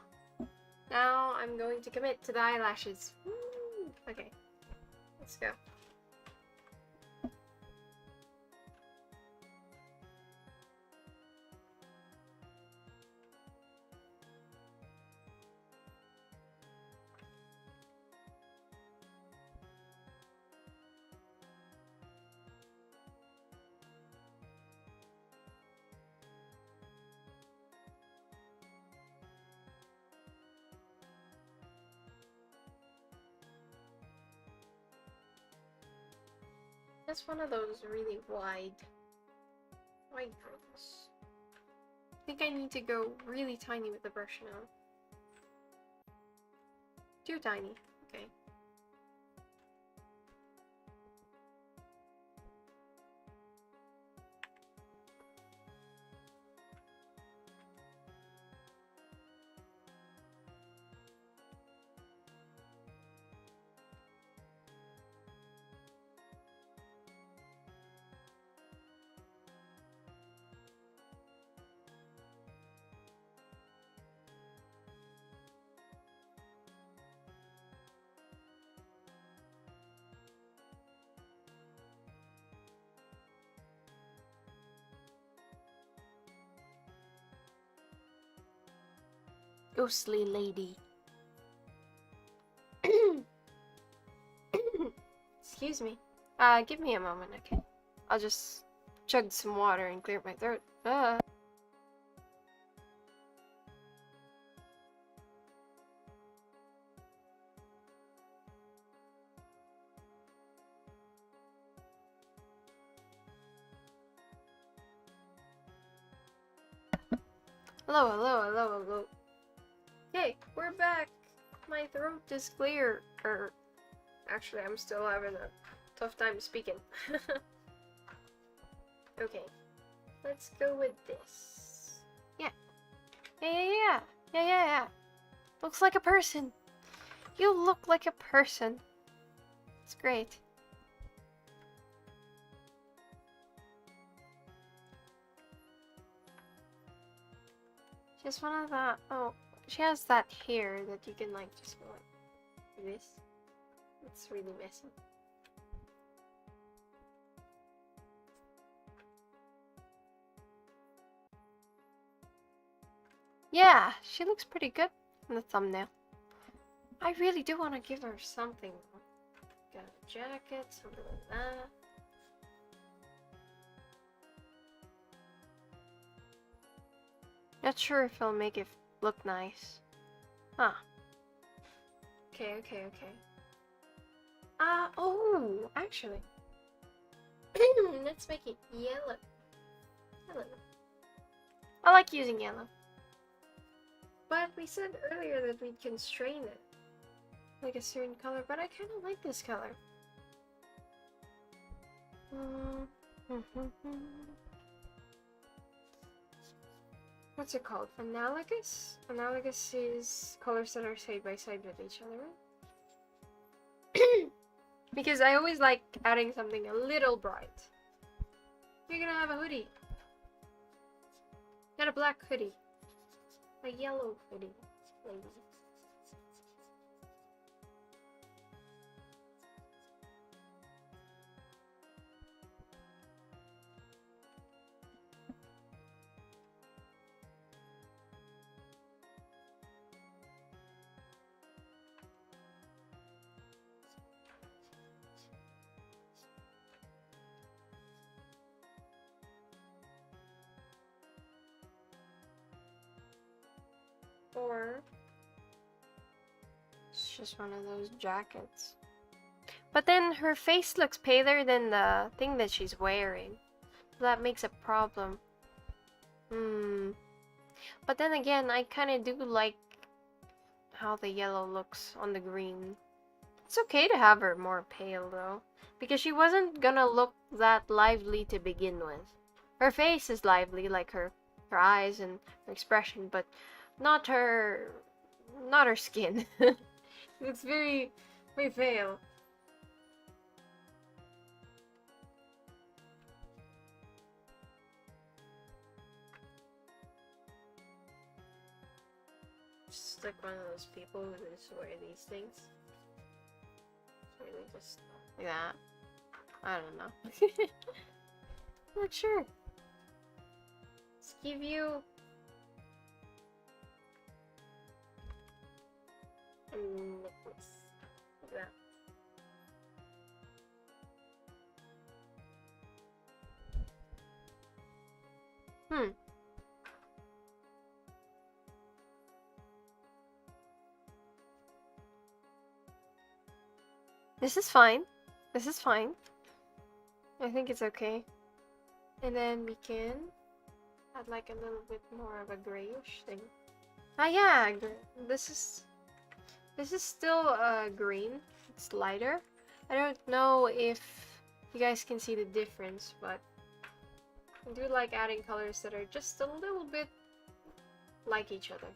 Now I'm going to commit to the eyelashes. Woo! Okay, let's go. That's one of those really wide brush. I think I need to go really tiny with the brush now. Too tiny. Okay. Ghostly lady. Excuse me. Give me a moment, okay? I'll just chug some water and clear my throat. Hello, hello, hello, hello. Okay, we're back. My throat is clear. Actually, I'm still having a tough time speaking. Okay, let's go with this. Yeah. Yeah. Looks like a person. You look like a person. It's great. Just one of that. Oh, she has that hair that you can like just go like this. It's really messy. Yeah, she looks pretty good in the thumbnail. I really do want to give her something. Got a jacket, something like that. Not sure if it'll make it look nice. Huh. Okay. Oh, actually. Let's make it yellow. I like using yellow. But we said earlier that we'd constrain it. Like a certain color, but I kind of like this color. What's it called? Analogous? Analogous is colors that are side by side with each other, right? Because I always like adding something a little bright. You're gonna have a hoodie. Not a black hoodie. A yellow hoodie, lady. Or it's just one of those jackets. But then her face looks paler than the thing that she's wearing. So that makes a problem. But then again, I kind of do like how the yellow looks on the green. It's okay to have her more pale though, because she wasn't gonna look that lively to begin with. Her face is lively, like her eyes and her expression, but not her skin. It's very pale. just like one of those people who just wear these things. Really just like that. I don't know. I'm not sure. Let's give you a necklace. Like that. This is fine. This is fine. I think it's okay. And then we can add like a little bit more of a grayish thing. Ah yeah, this is still green. It's lighter. I don't know if you guys can see the difference, but I do like adding colors that are just a little bit like each other.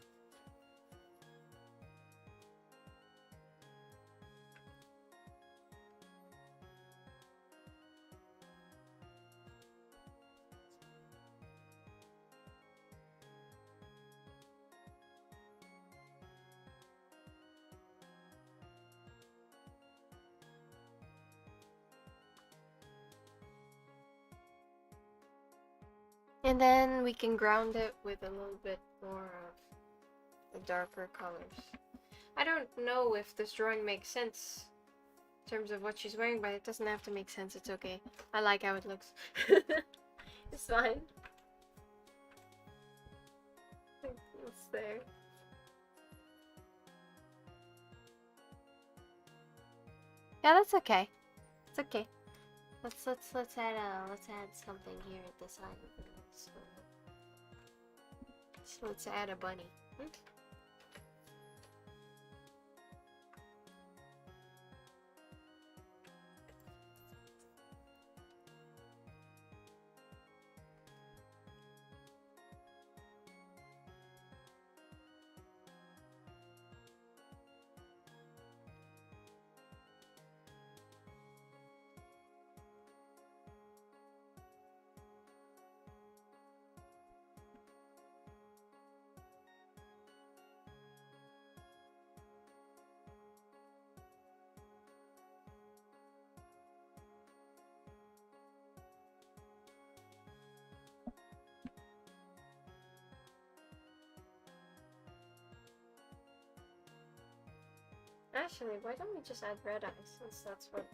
And then we can ground it with a little bit more of the darker colors. I don't know if this drawing makes sense in terms of what she's wearing, but it doesn't have to make sense. It's okay. I like how it looks. It's fine. It's there. Yeah, that's okay. It's okay. Let's add something here at the side. So let's add a bunny. Actually, why don't we just add red eyes, since that's what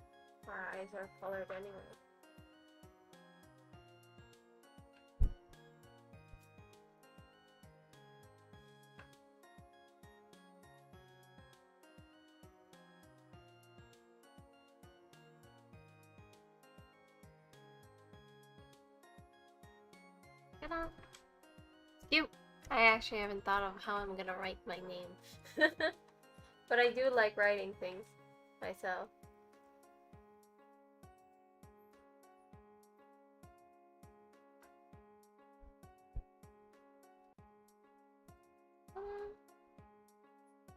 our eyes are colored anyway. Ta-da! Cute! I actually haven't thought of how I'm gonna write my name. But I do like writing things myself.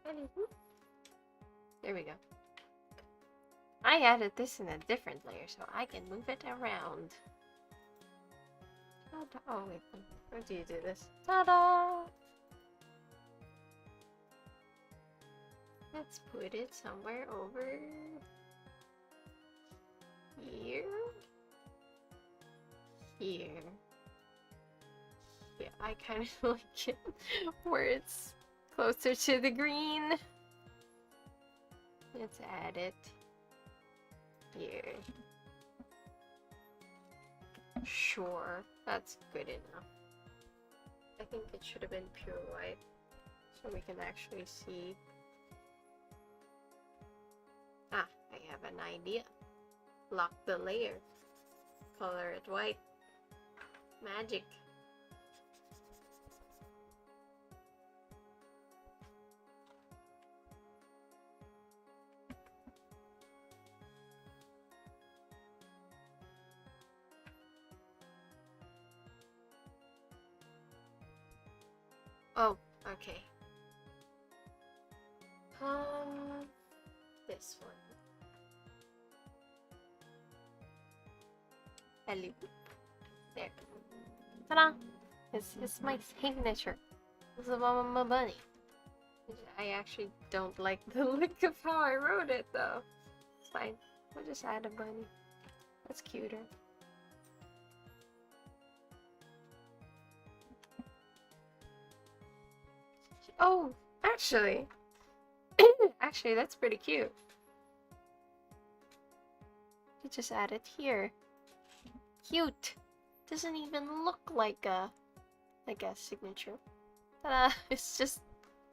Aliwoop. There we go. I added this in a different layer so I can move it around. Oh wait, how do you do this? Ta-da! Let's put it somewhere over here. Here. Yeah, I kind of like it where it's closer to the green. Let's add it here. Sure, that's good enough. I think it should have been pure white so we can actually see. Ah, I have an idea. Lock the layer. Color it white. Magic. Oh, okay. This one. Aliwoop. There. Ta-da! It's my signature. This is my bunny. I actually don't like the look of how I wrote it though. It's fine. We'll just add a bunny. That's cuter. Oh, actually. Actually, that's pretty cute. You just add it here. Cute. Doesn't even look like a signature. It's just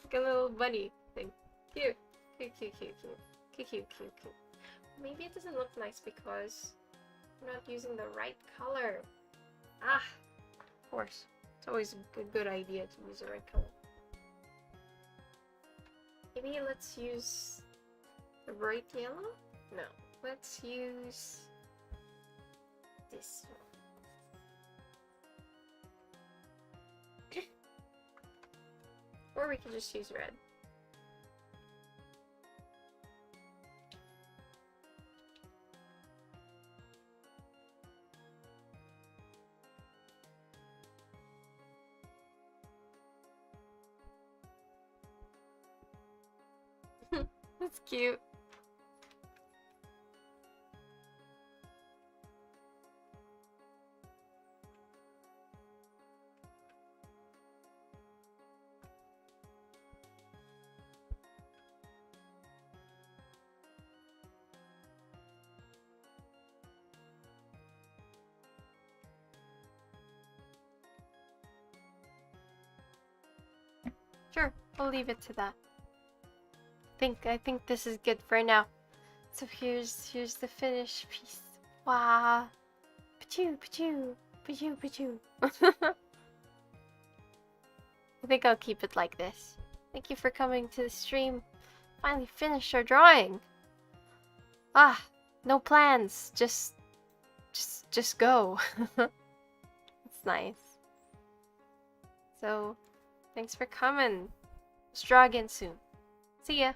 like a little bunny thing. Cute. Cute, cute, cute, cute. Cute, cute, cute, cute. Maybe it doesn't look nice because I'm not using the right color. Ah, of course. It's always a good idea to use the right color. Maybe let's use the bright yellow? No. Let's use this one. Or we can just use red. That's cute. Sure, we'll leave it to that. I think this is good for now. So here's the finished piece. Wow. Pachoo, pachoo, pachoo, pachoo. I think I'll keep it like this. Thank you for coming to the stream. Finally finished our drawing. Ah, no plans. Just go. It's nice. So, thanks for coming. Let's draw again soon. See ya.